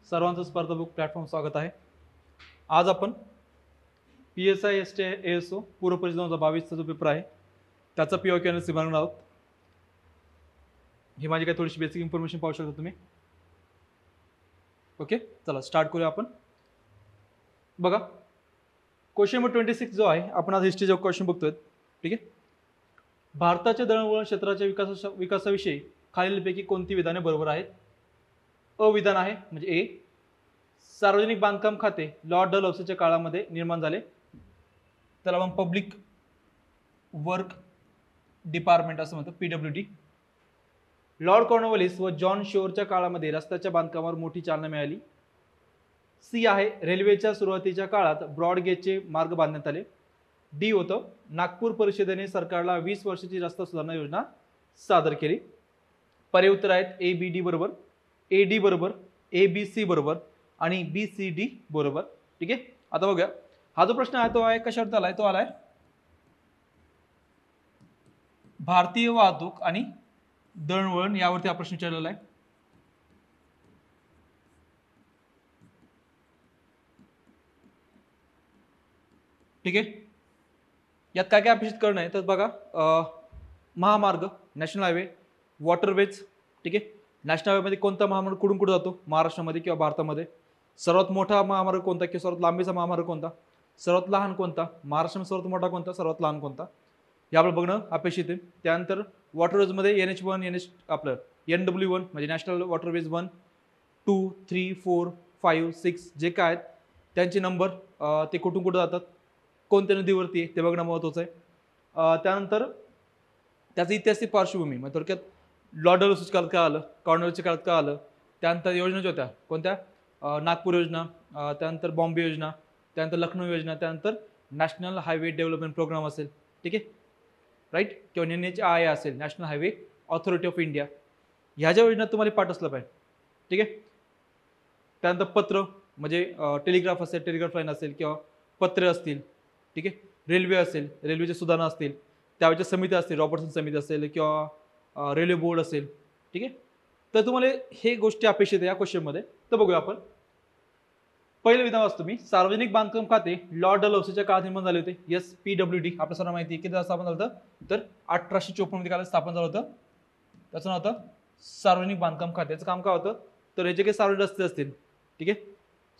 सर्वांचं स्पर्धा book platform स्वागत आहे। आज आपण PSI ST ASO पूर्व परीक्षा 2022चा जो पेपर आहे त्याचा POQ एनालिसिस बनवणार आहोत। ही माझी काही थोडीशी बेसिक इन्फॉर्मेशन पाहू शकता तुम्ही। ओके, चला स्टार्ट करूया आपण। बघा, क्वेश्चन नंबर 26 जो आहे आपण आज हिस्ट्रीचा क्वेश्चन बघतोय। ठीक आहे, भारताच्या दळणवळण क्षेत्राच्या विकासाविषयी खालीलपैकी कोणती विधाने बरोबर आहेत? अ विधान आहे म्हणजे ए, सार्वजनिक बांधकाम खाते लॉर्ड डलहौसीच्या काळामध्ये निर्माण झाले, त्याला आपण पब्लिक वर्क डिपार्टमेंट असं म्हणतो, PWD। लॉर्ड कॉर्नवॉलिस व जॉन शोरच्या काळामध्ये रस्त्याच्या बांधकामावर मोठी चालना मिळाली। सी आहे, रेल्वेच्या सुरुवातीच्या काळात ब्रॉड गेजचे मार्ग बांधण्यात आले। डी होतं, नागपूर परिषदेने सरकारला 20 वर्षाची रस्ता सुधारणा योजना सादर केली। पर्याय उत्तर आहेत ए बी डी बरोबर, ए डी बरोबर, ए बी सी बरोबर आणि बी सी डी बरोबर। ठीक आहे, आता बघूया हा जो प्रश्न आहे तो आहे कशावर आलाय, तो आलाय भारतीय वाहतूक आणि दळणवळण यावरती हा प्रश्न विचारलेला आहे। ठीक आहे, यात काय काय अपेक्षित करणं आहे तर बघा, महामार्ग, नॅशनल हायवे, वॉटरवेज। ठीक आहे, नॅशनल हायवेमध्ये कोणता महामार्ग कुठून कुठे जातो महाराष्ट्रामध्ये किंवा भारतामध्ये? सर्वात मोठा महामार्ग कोणता किंवा सर्वात लांबीचा महामार्ग कोणता? सर्वात लहान कोणता? महाराष्ट्रामध्ये सर्वात मोठा कोणता? सर्वात लहान कोणता? यावर बघणं अपेक्षित आहे। त्यानंतर वॉटरवेजमध्ये NH1, NH आपलं NW1 म्हणजे नॅशनल वॉटरवेज 1, 2, 3, 4, 5, 6 जे काय आहेत त्यांचे नंबर, ते कुठून कुठे जातात, कोणत्या नदीवरती आहे ते बघणं महत्त्वाचं आहे। त्यानंतर त्याचं ऐतिहासिक पार्श्वभूमी म्हणजे थोडक्यात लॉर्ड डलहौसीच्या काळात काय आलं, कॉर्नवॉलिसच्या काळात काय आलं, त्यानंतर योजना ज्या होत्या कोणत्या, नागपूर योजना, त्यानंतर बॉम्बे योजना, त्यानंतर लखनौ योजना, त्यानंतर नॅशनल हायवे डेव्हलपमेंट प्रोग्राम असेल। ठीक आहे, राईट, किंवा NHAI असेल, national highway authority of India, ह्या ज्या योजना तुम्हाला पाठ असलं पाहिजे। ठीक आहे, त्यानंतर पत्र म्हणजे टेलिग्राफ असेल, टेलिग्राफ लाईन असेल किंवा पत्रे असतील। ठीक आहे, रेल्वे असेल, रेल्वेच्या सुधारणा असतील, त्यावेळेच्या समिती असतील, रॉबर्टसन समिती असेल किंवा रेल्वे बोर्ड असेल। ठीक आहे, तर तुम्हाला हे गोष्टी अपेक्षित आहे या क्वेश्चनमध्ये। तर बघूया आपण, पहिलं विधान वाचतो मी, सार्वजनिक बांधकाम खाते लॉर्ड डलहौसीच्या काळात निर्माण झाले होते। यस, PWD आपल्या सर्वांना माहिती आहे, किती स्थापन झालं होतं तर 1854 मध्ये काळात स्थापन झालं होतं। त्याचं नाव होतं सार्वजनिक बांधकाम खात्याचं काम काय होतं तर हे जे काही सार्वजनिक रस्ते असतील, ठीक आहे,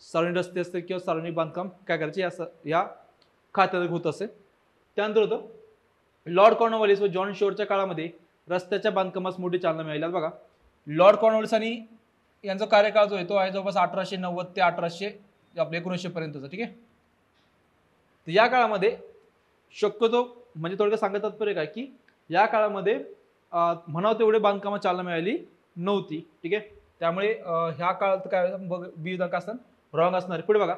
सार्वजनिक रस्ते असतील किंवा सार्वजनिक बांधकाम काय करायचे या खात्यात होत असे। त्यानंतर होतं लॉर्ड कॉर्नवॉलिस व जॉन शोरच्या काळामध्ये रस्त्याच्या बांधकामास मोठी चालना मिळाली। बघा, लॉर्ड कॉर्नवॉलिस आणि यांचा कार्यकाळ जो आहे तो आहे जवळपास 1890 ते 1900 पर्यंतचा। ठीक आहे, तर या काळामध्ये शक्यतो म्हणजे थोडक्यात सांगत तात्पर्य काय की या काळामध्ये म्हणावं तेवढे बांधकामाला चालना मिळाली नव्हती। ठीक आहे, त्यामुळे ह्या काळात काय बी विधान का असणार रॉंग असणार। पुढे बघा,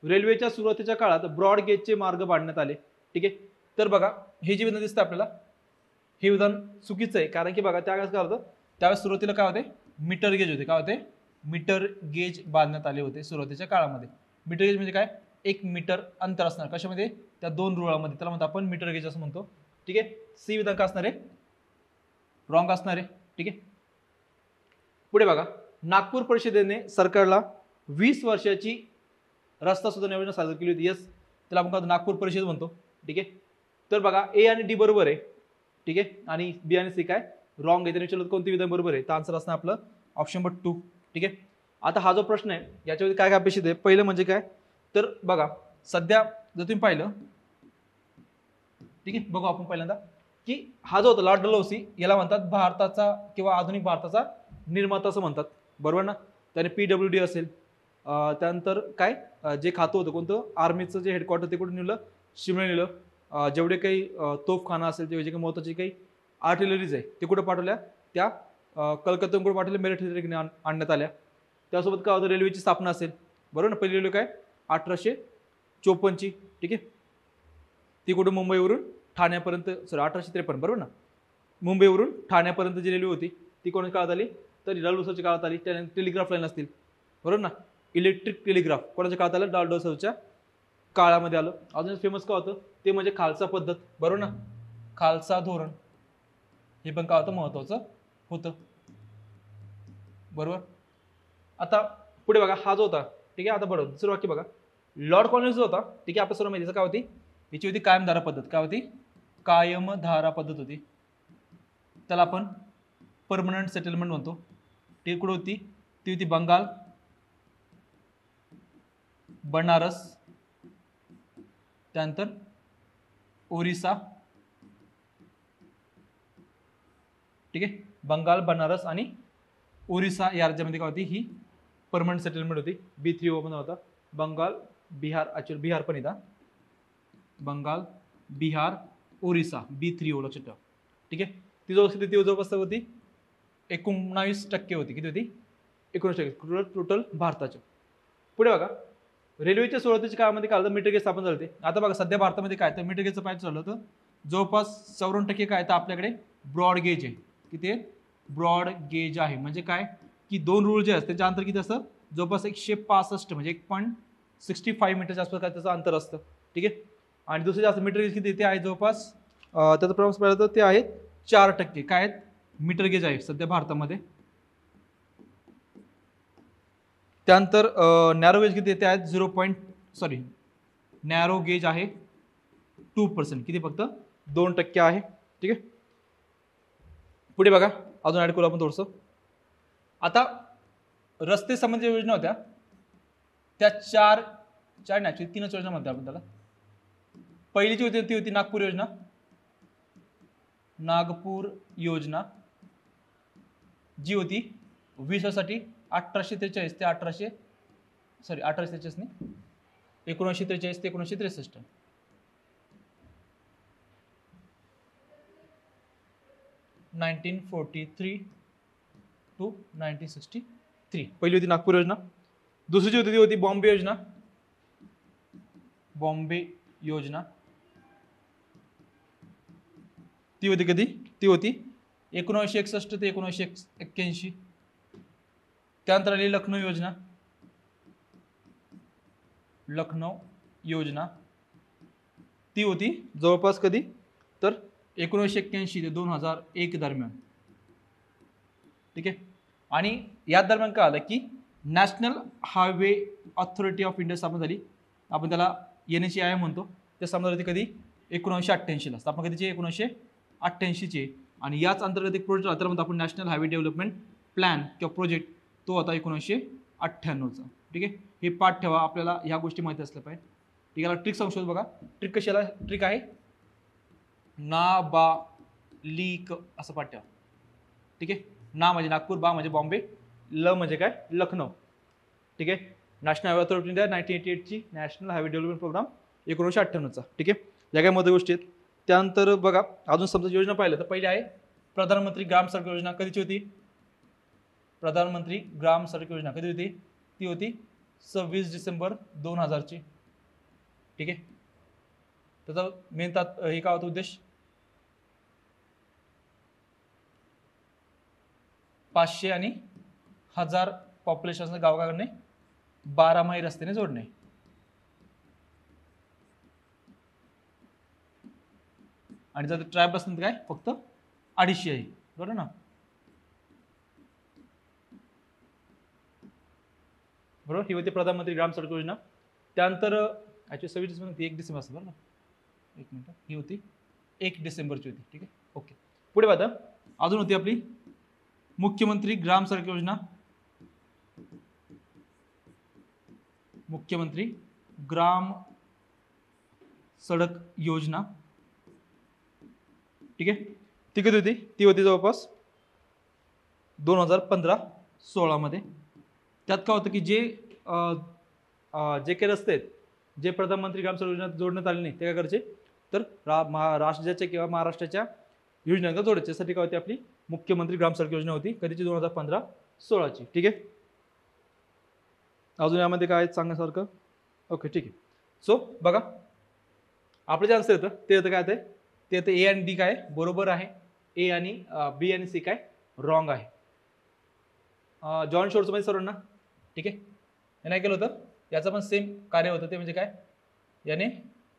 रेल्वेच्या सुरुवातीच्या काळात ब्रॉड गेजचे मार्ग बांधण्यात आले। ठीक आहे, तर बघा हे जे विधान दिसतं आपल्याला हे विधान चुकीचं आहे, कारण की बघा त्यावेळेस काय होतं, त्यावेळेस सुरुवातीला काय होते मीटर गेज होते, काय होते मीटर गेज बांधण्यात आले होते सुरुवातीच्या काळामध्ये। मीटर गेज म्हणजे काय, 1 मीटर अंतर असणार कशामध्ये, त्या दोन रुळामध्ये, त्याला म्हणतो आपण मीटर गेज असं म्हणतो। ठीक आहे, सी विधान का असणार आहे रॉंग असणार आहे। ठीक आहे, पुढे बघा, नागपूर परिषदेने सरकारला 20 वर्षाची रस्ता सुधारणा योजना सादर केली होती। यस, त्याला आपण नागपूर परिषद म्हणतो। ठीक आहे, तर बघा ए आणि डी बरोबर आहे। ठीक आहे, आणि बी आणि सी काय रॉंग आहे, त्याने विचारलं कोणते विधान बरोबर आहे, तर आन्सर असणार आपलं ऑप्शन नंबर 2। ठीक आहे, आता हा जो प्रश्न आहे याच्यामध्ये काय काय अपेक्षित आहे, पहिलं म्हणजे काय तर बघा सध्या जर तुम्ही पाहिलं, ठीक आहे, बघू आपण पहिल्यांदा की हा जो होता लॉर्ड डलहौसी याला म्हणतात भारताचा किंवा आधुनिक भारताचा निर्माता असं म्हणतात, बरोबर ना। त्याने PWD असेल, त्यानंतर काय जे खातं होतं कोणतं आर्मीचं जे हेडक्वार्टर ते कुठे नेलं, शिमला नेलं। जेवढे काही तोफखाना असेल जे काही महत्त्वाचे काही आर्टिलरीज आहे ते कुठे पाठवल्या, त्या कलकत्त्याहून कुठे पाठवल्या, मेरठ आणण्यात आल्या। त्यासोबत काय होतं रेल्वेची स्थापना असेल, बरोबर ना। पहिली रेल्वे काय 1854 ची। ठीक आहे, ती कुठे मुंबईवरून ठाण्यापर्यंत, सॉरी 1853 बरोबर ना, मुंबईवरून ठाण्यापर्यंत जी रेल्वे होती ती कोणाच्या काळात आली तर डलहौसीच्या काळात आली। त्यानंतर टेलिग्राफ लाईन असतील, बरोबर ना, इलेक्ट्रिक टेलिग्राफ कोणाच्या काळात आलं, लॉर्ड डलहौसीच्या काळामध्ये आलं। अजून फेमस काय होतं ते म्हणजे खालसा पद्धत, बरोबर ना, खालसा धोरण हे पण काय होतं महत्त्वाचं होतं, बरोबर। आता पुढे बघा हा जो होता, ठीक आहे, आता बरोबर दुसरं वाक्य बघा, लॉर्ड कॉर्नवालिस जो होता, ठीक आहे, आपल्या सर्व माहितीचं काय होती, याची होती कायमधारा पद्धत. काय होती? कायमधारा पद्धत होती. त्याला आपण परमनंट सेटलमेंट म्हणतो. ती कुठे होती? ती होती बंगाल, बनारस, त्यानंतर ओरिसा, ठीक आहे, बंगाल, बनारस आणि ओरिसा या राज्यामध्ये काय होती? ही परमनंट सेटलमेंट होती. B3O पण होता. बंगाल, बिहार, ॲक्च्युअली बिहार पण येतात, बंगाल, बिहार, ओरिसा, B3O लक्षात ठेवा. ठीक आहे, ती जवळपास होती 19% होती. किती होती? 19% टोटल भारताच्या. पुढे बघा, रेल्वेच्या सुरुवातीच्या काळामध्ये काय होतं? मीटर गेज स्थापन झाले होते. आता बघा सध्या भारतामध्ये काय तर मीटर गेजचं पाहिजे चाललं होतं, जवळपास 54% काय तर आपल्याकडे ब्रॉड गेज आहे. किती आहे? ब्रॉड गेज आहे. म्हणजे काय की दोन रूळ जे असतात त्याच्या अंतर किती असतं? जवळपास 165 म्हणजे 1.65 मीटरच्या आसपास काय त्याचं अंतर असतं. ठीक आहे, आणि दुसरे जास्त मीटर गेज किती ते आहे जवळपास त्याचं प्रमाण पाहिलं तर ते आहेत 4%. काय आहेत? मीटर गेज आहे सध्या भारतामध्ये. त्यानंतर नॅरो गेज किती ते आहेत नॅरो गेज आहे 2%. किती? फक्त 2% आहे. ठीक आहे, पुढे बघा अजून ऍड करू आपण थोडंसं. आता रस्ते संबंधी योजना होत्या त्या चार नाही, 3 योजना म्हणतो आपण त्याला. पहिली जी होती ती होती नागपूर योजना. नागपूर योजना जी होती 20 वर्षासाठी 1843 ते 1843 नाही, 1943 ते 1963. टू 1963 पहिली होती नागपूर योजना. दुसरी जी होती ती होती बॉम्बे योजना. बॉम्बे योजना ती होती कधी? ती होती 1961 ते 1981. त्यानंतर आली लखनौ योजना. लखनौ योजना ती होती जवळपास कधी तर 1981 ते 2001 दरम्यान. ठीक आहे, आणि या दरम्यान काय आलं की national highway authority of India स्थापन झाली. आपण त्याला NHAI म्हणतो. ते स्थापन झाली कधी? 1988ला. स्थापना कधीची? 1988ची. आणि याच अंतर्गत एक प्रोजेक्ट त्याला म्हणतो आपण नॅशनल हायवे डेव्हलपमेंट प्लॅन किंवा प्रोजेक्ट. तो होता 1998चा. ठीक आहे, हे पाठ ठेवा, आपल्याला ह्या गोष्टी माहिती असल्या पाहिजे. ठीक आहे, ट्रिक संशोध बघा. ट्रिक कशाला? ट्रिक आहे नाबालिक असं पाठ ठेवा. ठीक आहे, ना म्हणजे नागपूर, बा म्हणजे बॉम्बे, ल म्हणजे काय? लखनौ. ठीक आहे, नॅशनल हायवे ऑथॉरिटी इंडिया 1988ची नॅशनल हायवे डेव्हलपमेंट प्रोग्राम 1998चा. ठीक आहे, या काय मध्ये गोष्टी आहेत. त्यानंतर बघा अजून समजा योजना पाहिलं तर पहिली आहे प्रधानमंत्री ग्राम सडक योजना. कधीची होती? प्रधानमंत्री ग्राम सडक योजना कधी होती? ती होती 26 डिसेंबर 2000ची. ठीक आहे, त्याचा मेन हे काय होतं उद्देश? 500 आणि 1000 पॉप्युलेशन गावागावाने 12 रस्त्याने जोडणे. आणि जर ट्रायब असेल तर काय? फक्त 250 आहे. बरोबर ना? बरोबर, ही होती प्रधानमंत्री ग्राम सडक योजना. त्यानंतर ॲक्च्युअली 26 डिसेंबर 1 डिसेंबर असं. बरोबर ना? एक मिनिट, ही होती 1 डिसेंबरची होती. ठीक आहे, ओके. पुढे बघा अजून होती आपली मुख्यमंत्री ग्राम सडक योजना. मुख्यमंत्री ग्राम सडक योजना. ठीक आहे, ती कधी होती? ती होती जवळपास 2015-16 मध्ये. त्यात काय होतं की जे काही रस्ते आहेत जे प्रधानमंत्री ग्राम सडक योजना जोडण्यात आले नाही ते काय करायचे तर राज्याच्या किंवा महाराष्ट्राच्या योजनांना जोडायचे. यासाठी काय होती? आपली मुख्यमंत्री ग्राम सडक योजना होती. कधीची? 2015-16ची. ठीक आहे, अजून यामध्ये काय सांगण्यासारखं? ओके, ठीक आहे. सो बघा आपलं जे आन्सर येतं ते येतं काय? ते येतं A आणि D काय बरोबर आहे, A आणि B आणि C काय रॉंग आहे. जॉन शोर्स मध्ये सर्वांना. ठीक आहे, हे नाही केलं होतं, याचं पण सेम कार्य होतं. ते म्हणजे काय? याने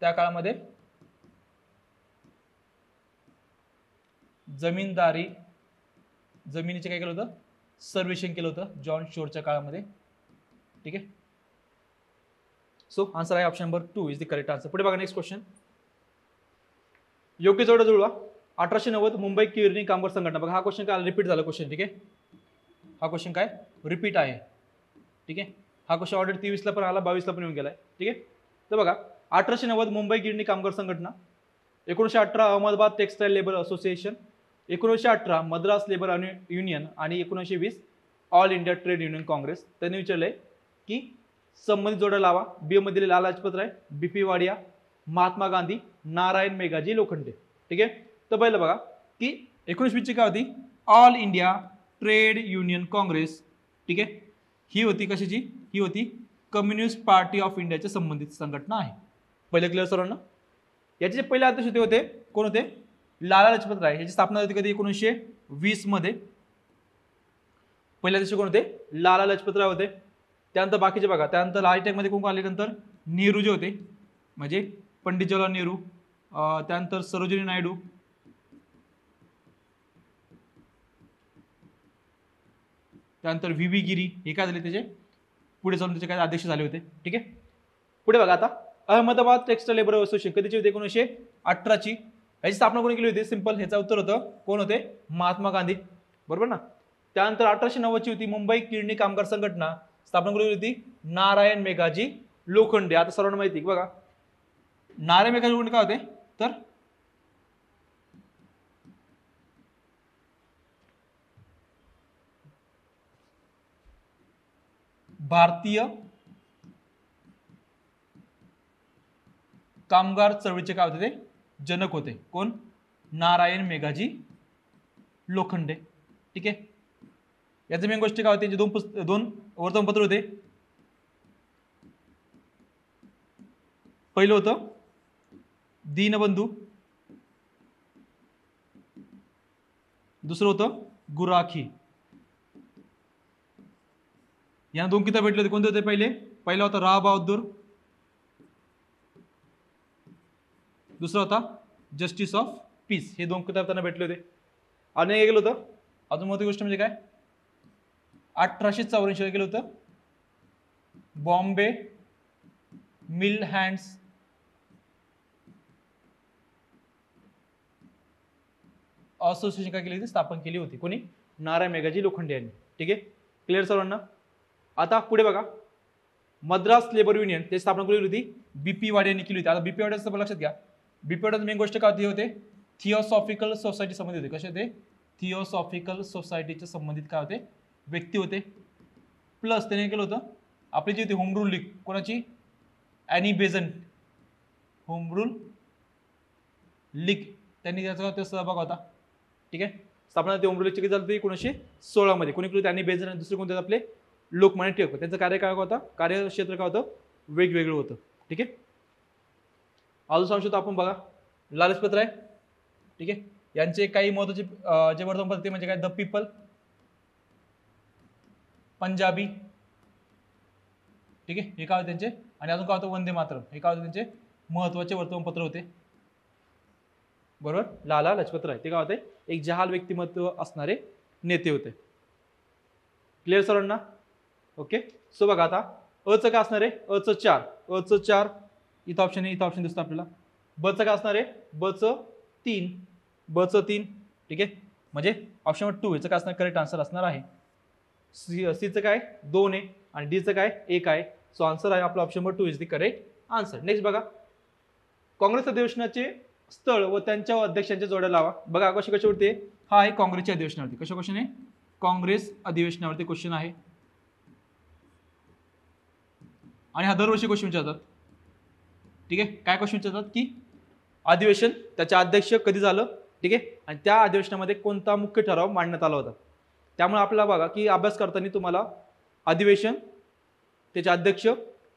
त्या काळामध्ये जमिनीचे काय केलं होतं? सर्वेक्षण केलं होतं जॉन शोरच्या काळामध्ये. ठीक आहे. सो आन्सर आहे option number 2 is the correct answer. पुढे बघा नेक्स्ट क्वेश्चन. योग्य जोडा जुळवा. 1890 मुंबई किरणी कामगार संघटना. बघा हा क्वेश्चन काय रिपीट झाला क्वेश्चन. ठीक आहे, हा क्वेश्चन काय रिपीट आहे. ठीक आहे, हा क्वेश्चन ऑर्डर 23 ला पण आला, 22 ला पण येऊन गेलाय. ठीक आहे, तर बघा 1890 मुंबई गिरणी कामगार संघटना, 1918 Ahmedabad textile labour association, 1918 Madras labour union आणि 1920 all India trade union Congress. त्यांनी विचारलंय की संबंधित जोड्या लावा. बी मध्ये लाला लजपत राय, बीपी वाडिया, महात्मा गांधी, नारायण मेघाजी लोखंडे. ठीक आहे, तर पहिलं बघा की 1920 ची काय होती, all India trade union Congress. ठीक आहे, ही होती कशाची, ही होती कम्युनिस्ट पार्टी ऑफ इंडियाच्या संबंधित संघटना आहे. पहिले क्लिअर सर्वांना. याचे जे पहिले अध्यक्ष होते कोण होते, लाला लजपत राय. याची स्थापना होती कधी 1920 मध्ये. पहिले अध्यक्ष कोण होते, लाला लजपत राय होते. त्यानंतर बाकीचे बघा, त्यानंतर लालटेक मध्ये कोण आले, नंतर नेहरू जे होते म्हणजे पंडित जवाहरलाल नेहरू, त्यानंतर सरोजिनी नायडू, त्यानंतर व्ही व्ही गिरी. हे काय झाले त्याचे पुढे जाऊन त्याचे काय अध्यक्ष झाले होते. ठीक आहे, पुढे बघा आता अहमदाबाद टेक्सटाईल लेबर असोसिएशन कधीची होते, 1918 ची. याची स्थापना कोणी केली होती, सिंपल ह्याचं उत्तर होतं कोण होते, महात्मा गांधी. बरोबर ना. त्यानंतर 1890 ची होती मुंबई किरणी कामगार संघटना. स्थापना कोणी केली होती, नारायण मेघाजी लोखंडे. आता सर्वांना माहिती बघा नारायण मेघाजी लोखंडे काय होते, तर भारतीय कामगार चळवळीचे काय होते, ते जनक होते. कोण, नारायण मेघाजी लोखंडे. ठीक आहे, याचे मेन गोष्टी काय होते, दोन वर्तमानपत्र होते. पहिलं होतं दीनबंधू, दुसरं होतं गुराखी. यांना दोन किताब भेटले होते. कोणते होते पहिले, पहिला होता राव बहादूर, दुसरा होता जस्टिस ऑफ पीस. हे दोन किताब त्यांना भेटले होते. आणि गेलं होतं अजून महत्त्वाची गोष्ट म्हणजे काय, 1884 केलं होतं बॉम्बे मिल हँड्स असोसिएशन काय केली होती, स्थापन केली होती. कोणी, नारायण मेघाजी लोखंडे यांनी. ठीक आहे, क्लिअर सर्वांना. आता पुढे बघा मद्रास लेबर युनियन, ते स्थापना केली होती बीपी वाडियांनी केली होती. आता बीपी वाडियाचं लक्षात घ्या, बीपी वाडियाचं मेन गोष्ट काय होते, थिओसॉफिकल सोसायटी संबंधित होते. कसे होते, थिओसॉफिकल सोसायटीच्या संबंधित काय होते, व्यक्ती होते. प्लस त्याने केलं होतं आपली जी होती होम रूल लीग, कोणाची, Annie Besant home rule league, त्यांनी त्याचा सहभाग होता. ठीक आहे, स्थापना होम रूल लीगची किती झाली, 1916 मध्ये. कोणी केली होती, ॲनी बेझंट. आणि दुसरे कोणते आपले लोकमान्य टिळक. त्यांचं कार्य काय होतं, कार्यक्षेत्र काय होतं, वेगवेगळं होतं. ठीक आहे, अजून सांगू शकतो आपण बघा लाला लजपत राय. ठीक आहे, यांचे काही महत्वाचे जे वर्तमानपत्र ते म्हणजे काय, द पीपल, पंजाबी. ठीक आहे, हे काय होते त्यांचे. आणि अजून काय होतं, वंदे मातरम. हे काय होते त्यांचे महत्वाचे वर्तमानपत्र होते. बरोबर, लाला लजपत राय ते काय होते, एक जहाल व्यक्तिमत्व असणारे नेते होते. क्लिअर सर्वांना. ओके, सो बघा आता अचं काय असणार आहे, अचं 4, अचं 4 इथं ऑप्शन आहे, इथं ऑप्शन दिसतं आपल्याला. बचं काय असणार आहे, बचं 3, बचं 3. ठीक आहे, म्हणजे ऑप्शन नंबर 2 याचं काय असणार, करेक्ट आन्सर असणार आहे. सीचं काय 2 आहे आणि डीचं काय 1 आहे. सो आन्सर आहे आपला option number 2 is the correct answer. Next बघा काँग्रेस अधिवेशनाचे स्थळ व त्यांच्या अध्यक्षांच्या जोड्या लावा. बघा कशावरती, हा आहे काँग्रेसच्या अधिवेशनावरती. कशा क्वेश्चन आहे, काँग्रेस अधिवेशनावरती क्वेश्चन आहे. आणि हा दरवर्षी क्वेश्चन विचारतात. ठीक आहे, काय क्वेश्चन विचारतात की अधिवेशन, त्याचे अध्यक्ष कधी झालं. ठीक आहे, आणि त्या अधिवेशनामध्ये कोणता मुख्य ठराव मांडण्यात आला होता. त्यामुळे आपल्याला बघा की अभ्यास करताना तुम्हाला अधिवेशन, त्याचे अध्यक्ष,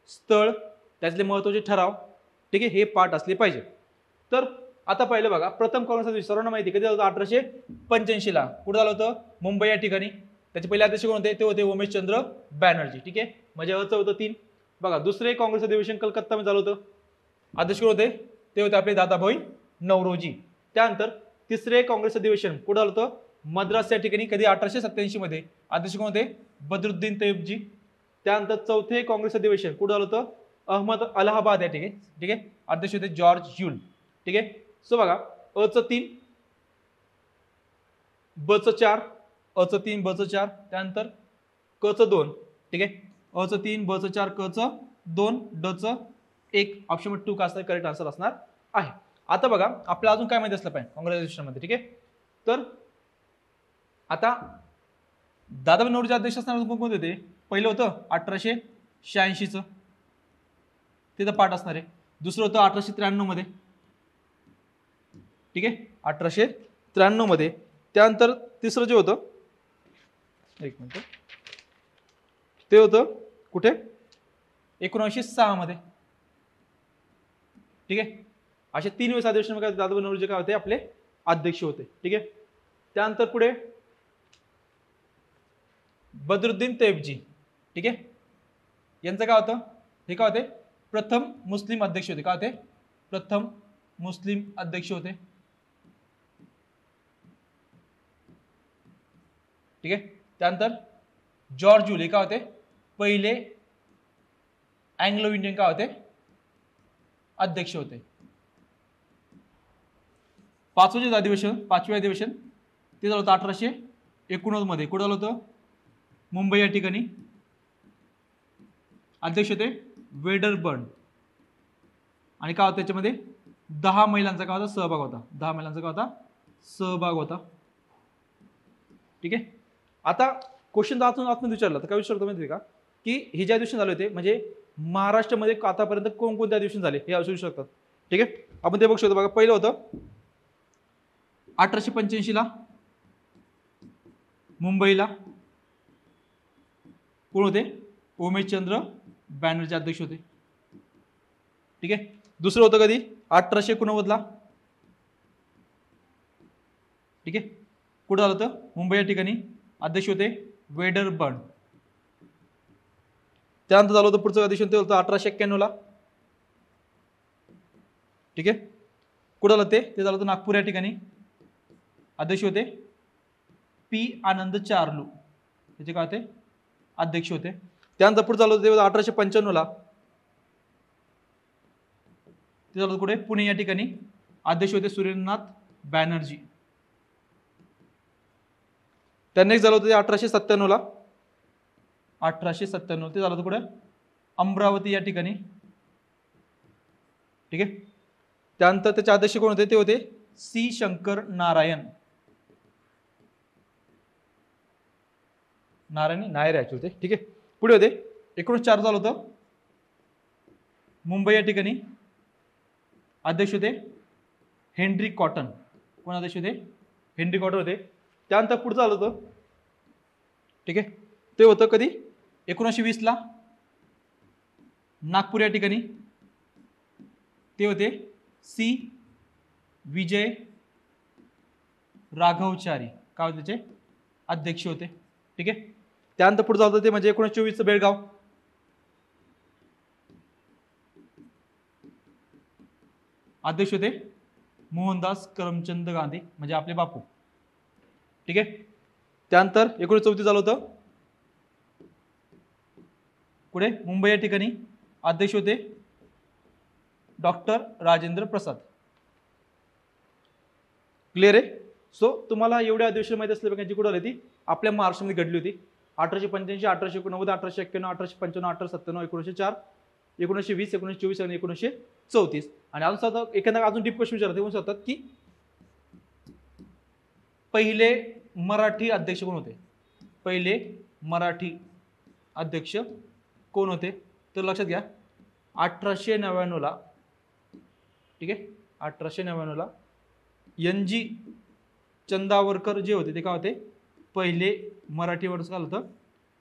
स्थळ, त्यातले महत्त्वाचे ठराव, ठीक आहे, हे पाठ असले पाहिजे. तर आता पहिलं बघा प्रथम काँग्रेस अधिवेशन सर्वांना माहिती कधी झालं, 1885 ला. कुठं झालं होतं, मुंबई या ठिकाणी. त्याचे पहिले अध्यक्ष कोण होते, ते होते उमेशचंद्र बॅनर्जी. ठीक आहे, म्हणजे अचं होतं 3. बघा दुसरे काँग्रेस अधिवेशन कलकत्तामध्ये झालं होतं. अध्यक्ष कोण होते, ते होते आपले दादाभाई नौरोजी. त्यानंतर तिसरे काँग्रेस अधिवेशन कुठं झालं होतं, मद्रास या ठिकाणी. कधी, 1887 मध्ये. अध्यक्ष कोण होते, बद्रुद्दीन तय्यबजी. त्यानंतर चौथे काँग्रेस अधिवेशन कुठं झालं होतं? अलाहाबाद या ठिकाणी. ठीक आहे, अध्यक्ष होते जॉर्ज ह्यूल. ठीक आहे, सो बघा अचं 3, बचं 4, अचं 3, बचं 4, त्यानंतर कचं 2. ठीक आहे, अचं 3, बचं 4, कचं 2, डचं 1. ऑप्शन नंबर 2 का असणार करेक्ट आन्सर असणार आहे. आता बघा आपल्याला अजून काय माहिती असलं पाहिजे काँग्रेस मध्ये. ठीक आहे, तर आता दादाभाई नौरोजी अध्यक्ष असताना कोण कोण होते? पहिलं होतं 1886चं, तिथं पाठ असणार आहे. दुसरं होतं 1893 मध्ये. ठीक आहे, 1893 मध्ये. त्यानंतर तिसरं जे होतं, एक मिनिट, ते होतं कुठे? 1906 मध्ये. ठीक आहे, असे 3 वेळेस अधिवेशन दादाभाई नौरोजी काय होते? आपले अध्यक्ष होते. ठीक आहे, त्यानंतर पुढे बद्रुद्दीन तैयबजी. ठीक आहे, यांचं काय होतं? हे काय होते? प्रथम मुस्लिम अध्यक्ष होते. काय होते? प्रथम मुस्लिम अध्यक्ष होते. ठीक आहे, त्यानंतर जॉर्ज ह्यूल काय होते? पहिले अँग्लो इंडियन काय होते? अध्यक्ष होते. पाचवे अधिवेशन ते झालं होतं 1889 मध्ये. कुठं झालं होतं? मुंबई या ठिकाणी. अध्यक्ष होते वेडरबर्न. आणि काय होतं त्याच्यामध्ये? 10 महिलांचा काय होता? सहभाग होता. 10 महिलांचा काय होता? सहभाग होता. ठीक आहे, आता क्वेश्चन आतून विचारला तर काय विचारतो माहिती का, की हे जे अधिवेशन झाले होते म्हणजे महाराष्ट्रामध्ये आतापर्यंत कोणकोणते अधिवेशन झाले हे असू शकतात. ठीक आहे, आपण ते बघू शकतो. बघा पहिलं होतं 1885 ला मुंबईला. कोण होते? उमेशचंद्र बॅनर्जी अध्यक्ष होते. ठीक आहे, दुसरं होतं कधी? 1889 ला. ठीक आहे, कुठं झालं होतं? मुंबई या ठिकाणी. अध्यक्ष होते वेडरबर्न. त्यानंतर झालं होतं पुढचं अधिवेशन ते होतं 1891 ला. ठीक आहे, कुठं झालं ते? झालं होतं नागपूर या ठिकाणी. अध्यक्ष होते पी आनंद चार्लू. त्याचे काय होते? अध्यक्ष होते. त्यानंतर पुढे झालं होतं ते 1895 ला. ते झालं कुठे? पुणे या ठिकाणी. अध्यक्ष होते सुरेंद्रनाथ बॅनर्जी. त्यांनी झालं होतं ते 1897 ला. 1897 ते झालं होतं कुठे? अमरावती या ठिकाणी. ठीक आहे, त्यानंतर त्याचे अध्यक्ष कोण होते? ते होते सी शंकर नारायण. नायर ऍक्च्युअली ते. ठीक आहे, पुढे होते 1904 झालं होतं मुंबई या ठिकाणी. अध्यक्ष होते हेनरी कॉटन. कोण अध्यक्ष होते? हेनरी कॉटन होते. त्यानंतर पुढचं झालं होतं, ठीक आहे, ते होतं कधी? 1920 ला नागपूर या ठिकाणी. ते होते सी विजय राघवचारी. काय होते? त्याचे अध्यक्ष होते. ठीक आहे, त्यानंतर पुढे झालं ते म्हणजे 1924 बेळगाव. अध्यक्ष होते मोहनदास करमचंद गांधी म्हणजे आपले बापू. ठीक आहे, त्यानंतर 1934 झालं होतं पुढे मुंबई या ठिकाणी. अध्यक्ष होते डॉक्टर राजेंद्र प्रसाद. क्लिअर आहे? सो तुम्हाला एवढ्या अधिवेशन माहिती असल्या पाहिजे कुठं आली ती आपल्या महाराष्ट्रामध्ये घडली होती. 1885, 1889, 1891, 1895, 1897, 1904, 1920, 1924 आणि 1934. आणि अजून एखादा अजून डीप क्वेश्चन विचारते होऊ शकतात की पहिले मराठी अध्यक्ष कोण होते? पहिले मराठी अध्यक्ष कोण होते? तर लक्षात घ्या 1899 ला. ठीक आहे, 1899 ला NG चंदावरकर जे होते ते काय होते? पहिले मराठी वर्ष काय होतं?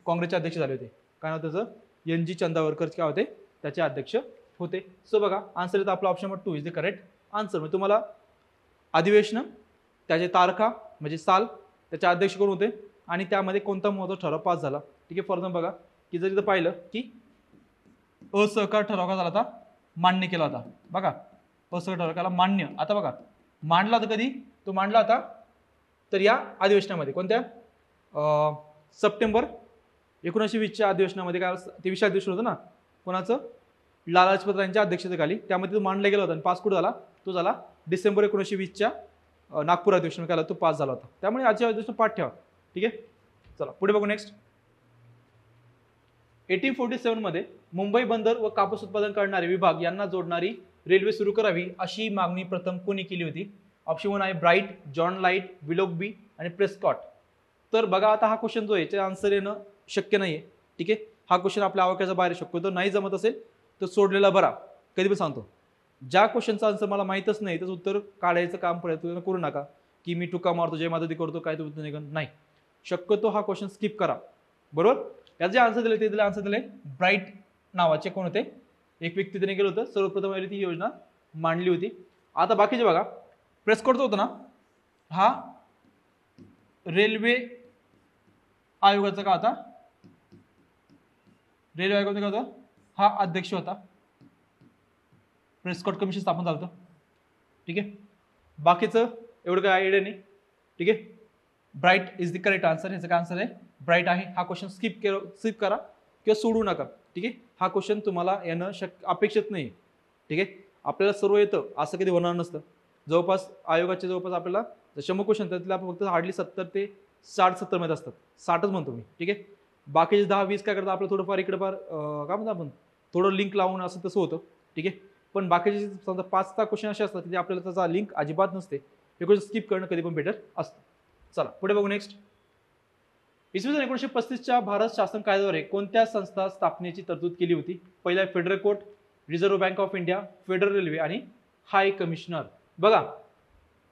काँग्रेसचे अध्यक्ष झाले होते. काय नाव त्याचं? NG चंदावरकर काय होते? त्याचे अध्यक्ष होते. सो बघा आन्सर येतं आपला option number 2 is the correct answer. म्हणजे तुम्हाला अधिवेशन, त्याचे तारखा म्हणजे साल, त्याचे अध्यक्ष कोण होते आणि त्यामध्ये कोणता महत्त्वाचा ठराव पास झाला. ठीक आहे, फॉर एक्झाम्पल बघा की जर इथं पाहिलं की असहकार ठराव का झाला होता? मान्य केला होता. बघा असहकार ठराव केला मान्य. आता बघा मांडला होता कधी? तो मांडला होता तर या अधिवेशनामध्ये कोणत्या? सप्टेंबर 1920च्या अधिवेशनामध्ये काय 23 अधिवेशन होतं ना कोणाचं, लाला लजपत रायांच्या अध्यक्षतेखाली, त्यामध्ये तो मांडला गेला होता आणि पास कुठं झाला, तो झाला डिसेंबर 1920च्या नागपूर अधिवेशन काय तो पास झाला होता. त्यामुळे आजच्या अधिवेशन पाठ ठेवा. ठीक आहे, चला पुढे बघू. नेक्स्ट 1847 मध्ये मुंबई बंदर व कापूस उत्पादन करणारे विभाग यांना जोडणारी रेल्वे सुरू करावी अशी मागणी प्रथम कोणी केली होती? ऑप्शन 1 आहे ब्राईट, जॉन लाईट, विलोक्बी आणि प्रेस्कॉट. तर बघा आता हा क्वेश्चन जो आहे याचे आन्सर येणं शक्य नाहीये. ठीक आहे, हा क्वेश्चन आपल्या आवाक्याच्या बाहेर शक्यतो नाही जमत असेल तर सोडलेला बरा. कधी पण सांगतो, ज्या क्वेश्चनचा आन्सर मला माहीतच नाही त्याचं उत्तर काढायचं काम प्रयत्न करू नका की मी टुका मारतो, जय माता दी करतो, काय तो उत्तर निघन नाही. शक्यतो हा क्वेश्चन स्किप करा. बरोबर, याचे जे आन्सर दिले ते दिले आन्सर दिले ब्राईट नावाचे कोण होते, एक व्यक्ती त्याने केलं होतं, सर्वप्रथम ती योजना मांडली होती. आता बाकीचे बघा, प्रेस्कॉटचं होतं ना, हा रेल्वे आयोगाचा का होता, रेल्वे आयोगाचा का होता, हा अध्यक्ष होता. प्रेस्कॉट कमिशन स्थापन झालं होतं. ठीक आहे, बाकीचं एवढं काय आयडिया नाही. ठीक आहे, bright is the correct answer. ह्याचं काय आन्सर आहे ब्राईट आहे. हा क्वेश्चन स्किप करा किंवा सोडू नका. ठीक आहे, हा क्वेश्चन तुम्हाला येणं अपेक्षित नाही. ठीक आहे, आपल्याला सर्व येतं असं कधी होणार नसतं. जवळपास आयोगाचे जवळपास आपल्याला 100 क्वेश्चन त्यातले आपण फक्त हार्डली 70 ते 60-70 मध्ये असतात. 60च म्हणतो मी. ठीक आहे, बाकीचे 10-20 काय करतात आपलं थोडंफार इकडे फार काय म्हणतो आपण थोडं लिंक लावून असं तसं होतं. ठीक आहे, पण बाकीचे समजा 5-6 क्वेश्चन असे असतात की आपल्याला त्याचा लिंक अजिबात नसते. हे क्वेश्चन स्किप करणं कधी पण बेटर असतं. चला पुढे बघू. नेक्स्ट इसवी सन 1935च्या भारत शासन कायद्याद्वारे कोणत्या संस्था स्थापनेची तरतूद केली होती? पहिला federal court, reserve bank of India, federal railway आणि हाय कमिशनर. बघा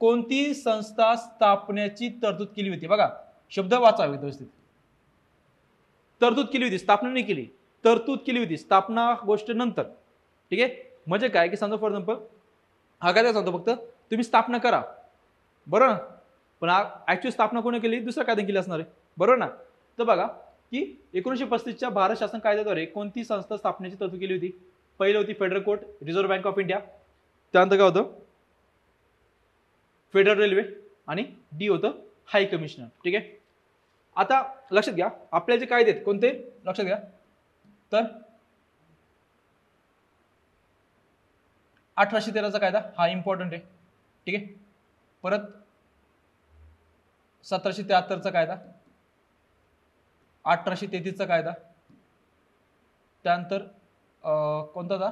कोणती संस्था स्थापनेची तरतूद केली होती, बघा शब्द वाचावे व्यवस्थित. तरतूद केली होती, स्थापना नाही केली. तरतूद केली होती, स्थापना गोष्ट नंतर. ठीक आहे, म्हणजे काय की समजा फॉर एक्झाम्पल हा काय सांगतो फक्त तुम्ही स्थापना करा, बरोबर ना, पण ऍक्च्युअली स्थापना कोणी केली, दुसऱ्या कायद्याने केली असणार आहे. बरोबर ना. तर बघा की 1935च्या भारत शासन कायद्याद्वारे कोणती संस्था स्थापनेची तरतूद केली होती? पहिली होती federal court, reserve bank of India, त्यानंतर काय होतं फेडरल रेल्वे आणि डी होतं हाय कमिशनर. ठीक आहे, आता लक्षात घ्या आपले जे कायदे आहेत कोणते लक्षात घ्या. तर 1813चा कायदा हा इम्पॉर्टंट आहे. ठीक आहे, परत 1773चा कायदा, 1833चा कायदा, त्यानंतर कोणता होता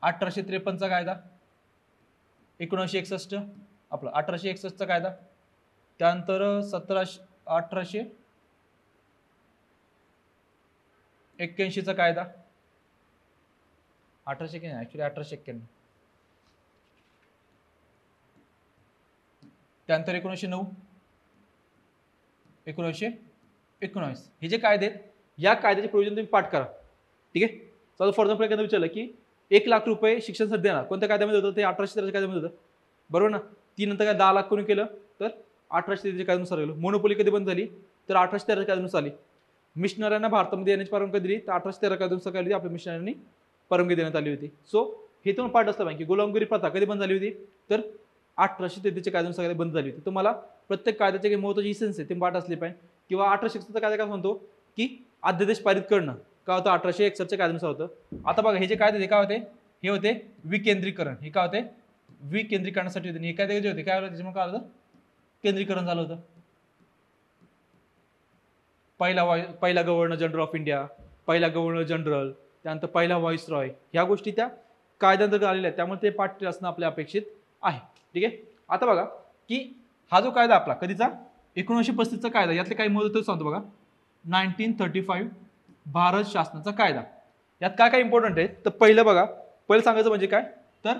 1853चा कायदा, 1961 आपला 1861चा कायदा, त्यानंतर 1881चा कायदा, 1891 त्यानंतर 1909, 1919 हे जे कायदे आहेत या कायद्याचे प्रोविजन तुम्ही पाठ करा. ठीक आहे, चला फॉर एक्झाम्पल एखादं विचारलं की 1 लाख रुपये शिक्षणासाठी देणार, कोणत्या कायद्यामध्ये होतं ते 1813च्या कायद्यामध्ये होतं. बरोबर ना. ती नंतर काय 10 लाख कोणी केलं तर 1833च्या कायद्यानुसार केलं. मोनोपोली कधी बंद झाली तर 1813च्या कायद्यानुसार आली. मिशनऱ्यांना भारतामध्ये येण्याची परवानगी दिली तर 1813 कायद्यानुसार काय आपल्या मिशनऱ्यांनी परवानगी देण्यात आली होती. सो हे तुम्हाला पाठ असलं पाहिजे की गुलामगिरी प्रथा कधी बंद झाली होती तर 1833च्या कायद्यानुसार बंद झाली होती. तुम्हाला प्रत्येक कायद्याचे काही महत्त्वाची इसेन्स आहे ते पाठ असले पाहिजे. किंवा 1861चा कायदा काय म्हणतो की अध्यादेश पारित करणं काय होतं 1861च्या कायद्यानुसार होतं. आता बघा हे जे कायदे काय होते हे होते विकेंद्रीकरण. हे काय होते विकेंद्रीकरणासाठी होते. हे कायदे जे होते काय होतं त्याच्यामुळे काय होतं केंद्रीकरण झालं होतं. पहिला गव्हर्नर जनरल ऑफ इंडिया, पहिला गव्हर्नर जनरल, त्यानंतर पहिला व्हाईस रॉय, ह्या गोष्टी त्या कायद्यांतर्गत आलेल्या आहेत. त्यामुळे ते पाठ असणं आपल्या अपेक्षित आहे. ठीक आहे, आता बघा की हा जो कायदा आपला कधीचा 1935चा कायदा यातले काही महत्त्व सांगतो बघा. 1935 भारत शासनाचा कायदा. यात काय काय इम्पॉर्टंट आहे तर पहिलं बघा, पहिलं सांगायचं म्हणजे काय तर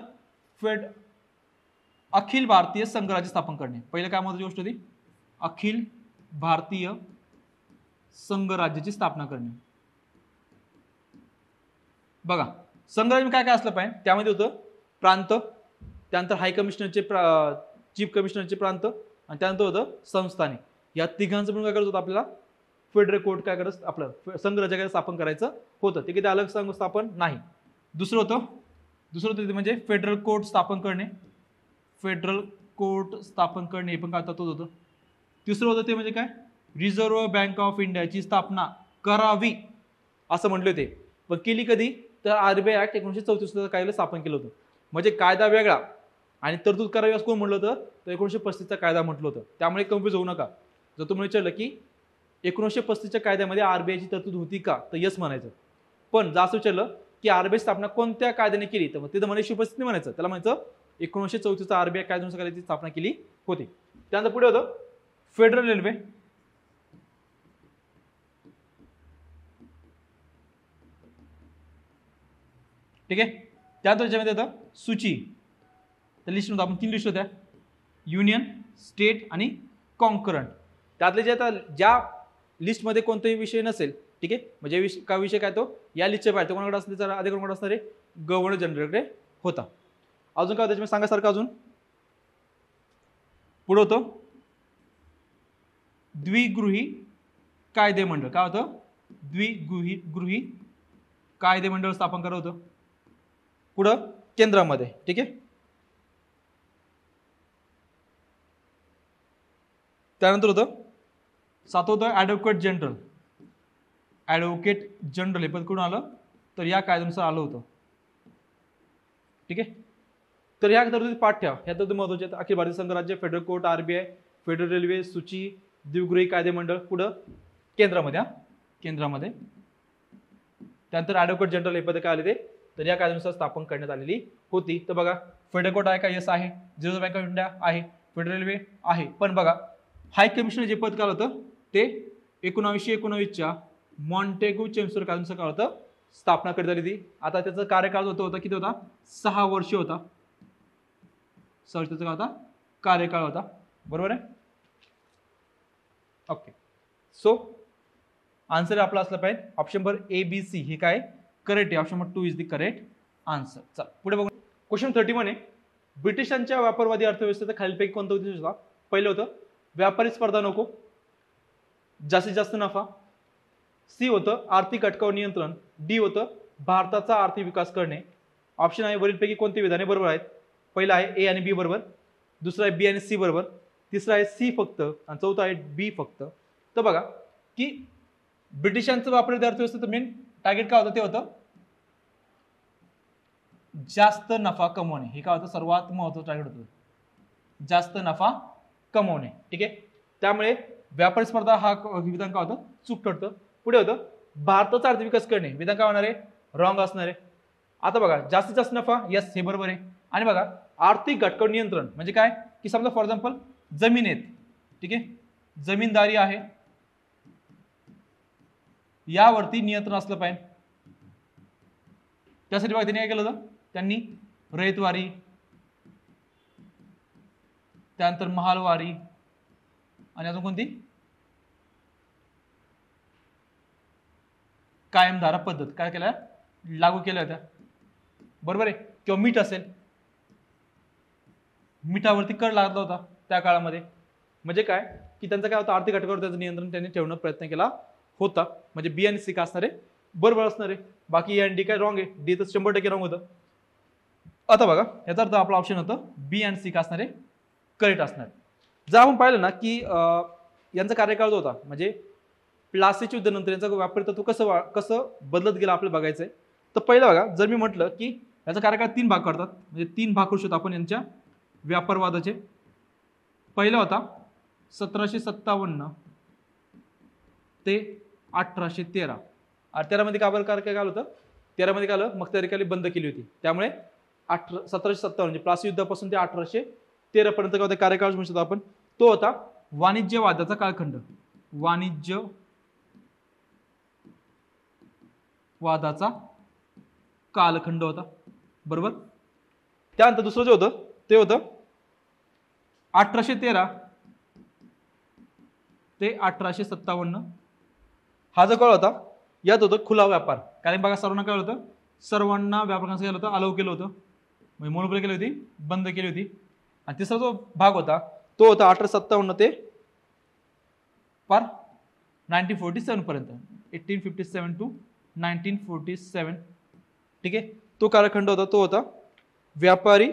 अखिल भारतीय संघराज्य स्थापन करणे. पहिलं काय महत्त्वाची गोष्ट होती अखिल भारतीय संघराज्याची स्थापना करणे. बघा संघराज्य काय काय असलं पाहिजे त्यामध्ये होतं प्रांत, त्यानंतर हाय कमिशनरचे चीफ कमिशनरचे प्रांत आणि त्यानंतर होतं संस्थाने. या तिघांचं पण काय करत होतं आपल्याला फेडरल कोर्ट काय करत आपलं संघराज्य काय स्थापन करायचं होतं. ते किती अलग संघ स्थापन नाही. दुसरं होतं ते म्हणजे फेडरल कोर्ट स्थापन करणे. फेडरल कोर्ट स्थापन करणे हे पण काय तोच होतं. तिसरं होतं ते म्हणजे काय रिझर्व्ह बँक ऑफ इंडियाची स्थापना करावी असं म्हटले होते, पण केली कधी? तर आरबीआय ऍक्ट 1934 कायद्याला स्थापन केलं होतं. म्हणजे कायदा वेगळा आणि तरतूद करावी असं कोण म्हटलं होतं? तर 1935चा कायदा म्हटलं होतं. त्यामुळे कन्फ्युज होऊ नका. जर तुम्ही विचारलं की 1935च्या कायद्यामध्ये आरबीआयची तरतूद होती का, तर यस म्हणायचं. पण जर असं विचारलं की आरबीआय स्थापना कोणत्या कायद्याने केली, तर मग तिथं म्हणे उपस्थिती म्हणायचं. त्याला म्हणायचं 1934चा आरबीआय कायद्यानुसार कायद्याची स्थापना केली होती. त्यानंतर पुढे होतं फेडरल रेल्वे. ठीक आहे. त्यानंतर त्याच्यामध्ये येतं सूची. त्या लिस्ट मध्ये आपण 3 लिस्ट होत्या, युनियन, स्टेट आणि कॉन्करंट. त्यातले जे आता ज्या लिस्टमध्ये कोणताही विषय नसेल, ठीक आहे, म्हणजे विषय काय तो या लिस्टच्या बाहेर, तो कोणाकडे असले तर अधिक कोणाकडे असणारे गव्हर्नर जनरलकडे होता. अजून काय त्याच्यामध्ये सांगासारखं अजून पुढे होतं द्विगृही कायदे मंडळ. काय होतं? द्विगृही कायदे मंडळ स्थापन करत होतं पुढं केंद्रामध्ये. ठीक आहे. त्यानंतर होतं 7वं होतं ॲडव्होकेट जनरल. ॲडव्होकेट जनरल हे पद कुठून आलं? तर या कायद्यानुसार आलं होतं. ठीक आहे. तर ह्या तरतुदी पाठ ठेवा. ह्या तरतुदी महत्त्वाच्या आहेत. अखिल भारतीय संघराज्य, federal court, RBI, federal railway, सूची, द्विगृही कायदे मंडळ, पुढं केंद्रामध्ये. केंद्रामध्ये. त्यानंतर ॲडव्होकेट जनरल हे पद काय आले ते? तर या कायद्यानुसार स्थापन करण्यात आलेली होती. तर बघा, फेडरल कोर्ट आहे का? यस आहे. रिझर्व्ह बँक ऑफ इंडिया आहे. फेडरल रेल्वे आहे. पण बघा, हाय कमिशनर जे पद काय होतं ते 1919च्या मॉन्टेग्यू चेम्स्फोर्ड कायद्यानुसार काय होतं? स्थापना करण्यात आली ती. आता त्याचा कार्यकाळ होता किती होता? 6 वर्ष होता. 6 वर्षाचा काय होता? कार्यकाळ होता. बरोबर आहे. ओके. सो आन्सर आपला असला पाहिजे option number A B C हे काय करेक्ट आहे. Option number 2 is the correct answer. चल पुढे बघू. क्वेश्चन 31 आहे. ब्रिटिशांच्या व्यापारवादी अर्थव्यवस्थेचा खालीलपैकी कोणतं उद्देश होता? पहिलं होतं व्यापारी स्पर्धा नको, जास्तीत जास्त नफा. सी होतं आर्थिक अटकाव नियंत्रण. डी होतं भारताचा आर्थिक विकास करणे. ऑप्शन आहे वरीलपैकी कोणती विधाने बरोबर आहेत? पहिला आहे ए आणि बी बरोबर, दुसरा आहे बी आणि सी बरोबर, तिसरा आहे सी फक्त आणि चौथा आहे बी फक्त. तर बघा की ब्रिटिशांचं वापरलेल्या अर्थव्यवस्थेचं मेन टार्गेट काय होतं? ते होतं जास्त नफा कमवणे. हे काय होतं? सर्वात महत्त्वाचं टार्गेट होतं, जास्त नफा कमवणे. ठीक आहे. त्यामुळे व्यापारी स्पर्धा हा विधान काय होतं? चूक ठरतं. पुढे होतं भारताचा आर्थिक विकास करणे. विधान काय होणार आहे? रॉंग असणार आहे. आता बघा, जास्तीत जास्त नफा, यस हे बरोबर आहे. आणि बघा आर्थिक घटक नियंत्रण म्हणजे काय? की समजा फॉर एक्झाम्पल जमीन आहेत, ठीक आहे, जमीनदारी आहे, यावरती नियंत्रण असलं पाहिजे. त्यासाठी बघा त्यांनी काय केलं होतं? त्यांनी रयतवारी, त्यानंतर महालवारी आणि अजून कोणती कायमधारा पद्धत काय केल्या? लागू केल्या होत्या. बरोबर आहे. किंवा मीठ असेल, मिठावरती कर लागला होता त्या काळामध्ये. म्हणजे काय की त्यांचं काय होतं? आर्थिक घटकावर त्याचं नियंत्रण त्यांनी ठेवण्याचा प्रयत्न केला होता. म्हणजे बी आणि सी का असणार आहे? बरोबर असणार आहे. बाकी ए आणि डी काय रॉंग आहे? डी तर 100% रॉंग होतं. आता बघा याचा अर्थ आपला ऑप्शन होतं बी आणि सी का असणार आहे? करेक्ट असणार. जर आपण पाहिलं ना की यांचा कार्यकाळ जो होता म्हणजे प्लासीच्या युद्धानंतर यांचा व्यापारी तत्व कसं बदलत गेलं आपल्याला बघायचंय. तर पहिलं बघा, जर मी म्हटलं की याचा कार्यकाळ 3 भाग करतात, म्हणजे 3 भाग करू शकतो आपण यांच्या व्यापारवादाचे. पहिला होता 1757 ते 1813. 13 मध्ये काय होतं? 13 मध्ये काय आलं? मक्तेदारी बंद केली होती. त्यामुळे 1757 म्हणजे प्लासी युद्धापासून ते 1813 पर्यंत काय होता कार्यकाळ म्हणू शकतो आपण. तो होता वाणिज्यवादाचा कालखंड. वाणिज्य वादाचा कालखंड होता. बरोबर. त्यानंतर दुसरं जे होतं ते होतं 1813 ते 1857. हा जो काळ होता यात होतं खुला व्यापार. कारण बघा सर्वांना काय होतं? सर्वांना व्यापाराचं केलं होतं, अलाउ केलं होतं, म्हणजे मोनोपोली केली होती, बंद केली होती. आणि तिसरा जो भाग होता तो होता 1857 ते पार 1947 पर्यंत, 1857 टू 1947. ठीक आहे. तो कालखंड होता तो होता व्यापारी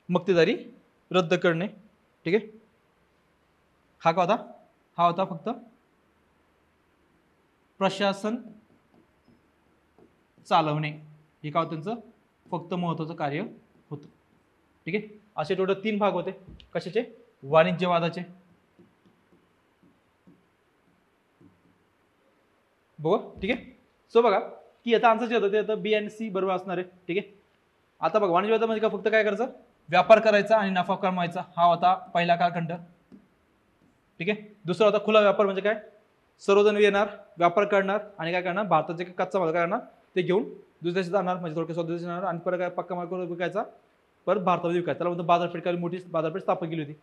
मक्तेदारी रद्द करणे. ठीक आहे. हा का होता? हा होता फक्त प्रशासन चालवणे, हे काय होतं त्यांचं फक्त महत्त्वाचं कार्य होतं. ठीक आहे. असे टोटल 3 भाग होते. कशाचे? वाणिज्यवादाचे. बघा. ठीक आहे. सो बघा की याचा आन्सर जे होतं ते आता बी आणि सी बरोबर असणार आहे. ठीक आहे. आता बघा वाणिज्यवादामध्ये का फक्त काय करायचं? व्यापार करायचा आणि नफा कमवायचा, हा होता पहिला कालखंड. ठीक आहे. दुसरा होता खुला व्यापार, म्हणजे काय? सर्वजण येणार, व्यापार करणार आणि काय करणार? भारताचे कच्चा माल काय करणार ते घेऊन दुसऱ्या देशात जाणार, म्हणजे थोडक्यात स्वदेशी जाणार आणि परत काय पक्का माल करून विकायचा, परत भारतामध्ये विकायचा. त्याला म्हणतो बाजारपेठ. काही मोठी बाजारपेठ स्थापन केली होती.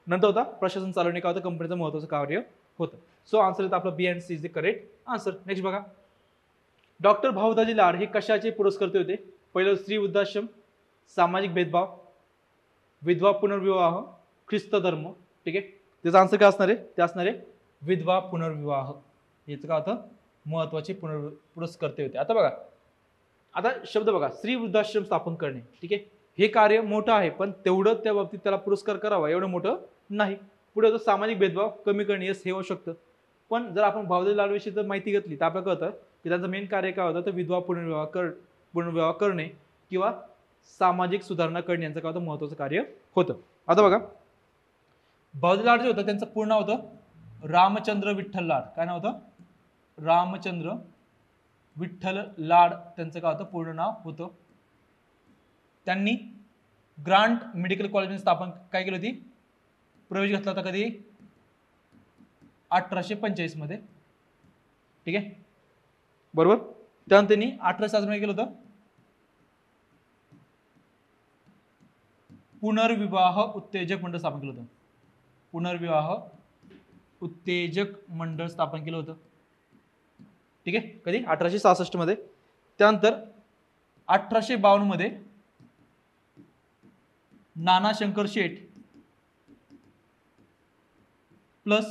नंतर होता प्रशासन चालवणे, काय होतं? कंपनीचं महत्त्वाचं कार्य होतं. सो आन्सर येतं आपलं B and C is the correct answer. Next बघा, डॉक्टर भाऊदाजी लाड हे कशाचे पुरस्कर्ते होते? पहिलं स्त्री वृद्धाश्रम, सामाजिक भेदभाव, विधवा पुनर्विवाह, ख्रिस्त धर्म. ठीक आहे. त्याचा आन्सर काय असणार आहे? ते असणार आहे विधवा पुनर्विवाह. याचं काय होतं? महत्वाचे पुरस्कर्ते होते. आता बघा, आता शब्द बघा, स्त्री वृद्धाश्रम स्थापन करणे. ठीक आहे. हे कार्य मोठं आहे, पण तेवढं त्या बाबतीत त्याला पुरस्कार करावा एवढं मोठं नाही. पुढे होतं सामाजिक भेदभाव कमी करणे, यस हे होऊ शकतं. पण जर आपण भाऊदाजी लाड विषयी जर माहिती घेतली तर आपल्याला कळतं की त्यांचं मेन कार्य काय होतं? तर विधवा पुनर्विवाह करणे किंवा सामाजिक सुधारणा करणे यांचं काय होतं? महत्वाचं कार्य होतं. आता बघा, भाऊदाजी लाड जे होतं त्यांचं पूर्ण नाव होतं रामचंद्र विठ्ठल लाड. काय नाव होतं? रामचंद्र विठ्ठल लाड त्यांचं काय होतं? पूर्ण नाव होतं. त्यांनी ग्रांट मेडिकल कॉलेज स्थापन काय केली होती? प्रवेश घेतला होता कधी? 1845 मध्ये. ठीक आहे. बरोबर. त्यानंतर त्यांनी 1800 मध्ये केलं होतं पुनर्विवाह उत्तेजक मंडळ स्थापन केलं होतं. पुनर्विवाह उत्तेजक मंडळ स्थापन केलं होतं. ठीक आहे. कधी? 1866 मध्ये. त्यानंतर 1852 मध्ये नाना शंकर शेठ प्लस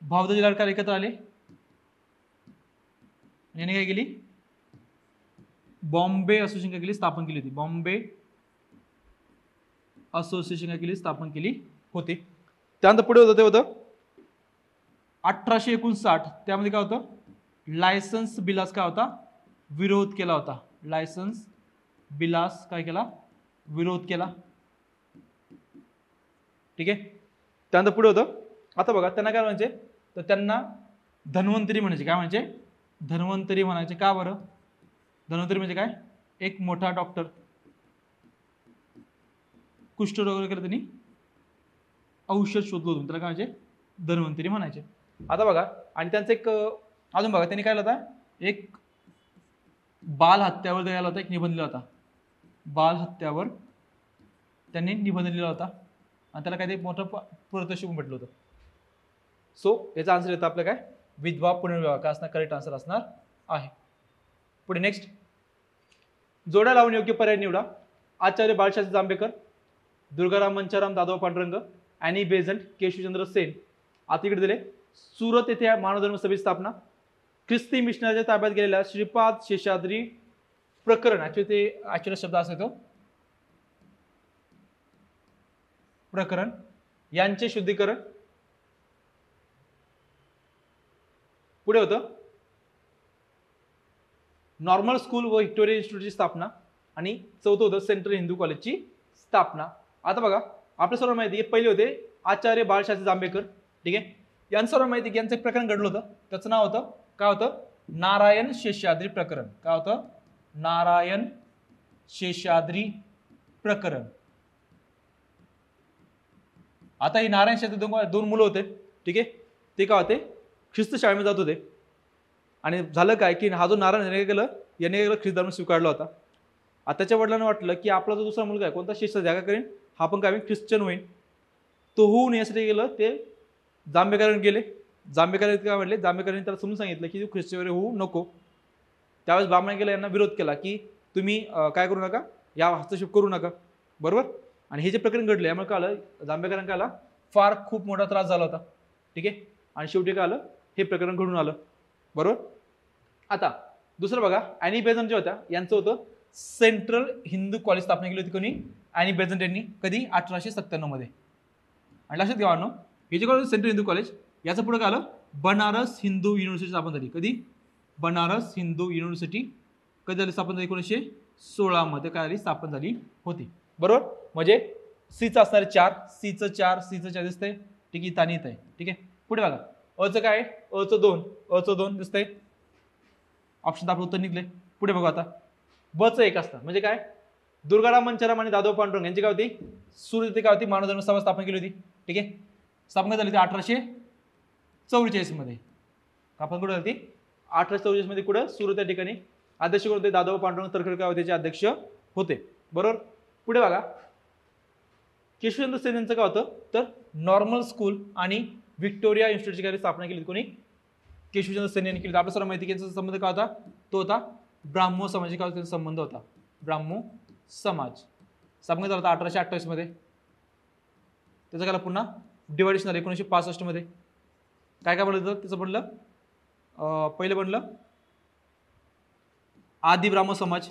भाऊदाजी लाड एकत्र आले. याने काय केली? बॉम्बे असोसिएशन काय केली? स्थापन केली होती. बॉम्बे असोसिएशन काय केली? स्थापन केली होती. त्यानंतर पुढे होतं ते होतं 1859. त्यामध्ये काय होतं? लायसन्स बिलास काय होता? विरोध केला होता. लायसन्स बिलास काय केला? विरोध केला. ठीक आहे. त्यानंतर पुढे होतं, आता बघा त्यांना काय म्हणायचे? तर त्यांना धन्वंतरी म्हणायचे. काय म्हणायचे? धन्वंतरी म्हणायचे. का बरं? धन्वंतरी म्हणजे काय? एक मोठा डॉक्टर. कुष्ठरोग वगैरे केलं त्यांनी औषध शोधलं होतं, त्याला काय म्हणायचे? धन्वंतरी म्हणायचे. आता बघा, आणि त्यांचं एक अजून बघा, त्यांनी काय लिहिलं होता? एक बाल हत्यावर द्यायला होता, एक निबंध लिहिला होता. बाल हत्यावर त्यांनी निबंध लिहिला होता आणि त्याला काहीतरी मोठं पारितोषिक भेटलं होतं. सो याचा आन्सर येतं आपलं काय? विधवा पुनर्विवाह. काय असणार? करेक्ट आन्सर असणार आहे. पुढे नेक्स्ट, जोड्या लावून योग्य पर्याय निवडा. आचार्य बाळशास्त्री जांभेकर, दुर्गाराम मंचाराम दादोबा पांडुरंग, अॅनी बेझंट, केशवचंद्र सेन. आता इकडे दिले सुरत येथे मानव धर्म सभेची स्थापना, ख्रिस्ती मिशनरीच्या ताब्यात गेलेल्या श्रीपाद शेषाद्री प्रकरण. ऍक्च्युअली शब्द असा येतो प्रकरण, यांचे शुद्धीकरण. पुढे होतं नॉर्मल स्कूल व व्हिक्टोरिया इन्स्टिट्यूटची स्थापना आणि चौथं होतं सेंट्रल हिंदू कॉलेजची स्थापना. आता बघा, आपल्या सर्व माहिती आहे, पहिले होते आचार्य बाळशास्त्री जांभेकर. ठीक आहे. यांचं सर्व माहिती की यांचं एक प्रकरण घडलं होतं, त्याचं नाव होतं काय होतं? नारायण शेषाद्री प्रकरण. काय होतं? नारायण शेषाद्री प्रकरण. आता ही नारायण शेषाद्री दोन मुलं होते. ठीक आहे. ते काय होते? ख्रिस्त शाळेमध्ये जात होते. आणि झालं काय की हा जो नारायण याने केलं, ख्रिस्त धर्म स्वीकारला होता. आता त्याच्या वडिलांना वाटलं की आपला जो दुसरा मुलगा आहे कोणता शिष्य जागा करेन, हा पण काय ख्रिश्चन होईल. तो होऊन यासाठी गेलं, ते जांभेकरांकडे गेले. जांभेकर काय म्हटले? जांभेकरांनी त्याला समजून सांगितलं की तू ख्रिश्चन वगैरे होऊ नको. त्यावेळेस ब्राह्मण गेला, यांना विरोध केला की तुम्ही काय करू नका, या हस्तक्षेप करू नका. बरोबर. आणि हे जे प्रकरण घडले यामुळे काय आलं? जांभेकरांना काय आला? फार खूप मोठा त्रास झाला होता. ठीक आहे. आणि शेवटी काय आलं? हे प्रकरण घडून आलं. बरोबर. आता दुसरं बघा, अॅनी बेझंट जे होत्या यांचं होतं सेंट्रल हिंदू कॉलेज स्थापना केली होती. कोणी? अॅनी बेझंट यांनी. कधी? 1897 मध्ये. आणि लक्षात घ्या, हे जे कॉलेज सेंट्रल हिंदू कॉलेज, याचं पुढे काय आलं, बनारस हिंदू युनिव्हर्सिटी स्थापन झाली. कधी, बनारस हिंदू युनिव्हर्सिटी कधी झाली स्थापन झाली, 1916 मध्ये काय झाली, स्थापन झाली होती. बरोबर, म्हणजे सीचं असणारे 4, सीचं 4 दिसतंय, ठीक आहे, इथं आहे. ठीक आहे, पुढे बघा, अचं काय, अचं 2 दिसतंय, ऑप्शन आपलं उत्तर निघले. पुढे बघू आता, बचं 1 असतं, म्हणजे काय, दुर्गाराम मंचाराम आणि दादोबा पांडुरंग यांची काय होती, सुरती काय होती, मानव धर्म सभा स्थापन केली होती. ठीक आहे, स्थापना झाली होती 1844 मध्ये. आपण कुठे झाली, 1844 मध्ये कुठं, सुरत या ठिकाणी. अध्यक्ष कोण होते, दादोबा पांडुरंग तरखडकर होते, अध्यक्ष होते. बरोबर, पुढे बघा, केशवचंद्र सेन यांचं काय होतं, तर नॉर्मल स्कूल आणि व्हिक्टोरिया इन्स्टिट्यूटची स्थापना केली. कोणी, केशवचंद्र सेन यांनी केली. आपल्या सर्व माहिती यांचा संबंध काय होता, तो होता ब्राह्मो समाजाशी काय संबंध होता, ब्राह्मो समाज. स्थापना झाला होता 1828 मध्ये. त्याचं काय पुन्हा डिवायडेशन झालं 1965 मध्ये. काय बनलं त्याचं, बनलं पहिलं बनलं आदि ब्राह्म समाज,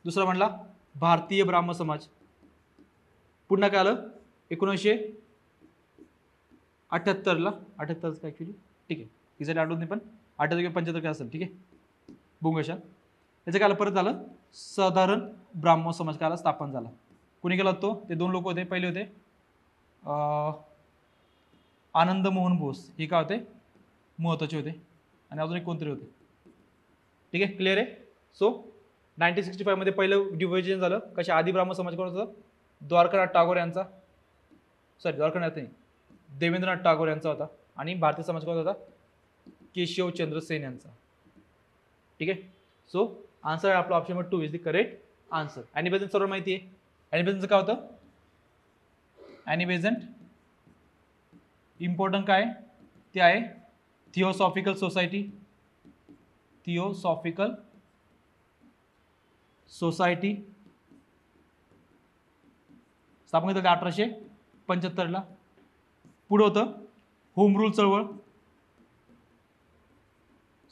दुसरा म्हणला भारतीय ब्राह्म समाज. पुन्हा काय आलं 1978ला, 78 काय ऍक्च्युली, ठीक आहे, तिसाठी आठवत नाही, पण 78 75 काय असेल, ठीक आहे, भूमिशाल. त्याचं काय परत आलं साधारण ब्राह्मण समाज काय स्थापन झाला. कुणी केला तो, ते 2 लोक होते. पहिले होते आनंद मोहन बोस, हे काय होते, महत्वाचे होते, आणि अजून एक कोणतरी होते. ठीक आहे, क्लिअर आहे. सो 1965 मध्ये पहिलं डिव्हिजन झालं. कशा, आदि ब्राह्मण समाज कोण होता, द्वारकानाथ टागोर यांचा, द्वारकानाथ नाही, देवेंद्रनाथ टागोर यांचा होता. आणि भारतीय समाज कोण होता, केशवचंद्र सेन यांचा. ठीक आहे, सो आन्सर आहे आपला option number 2 is the correct answer. Annie Besant सर्व माहिती आहे. ॲनी बेझंटचं काय होतं, ॲनी बेझंट इम्पॉर्टंट काय, ते आहे थिओसॉफिकल सोसायटी, थिओसॉफिकल सोसायटी स्थापन झाली 1875ला. पुढे होतं होम रूल चळवळ,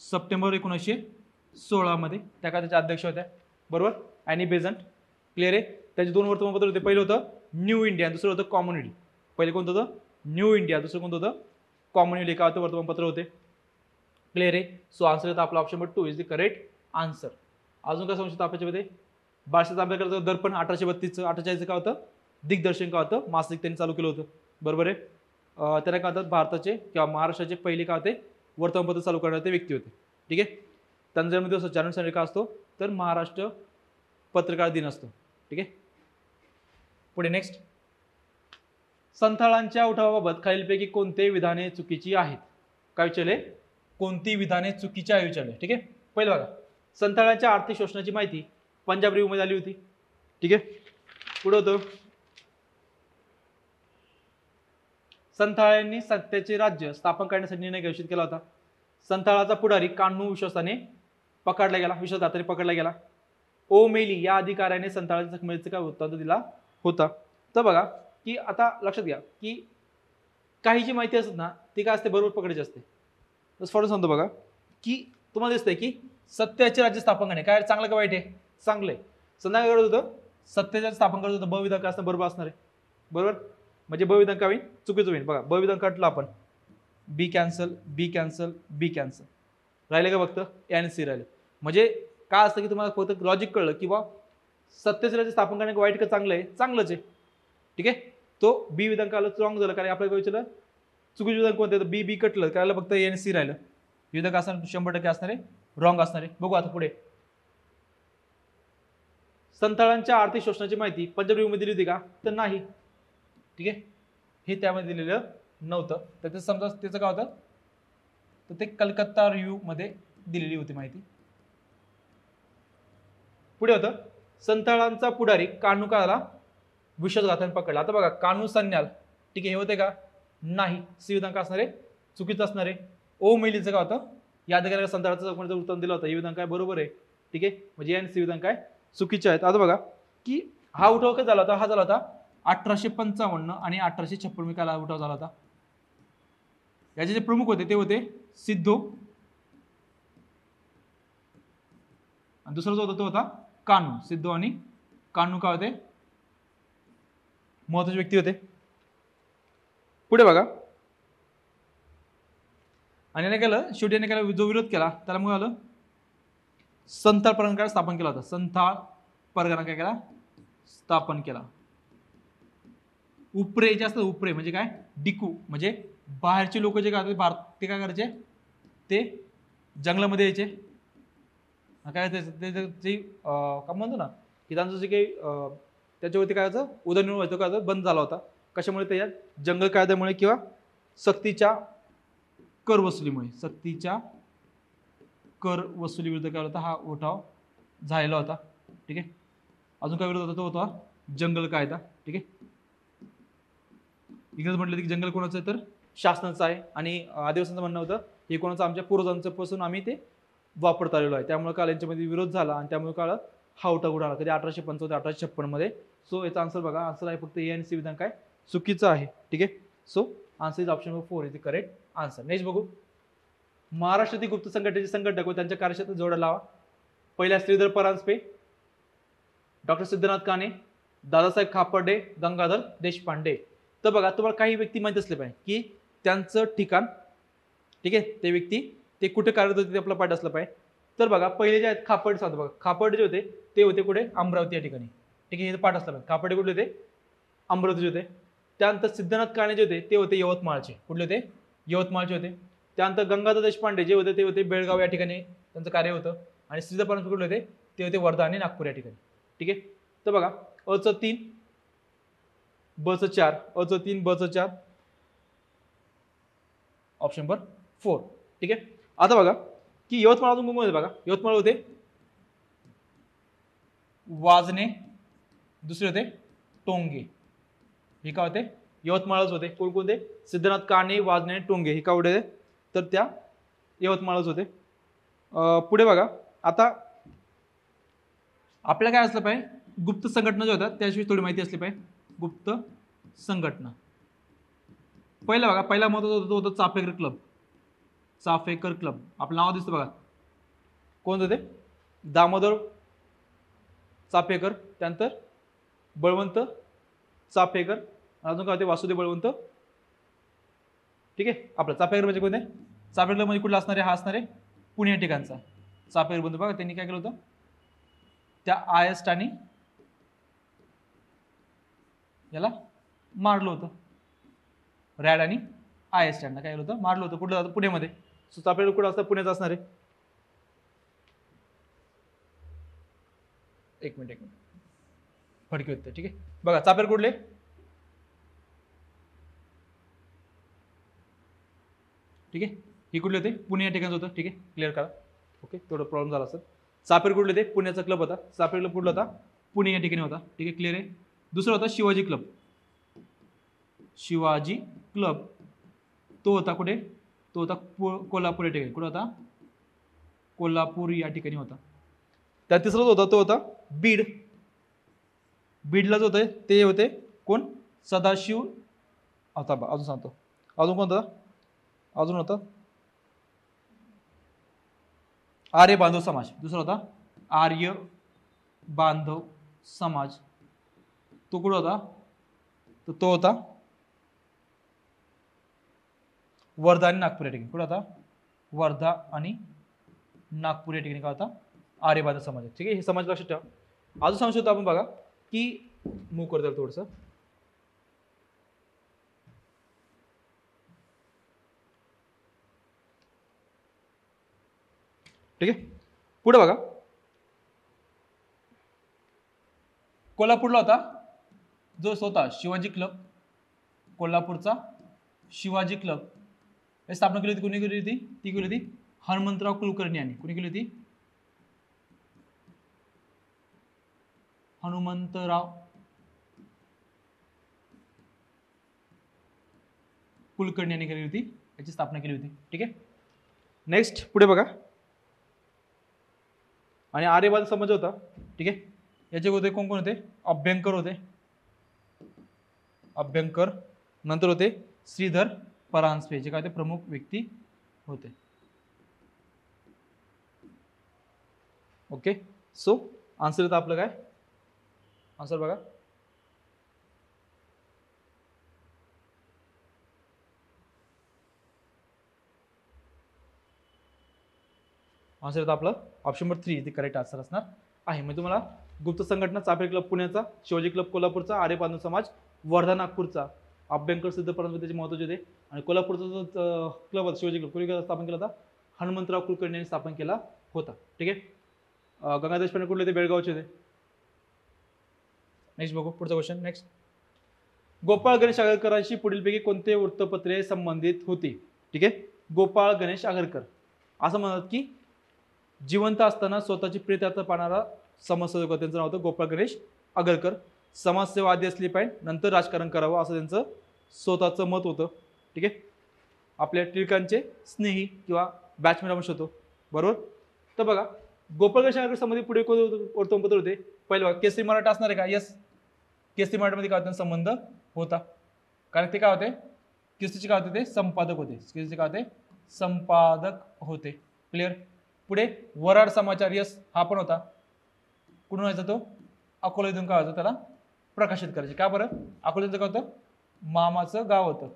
सप्टेंबर 1916 मध्ये. त्या का त्याच्या अध्यक्ष होत्या. बरोबर, ॲनी बेझंट. क्लिअर आहे. त्याचे 2 वर्तमानपत्र होते. पहिलं होतं न्यू इंडिया, दुसरं होतं कॉम्युनिटी. पहिले कोणतं होतं, न्यू इंडिया, दुसरं कोणतं होतं, कॉम्युनिटी. काय होतं, वर्तमानपत्र होते. क्लिअर आहे. सो आन्सर येतं आपला option number 2 is the correct answer. अजून काय सांगू आपल्यामध्ये, बाळासाहेब आंबेडकरचं दर्पण 1832चं, 48चं काय होतं, दिग्दर्शन काय होतं, मासिक त्यांनी चालू केलं होतं. बरोबर आहे. त्यांना काय होतं, भारताचे किंवा महाराष्ट्राचे पहिले काय होते, वर्तमानपत्र चालू करणारे व्यक्ती होते. ठीक आहे. त्यांचा जन्मदिवस जानेवारी का असतो, तर महाराष्ट्र पत्रकार दिन असतो. ठीक आहे. पुढे नेक्स्ट, संथाळांच्या उठावाबाबत खालीलपैकी कोणते विधाने चुकीची आहेत. काय विचारले, कोणती विधाने चुकीची आहे विचारले. ठीक आहे. पहिलं बघा, संथाळांच्या आर्थिक शोषणाची माहिती पंजाब रिव्ह्यू मध्ये आली होती. ठीक आहे. पुढे होतं, संथाळांनी सत्तेचे राज्य स्थापन करण्यासाठी निर्णय घोषित केला होता. संथाळाचा पुढारी कान्हू विश्वासाने पकडला गेला, विश्वासघाताने पकडला गेला. ओ मेली या अधिकाऱ्याने संथाळाच्या जखमेचा काय वृत्तांत दिला होता. तर बघा की आता लक्षात घ्या की काही जी माहिती असत ना, ती काय असते, बरोबर पकडायची असते. तर फॉर सांगतो बघा की तुम्हाला दिसतंय की सत्याचे राज्य स्थापन करणे काय चांगलं का वाईट आहे, चांगलं आहे. संध्याकाळ करत होतं सत्तेचे स्थापन करत होतं, ब विधान काय असणं, बरोबर असणार आहे. बरोबर, म्हणजे ब विधान काय होईल, चुकीचं होईल. बघा ब विधान काढलं आपण, बी कॅन्सल, बी कॅन्सल, बी कॅन्सल, राहिले का फक्त ए आणि सी राहिले. म्हणजे काय असतं की तुम्हाला फक्त लॉजिक कळलं की बा सत्तेचे राज्य स्थापन करणे वाईट का चांगलं आहे, चांगलंच आहे. ठीक आहे. तो बी विधान काढलं रॉंग झालं, कारण आपल्याला विचारलं चुकीचं विधान कोणतं, तर बी बी कटलं, करायला फक्त ए आणि सी राहिलं. विधान काय असणार, 100% असणार आहे, रॉंग असणार आहे. बघू आता पुढे, संथाळांच्या आर्थिक शोषणाची माहिती पंजाब रिव्ह्यू मध्ये दिली होती का, तर नाही. ठीक आहे, हे त्यामध्ये दिलेलं नव्हतं. तर ते समजा त्याचं काय होतं, तर ते कलकत्ता रिव्ह्यू मध्ये दिलेली होती माहिती. पुढे होतं, संथाळांचा पुढारी कान्हू काळाला विश्वासघाताने पकडला. आता बघा कान्हू सन्याल, ठीक आहे, हे होते का, नाही. सी विधान काय असणार आहे, चुकीचं असणार आहे. ओ मेलीचं काय होतं, या अधिकाऱ्याला संथाळाचा जखमेचा वृत्तांत दिला होता, हे विधान काय बरोबर आहे. ठीक आहे, म्हणजे आणि सी विधान काय चुकीचे आहेत. आता बघा की हा उठाव काय झाला होता, हा झाला होता 1855 आणि 1856 काला उठाव झाला होता. याचे जे प्रमुख होते ते होते सिद्धो, आणि दुसरा जो होता तो होता कान्हू. सिद्धो आणि कान्हू काय होते, महत्वाचे व्यक्ती होते. पुढे बघा, आणि याने केलं शेवटी याने केला जो विरोध केला त्याला मग आलं संथाल परगणा स्थापन केला होता. संथाल परगणा काय केला, स्थापन केला. उपरे जे असतात, उपरे म्हणजे काय, डिकू म्हणजे बाहेरचे लोक जे काय भारत ते काय करायचे, ते जंगलामध्ये यायचे, काय काय म्हणतो ना की त्यांचं जे काही त्याच्यावरती काय व्हायचं, उदरनिर्वाह व्हायचं काय बंद झाला होता. कशामुळे, त्या जंगल कायद्यामुळे किंवा सक्तीच्या कर वसुलीमुळे, सक्तीच्या कर वसुली विरुद्ध काय होता हा उठाव झालेला होता. ठीक आहे. अजून काय विरोध होता, तो होता जंगल कायदा. ठीक आहे. इंग्रज म्हटलं की जंगल कोणाचं आहे तर शासनाचं आहे, आणि आदिवासींचं म्हणणं होतं हे कोणाचं, आमच्या पूर्वजांपासून आम्ही ते वापरत आलेलो आहे. त्यामुळे काल यांच्यामध्ये विरोध झाला आणि त्यामुळे काळ हा उठाव उडाला कधी 1855 ते 1856 मध्ये. सो याचा आन्सर बघा, आन्सर आहे फक्त ए आणि सी विधान काय चुकीचं आहे. ठीक आहे. So answer is option number 4 is the correct answer. Next बघू, महाराष्ट्रातील गुप्त संघटनेचे संघटक व त्यांच्या कार्यक्षेत्रात जोडा लावा. पहिल्या श्रीधर परांजपे, डॉक्टर सिद्धनाथ काणे, दादासाहेब खापर्डे, गंगाधर देशपांडे. तर बघा, तुम्हाला काही व्यक्ती माहिती असले पाहिजे की त्यांचं ठिकाण, ठीक आहे, ते व्यक्ती ते कुठे कार्यरत होते ते आपला पाठ असलं पाहिजे. तर बघा, पहिले जे आहेत खापर्डे सांगतो बघा, खापर्डे जे होते ते होते कुठे, अमरावती या ठिकाणी. ठीक आहे, हे पाठ असलं पाहिजे. खापर्डे कुठले होते, अमरावतीचे होते. त्यानंतर सिद्धनाथ काणे जे होते ते होते यवतमाळचे. कुठले होते, यवतमाळचे होते. त्यानंतर गंगाधर देशपांडे जे होते ते होते बेळगाव या ठिकाणी त्यांचं कार्य होतं. आणि श्रीधर परांजपे कुठले होते, ते होते वर्धा आणि नागपूर या ठिकाणी. ठीक आहे. तर बघा, अचं 3, बचं 4, अचं 3, बचं 4, ऑप्शन नंबर 4. ठीक आहे. आता बघा की यवतमाळ अजून कोण होते बघा, यवतमाळ होते वाजने, दुसरे होते टोंगे. हे काय होते, यवतमाळच होते. कोण कोणते, सिद्धनाथ काणे, वाजने, टोंगे हे काय होते तर त्या यवतमाळच होते. पुढे बघा, आता आपल्याला काय असलं पाहिजे, गुप्त संघटना ज्या होत्या त्याविषयी थोडी माहिती असली पाहिजे. गुप्त संघटना, पहिला बघा, पहिला महत्त्वाचा होता तो चाफेकर क्लब. चाफेकर क्लब आपलं नाव दिसतं बघा, कोण होते, दामोदर चाफेकर, त्यानंतर बळवंत चाफेकर, अजून काय होते, वासुदेव बळवंत. ठीक आहे. आपलं चाफेकर म्हणजे कोण आहे, चाफेकर म्हणजे कुठला असणारे, हा असणारे पुणे या ठिकाणचा चाफेकर बंधू. बघा, त्यांनी काय केलं होतं, त्या आयस्टानी याला मारलं होतं, रॅड आणि आयस्टॅनला काय केलं होतं, मारलं होतं. कुठलं जातं, पुण्यामध्ये. सो चाफेकर कुठं असतं, पुण्याचं असणार आहे. एक मिनिट फडके होते. ठीक आहे. बघा, चाफेकर कुठले, ठीक आहे, ही कुठले होते, पुणे या ठिकाणी होतं. ठीक आहे, क्लिअर करा. ओके, थोडं प्रॉब्लेम झाला असेल. चाफेकर कुठले होते, पुण्याचा क्लब होता. चाफेकर क्लब कुठला होता, पुणे या ठिकाणी होता. ठीक आहे, क्लिअर आहे. दुसरा होता शिवाजी क्लब. शिवाजी क्लब तो होता कुठे, तो होता कोल्हापूर या ठिकाणी. कुठे होता, कोल्हापूर या ठिकाणी होता. त्या तिसराच होता तो होता बीड. बीडला जो होते ते होते कोण, सदाशिव. आता अजून सांगतो, अजून कोण होता, अजून होता आर्य बांधव समाज. दुसरा होता आर्य बांधव समाज. तो कुठं होता, तर तो होता वर्धा आणि नागपूर या ठिकाणी. कुठं होता, वर्धा आणि नागपूर या ठिकाणी काय होता, आर्य बांधव समाज. ठीक आहे, हे समाज लक्षात ठेवा. अजून सांगू शकतो आपण बघा की मूव करतो थोडंसं. ठीक आहे. पुढे बघा, कोल्हापूरला होता जो स्वतः शिवाजी क्लब, कोल्हापूरचा शिवाजी क्लब हे स्थापना केली होती. कोणी केली होती, ती केली होती हनुमंतराव कुलकर्णी यांनी. कोणी केली होती, हनुमंतराव कुलकर्णी यांनी केली होती, याची स्थापना केली होती. ठीक आहे. नेक्स्ट पुढे बघा, आणि आर्यवाद समाज होता. ठीक आहे, याचे होते कोण कोण होते, अभ्यंकर होते, अभ्यंकर. नंतर होते श्रीधर परांजपे, जे काय ते प्रमुख व्यक्ती होते. ओके. सो आन्सर होतं आपलं काय, आन्सर बघा, आन्सर येतं आपलं option number 3 is the correct answer असणार आहे. म्हणजे तुम्हाला गुप्त संघटना चाफे क्लब पुण्याचा, शिवाजी क्लब कोल्हापूरचा, आर्य बांधव समाज वर्धा नागपूरचा, अभ्यंकर सिद्ध परंपरेचे महत्त्वाचे होते. आणि कोल्हापूरचा जो क्लब होता शिवाजी क्लब कोणी स्थापन केला होता? हनुमंतराव कुलकर्णी यांनी स्थापन केला होता. ठीक आहे. गंगाधर देशपांडे कुठले ते? बेळगावचे होते. नेक्स्ट बघू पुढचा क्वेश्चन. नेक्स्ट, गोपाळ गणेश आगरकरांशी पुढीलपैकी कोणते वृत्तपत्रे संबंधित होती? ठीक आहे. गोपाळ गणेश आगरकर असं म्हणतात की जिवंत असताना स्वतःची प्रेतयात्रा पाहणारा समाजसेवक होता. त्यांचं नाव होतं गोपाळ गणेश आगरकर. समाजसेवा आधी असली पाहिजे, नंतर राजकारण करावं असं त्यांचं स्वतःचं मत होतं. ठीक आहे. आपल्या टिळकांचे स्नेही किंवा बॅचमेट आपण शोधतो. बरोबर. तर बघा गोपाळ गणेश आगरकर संबंधित पुढे वर्तमानपत्र होते. पहिलं बघा केसरी मराठा असणार आहे का? यस. केसरी मराठामध्ये काय होता? संबंध होता. कारण ते काय होते? केसरीचे काय होते? ते संपादक होते. केसरीचे काय होते? संपादक होते. क्लिअर. पुढे वराड समाचार, यस, हा पण होता. कुठून व्हायचा तो? अकोला इथून काय होतं? त्याला प्रकाशित करायचे. का बरं? अकोला इथं काय होतं? मामाचं गाव होतं.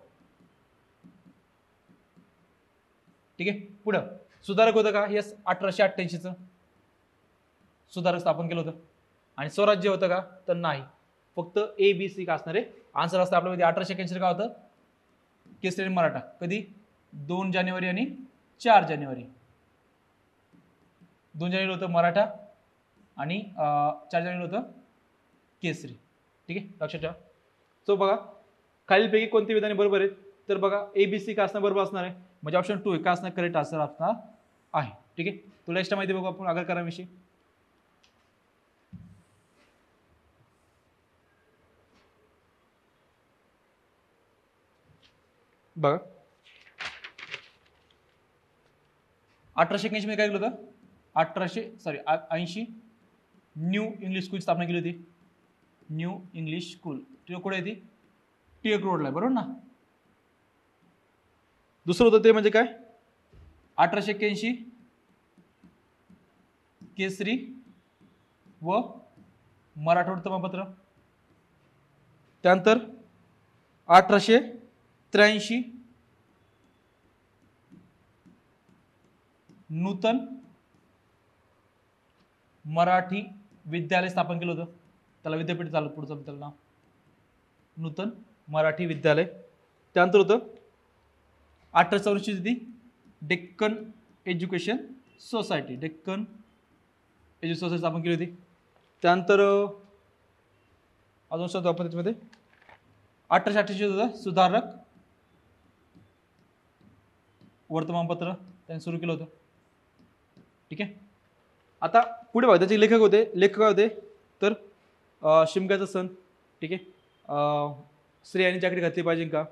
ठीक आहे. पुढं सुधारक होतं का? यस, 1888चं सुधारक स्थापन केलं होतं. आणि स्वराज्य होतं का? तर नाही. फक्त ABC का असणार आहे? आन्सर असतं आपल्यामध्ये 1881 का होतं? केसरी मराठा. कधी? 2 जानेवारी आणि 4 जानेवारी. 2 जानेवारी होतं मराठा आणि 4 जानेवारी होतं केसरी. ठीक आहे, लक्षात ठेवा. सो बघा खालीलपैकी कोणती विधाने बरोबर आहेत? तर बघा ABC का असणं बरोबर असणार आहे. म्हणजे ऑप्शन 2 का असणं करेक्ट आन्सर असणार आहे. ठीक आहे. तुला एक्स्ट्रा माहिती बघू आपण आगरकरांविषयी. बघा 1881 मध्ये काय केलं होतं? 80 न्यू इंग्लिश स्कूल स्थापना केली होती. न्यू इंग्लिश स्कूल कुठे आहे ती? टिळक रोडला, बरोबर ना. दुसरं होतं ते म्हणजे काय? 1881 केसरी व मराठा वर्तमानपत्र. त्यानंतर 1883 नूतन मराठी विद्यालय स्थापन केलं होतं. त्याला विद्यापीठ चालू पुढचं त्याला नाव नूतन मराठी विद्यालय. त्यानंतर होतं 1884 Deccan education society. Deccan education society स्थापन केली होती. त्यानंतर अजून शब्द आपण त्याच्यामध्ये 1888 होतं सुधारक वर्तमानपत्र त्यांनी सुरू केलं होतं. ठीक आहे. आता पुढे बघा त्याचे लेखक काय होते? तर शिमग्याचा सण. ठीक आहे. स्त्रियांनी जॅकेट घातली पाहिजे का?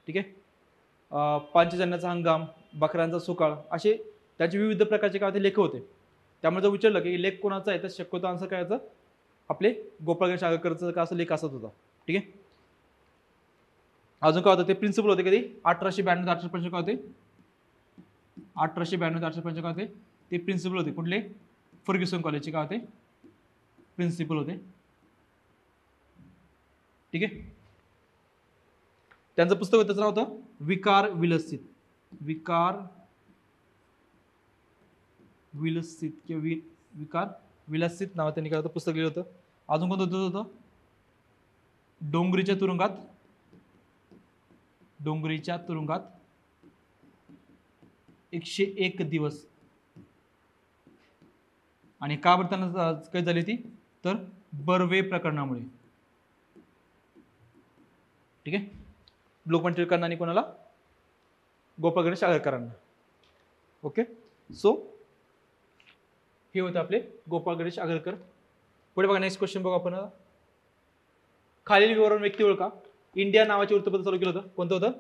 ठीक आहे. पांचजन्याचा हंगाम, बकऱ्यांचा सुकाळ, असे त्याचे विविध प्रकारचे काय होते? लेख होते. त्यामुळे जर विचारलं की लेख कोणाचा आहे तर शक्यतो आन्सर काय याचं? आपले गोपाळ गणेश आगरकरचं का असं लेख असत होता. ठीक आहे. अजून काय होतं? ते प्रिन्सिपल होते कधी? 1892 ते 1895 काय होते? 1892 ते 1895 काय होते? ते प्रिन्सिपल होते. कुठले? फर्ग्युसन कॉलेजचे काय होते? प्रिन्सिपल होते. ठीक आहे. त्यांचं पुस्तक त्याचं नाव होतं विकार विलसित. विकार विलसित किंवा विकार विलसित नाव त्यांनी काय होतं? पुस्तक लिहिलं होतं. अजून कोणतं होतं? डोंगरीच्या तुरुंगात. डोंगरीच्या तुरुंगात 101 दिवस. आणि का बरं त्यांना काय झाली ती? तर बर्वे प्रकरणामुळे. ठीक आहे. लोकमान्य टिळकांना आणि कोणाला? गोपाळ गणेश आगरकरांना. ओके. सो हे होते आपले गोपाळ गणेश आगरकर. पुढे बघा नेक्स्ट क्वेश्चन बघू आपण. खालील विवरण व्यक्ती ओळखा. इंडिया नावाचे वृत्तपत्र चालू केलं होतं. कोणतं होतं?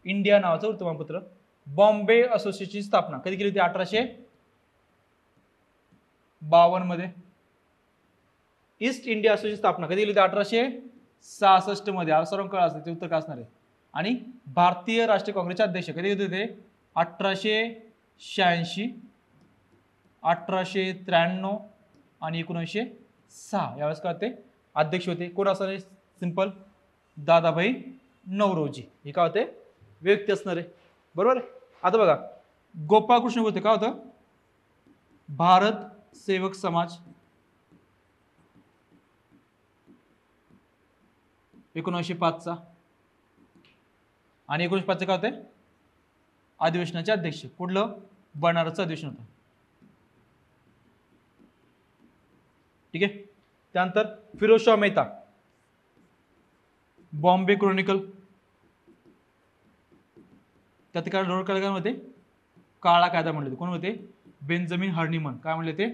इंडिया नावाचं वृत्तमानपत्र. बॉम्बे असोसिएशनची स्थापना कधी केली होती? 1852 मध्ये. ईस्ट इंडिया असोसिएशनची स्थापना कधी केली होती? 1866 मध्ये. सर्व कळ असते ते उत्तर काय असणार आहे? आणि भारतीय राष्ट्रीय काँग्रेसचे अध्यक्ष कधी होते ते? 1886, 1893 आणि 1906 यावेळेस काय होते? अध्यक्ष होते. कोण असणार? सिंपल दादाभाई नौरोजी. हे काय होते? व्यक्ती असणार आहे. बरोबर. आता बघा गोपाळकृष्ण होते काय होतं? भारत सेवक समाज 1905चा, आणि 1905 काय होते अधिवेशनाचे अध्यक्ष कुठलं बनारसचं अधिवेशन होतं. ठीक आहे. त्यानंतर फिरोजशाह मेहता बॉम्बे क्रॉनिकल, त्यात काय रोड कायद्यामध्ये काळा कायदा म्हणले होते. कोण होते? बेंजामिन हार्निमन. काय म्हणले ते?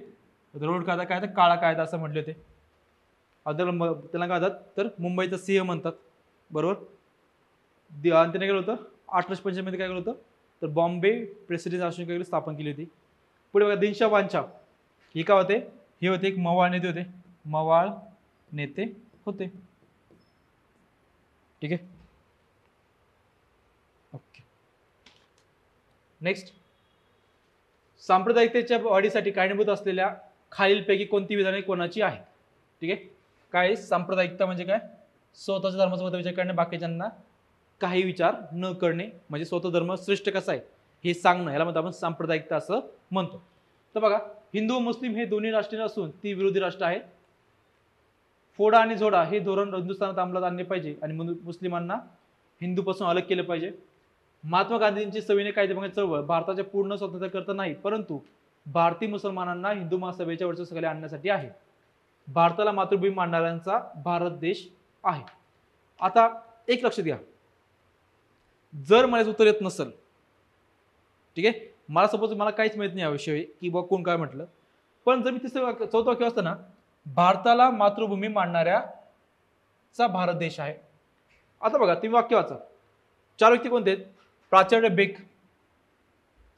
रोड कायदा काय तर काळा कायदा असं म्हटले होते. त्याला काय म्हणतात तर मुंबईचा सिंह म्हणतात, बरोबर. आणि त्याने काय होतं 1895 मध्ये काय केलं होतं तर बॉम्बे प्रेसिडेन्सी असोसिएशन स्थापन केली होती. पुढे बघा दिनशा वांछा, हे काय होते? हे होते एक मवाळ नेते होते, मवाळ नेते होते. ठीक आहे. ओके. नेक्स्ट, सांप्रदायिकतेच्या वाढीसाठी कारणीभूत असलेल्या खालीलपैकी कोणती विधाने कोणाची आहेत? ठीक आहे. काय सांप्रदायिकता म्हणजे काय? स्वतःच्या धर्माचा विचार करणे, बाकीच्यांना काही विचार न करणे, म्हणजे स्वतः धर्म श्रेष्ठ कसा आहे हे सांगणं, याला म्हणतो आपण सांप्रदायिकता असं म्हणतो. तर बघा, हिंदू व मुस्लिम हे दोन्ही राष्ट्रीय असून ती विरोधी राष्ट्र आहेत. फोडा आणि झोडा हे धोरण हिंदुस्थानात अंमलात आणले पाहिजे आणि मुस्लिमांना हिंदूपासून अलग केलं पाहिजे. महात्मा गांधींची सविनय कायदेभंग चळवळ भारताच्या पूर्ण स्वातंत्र्याकरता नाही, परंतु भारतीय मुसलमानांना हिंदू महासभेच्या वर्चस्वाखाली आणण्यासाठी आहे. भारताला मातृभूमी मानणाऱ्यांचा भारत देश आहे. आता एक लक्ष द्या, जर मला उत्तर येत नसेल, ठीक आहे, मला सपोज मला काहीच माहित नाही याविषयी की बा कोण काय म्हटलं, पण जर मी चौथं वाक्य असतं ना, भारताला मातृभूमी मानणाऱ्याचा भारत देश आहे. आता बघा तुम्ही वाक्य वाचा. 4 व्यक्ती कोणते आहेत? प्राचार्य बेग,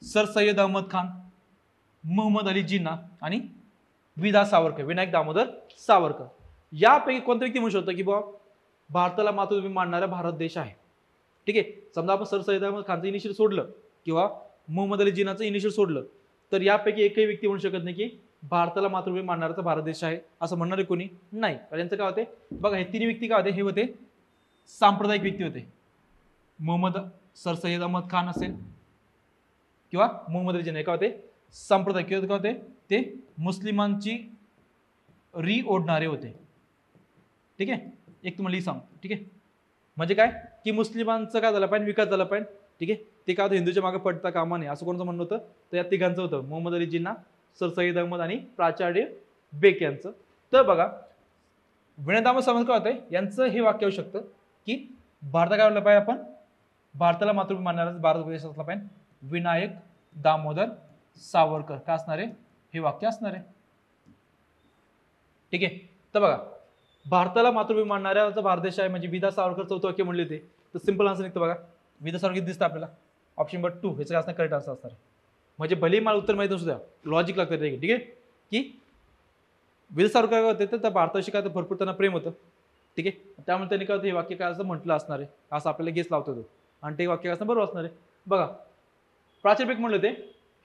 सर सय्यद अहमद खान, मोहम्मद अली जिन्ना आणि विदा सावरकर, विनायक दामोदर सावरकर. यापैकी कोणता व्यक्ती म्हणू शकतो की बा भारताला मातृभूमी मानणारा भारत देश आहे? ठीक आहे. समजा आपण सर सय्यद अहमद खानचं इनिशियल सोडलं किंवा मोहम्मद अली जिन्नाचं इनिशियल सोडलं, तर यापैकी एकही व्यक्ती म्हणू शकत नाही की भारताला मातृभूमी मानणारा भारत देश आहे असं म्हणणारे कोणी नाही. यांचं काय होते बघा, हे तिन्ही व्यक्ती काय होते? हे होते सांप्रदायिक व्यक्ती होते. मोहम्मद सर सय्यद अहमद खान असेल किंवा मोहम्मद अली जिन्ना, काय होते? सांप्रदायिक. काय होते? ते मुस्लिमांची री ओढणारे होते. ठीक आहे. एक तुम्हाला सांग, ठीक आहे, म्हणजे काय की मुस्लिमांचं काय झालं पाहिजे? विकास झाला पाहिजे. ठीक आहे. ते काय होतं? हिंदूच्या मागे पडता कामा नये असं कोणाचं म्हणणं होतं? तर या तिघांचं होतं, मोहम्मद अली जिन्ना, सर सय्यद अहमद आणि प्राचार्य बेग यांचं. तर बघा, विनायक दामोदर सावरकर काय होते? यांचं हे वाक्य होऊ शकतं की भारतात काय म्हणलं पाहिजे आपण? भारताला मातृभूमी मानणारा भारत देश असला पाहिजे. विनायक दामोदर सावरकर काय असणार आहे? हे वाक्य असणार आहे. ठीक आहे. तर बघा, भारताला मातृभूमी मानणाऱ्याचा भारत देश आहे म्हणजे विदा सावरकर चौथं वाक्य म्हणले होते. तर सिंपल आन्सर निघतं बघा, विदा सावरकर दिसतं आपल्याला. ऑप्शन नंबर 2 ह्याचं काय असणार? करेक्ट आन्सर असणार आहे. म्हणजे भले मला उत्तर माहिती नसू द्या, लॉजिक लागतं. ठीक आहे की विदा सावरकर काय होते? तर भारताशी काय भरपूर त्यांना प्रेम होतं. ठीक आहे. त्यामुळे त्यांनी काय होतं? हे वाक्य काय असं म्हटलं असणार आहे असं आपल्याला गेस लावतो तो, आणि ते वाक्य असं बरोबर असणार आहे. बघा, प्राचार्य बेग म्हणले होते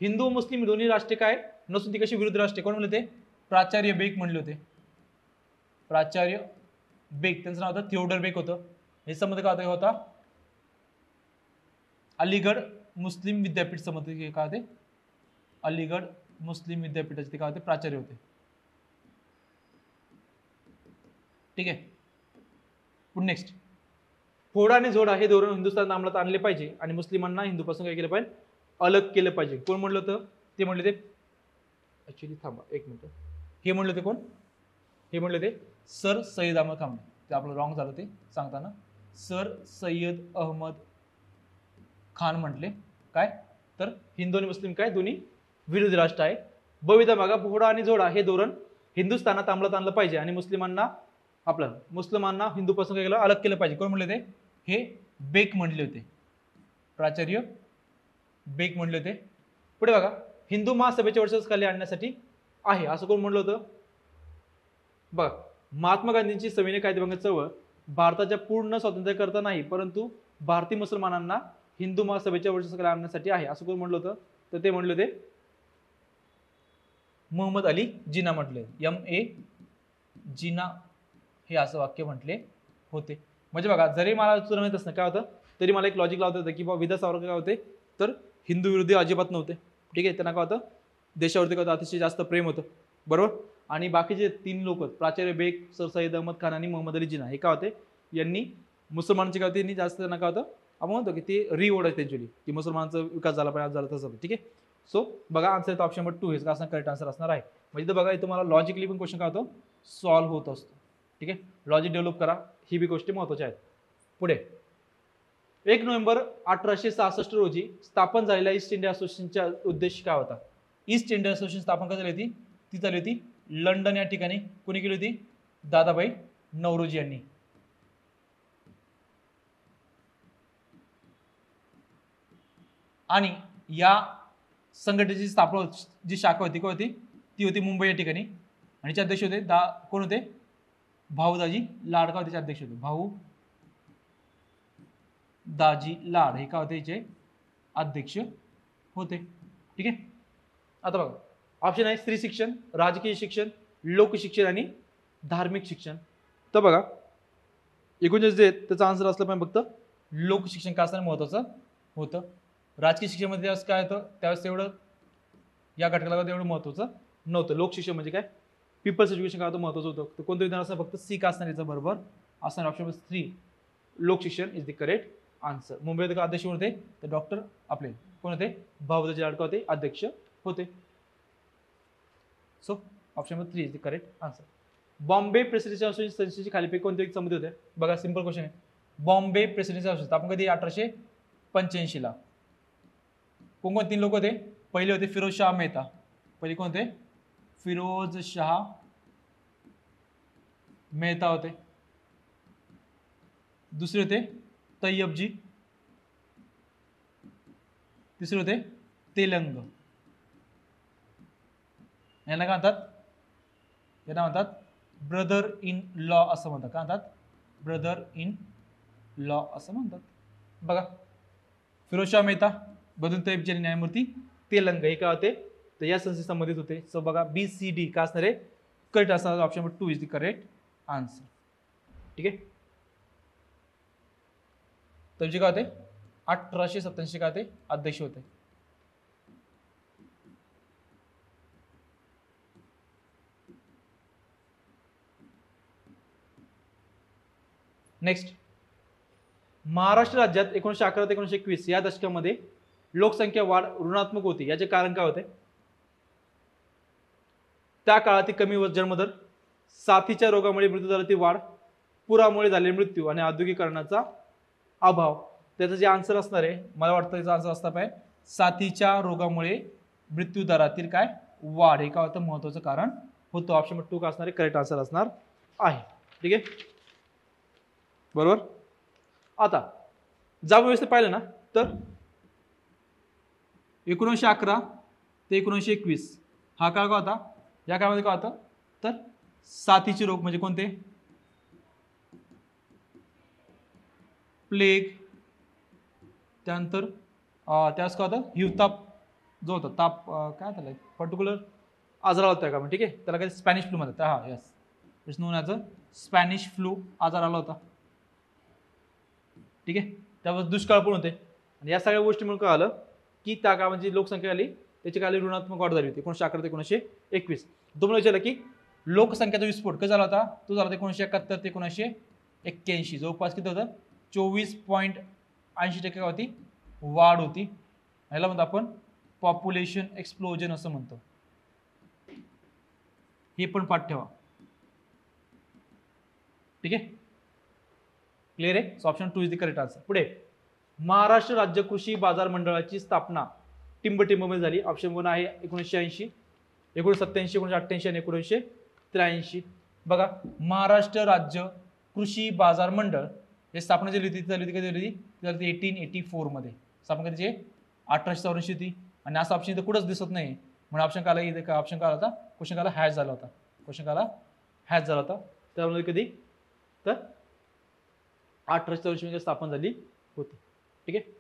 हिंदू व मुस्लिम दोन्ही राष्ट्रे काय नसून ती कशी विरुद्ध राष्ट्रे. कोण म्हणले ते? प्राचार्य बेग म्हणले होते. प्राचार्य बेग, त्यांचं नाव होतं थिओडर बेग होतं. हे संबंध काय होता? अलीगड मुस्लिम विद्यापीठ संबंध काय होते? अलीगड मुस्लिम विद्यापीठाचे ते काय होते? प्राचार्य होते. ठीक आहे. पुढे नेक्स्ट, फोडा आणि झोडा हे धोरण हिंदुस्थान अंमलात आणले पाहिजे आणि मुस्लिमांना हिंदूपासून काय केलं पाहिजे? अलग केलं पाहिजे. कोण म्हणलं होतं? ते म्हणले ते ऍक्च्युली थांबा एक मिनिट, हे म्हणले होते कोण? हे म्हणले ते सर सय्यद अहमद खान. ते आपलं रॉंग झालं ते सांगताना. सर सय्यद अहमद खान म्हटले. काय तर हिंदू आणि मुस्लिम काय दोन्ही विरोधी राष्ट्र आहे. बविदा बघा, फोडा आणि झोडा हे धोरण हिंदुस्थानात अंमलात आणलं पाहिजे आणि मुस्लिमांना हिंदूपासून काय केलं? अलग केलं पाहिजे. कोण म्हणले ते? हे बेग म्हणले होते. प्राचार्य बेग म्हणले होते. पुढे बघा, हिंदू महासभेच्या वर्चस्वाखाली आणण्यासाठी आहे असं कोण म्हणलं होतं? बघा, महात्मा गांधींची सविनय कायदेभंग चळवळ भारताच्या पूर्ण स्वातंत्र्याकरता नाही, परंतु भारतीय मुसलमानांना हिंदू महासभेच्या वर्चस्वाखाली आणण्यासाठी आहे असं कोण म्हणलं होतं? तर ते म्हणले होते मोहम्मद अली जिन्ना म्हटले. MA जिन्ना हे असं वाक्य म्हटले होते. म्हणजे बघा, जरी मला उत्तर माहित असणं काय होतं तरी मला एक लॉजिक लावत होतं की बाबा विदा सावरकर काय होते? तर हिंदू विरोधी अजिबात नव्हते. ठीक आहे. त्यांना काय होतं? देशावरती काय होतं अतिशय जास्त प्रेम होतं, बरोबर. आणि बाकीचे 3 लोक प्राचार्य बेग, सर सय्यद अहमद खान आणि मोहम्मद अली जिना हे काय होते, यांनी मुसलमानांची काय होती, यांनी जास्त त्यांना काय होतं आपण म्हणतो की ते रिओर्ड आहे त्यांच्याली की मुसलमानांचा विकास झाला पाहिजे, झाला तसं. ठीक आहे. सो बघा आन्सर येतो ऑप्शन नंबर 2 हे असं करेक्ट आन्सर असणार आहे. म्हणजे इथं बघा इथं मला लॉजिकली पण क्वेश्चन काय होतो सॉल्व्ह होत असतो. ठीक आहे. लॉजिक डेव्हलप करा, ही बी गोष्टी महत्त्वाच्या आहेत. पुढे 1 नोव्हेंबर 1866 रोजी स्थापन झालेल्या ईस्ट इंडिया असोसिएशनचा उद्देश काय होता. ईस्ट इंडिया असोसिएशन स्थापन कधी झाली होती, ती झाली होती लंडन या ठिकाणी. कोणी केली होती, दादाभाई नौरोजी यांनी. आणि या संघटनेची स्थापना जी शाखा होती होती ती होती मुंबई या ठिकाणी. आणि त्याचे अध्यक्ष होते कोण होते, भाऊदाजी लाड का होते अध्यक्ष होते, भाऊ दाजी लाड हे का होते याचे अध्यक्ष होते. ठीक आहे. आता बघा ऑप्शन आहे स्त्री शिक्षण, राजकीय शिक्षण, लोकशिक्षण आणि धार्मिक शिक्षण. तर बघा एकूण जे त्याचा आन्सर असलं पाहिजे फक्त लोकशिक्षण का असणं महत्त्वाचं होतं. राजकीय शिक्षणामध्ये त्यावेळेस काय होतं, त्यावेळेस तेवढं या घटकाला तेवढं महत्त्वाचं नव्हतं. लोकशिक्षण म्हणजे काय, पीपल्स एज्युकेशन काय होतं महत्त्वाचं होतं. तर कोणतं विधान असं फक्त सी का असणार याचं बरोबर असणार ऑप्शन नंबर 3 लोकशिक्षण इज द करेक्ट आन्सर. मुंबईत अध्यक्ष होते तर डॉक्टर आपले कोण होते, भाऊदाजी लाड का होते अध्यक्ष होते. So option number 3 is the correct answer. Bombay presidency association संस्थेची खालीपैकी कोणते समिती होते. बघा सिंपल क्वेश्चन आहे. बॉम्बे प्रेसिडेन्सी असोसिएशन आपण कधी 1885 ला. कोण कोण 3 लोक होते, पहिले होते फिरोज शाह मेहता. पहिले कोण होते, फिरोज शाह मेहता होते. दुसरे होते तय्यबजी. तिसरे होते तेलंग. यांना काय म्हणतात, यांना म्हणतात ब्रदर इन लॉ असं म्हणतात. काय म्हणतात, ब्रदर इन लॉ असं म्हणतात. बघा फिरोज शाह मेहता, बदून तय्यबजी आणि न्यायमूर्ती तेलंग हे काय होते तर या संस्थेत संबंधित होते. सो बघा BCD का असणार आहे करेक्ट असणार. Option number 2 is the correct answer. ठीक आहे. तय्यबजी काय होते 1887 काय होते अध्यक्ष होते. नेक्स्ट महाराष्ट्र राज्यात 1911 ते 1921 या दशकामध्ये लोकसंख्या वाढ ऋणात्मक होती. याचे कारण काय होते, त्या काळातील कमी जन्मदर, साथीच्या रोगामुळे मृत्यूदरातील वाढ, पुरामुळे झालेले मृत्यू आणि औद्योगिकरणाचा अभाव. त्याचं जे आन्सर असणार आहे मला वाटतं त्याचा आन्सर असता पाहिजे साथीच्या रोगामुळे मृत्यूदरातील काय वाढ हे काय होतं महत्त्वाचं कारण होतं. ऑप्शन नंबर 2 का असणार आहे करेक्ट आन्सर असणार आहे. ठीक आहे बरोबर. आता जाब व्यवस्थित पाहिलं ना तर 1911 ते 1921 हा काळ का होता. या काळामध्ये काय होतं तर साथीचे रोग म्हणजे कोणते, प्लेग, त्यानंतर त्यास काय होतं हिवताप जो होता ताप काय त्याला पर्टिक्युलर आजार होता का. ठीक आहे त्याला काय स्पॅनिश फ्लू म्हणतात. हा yes it's non as a Spanish flu आजार आला होता. ठीक आहे. त्यावर दुष्काळ पण होते. आणि या सगळ्या गोष्टीमुळे काय आलं की त्या काळामध्ये लोकसंख्या आली त्याची काली ऋणात्मक वाढ झाली होती 1911 ते 1921. तुम्हाला विचारलं की लोकसंख्येचा विस्फोट कसा झाला होता, तो झाला 1971 ते 1981. जवळपास किती होतं 24.80% होती वाढ होती. याला म्हणतो आपण पॉप्युलेशन एक्सप्लोजन असं म्हणतो. हे पण पाठ ठेवा. ठीक आहे क्लिअर आहे. So option 2 is the correct answer. पुढे महाराष्ट्र राज्य कृषी बाजार मंडळाची स्थापना टिंबटिंबमध्ये झाली. ऑप्शन 1 आहे 1980, 1987, 1988 आणि 1983. बघा महाराष्ट्र राज्य कृषी बाजार मंडळ हे स्थापना झाली होती कधी झाली होती 1884 मध्ये. स्थापना कधीची 1884 होती. आणि असं ऑप्शन इथं कुठंच दिसत नाही म्हणून ऑप्शन काला इथे का ऑप्शन काला होता क्वेश्चन काला हॅश झाला होता. क्वेश्चन काला हॅश झाला होता त्यामुळे कधी तर 1884 मध्ये स्थापन झाली होती. ठीक आहे.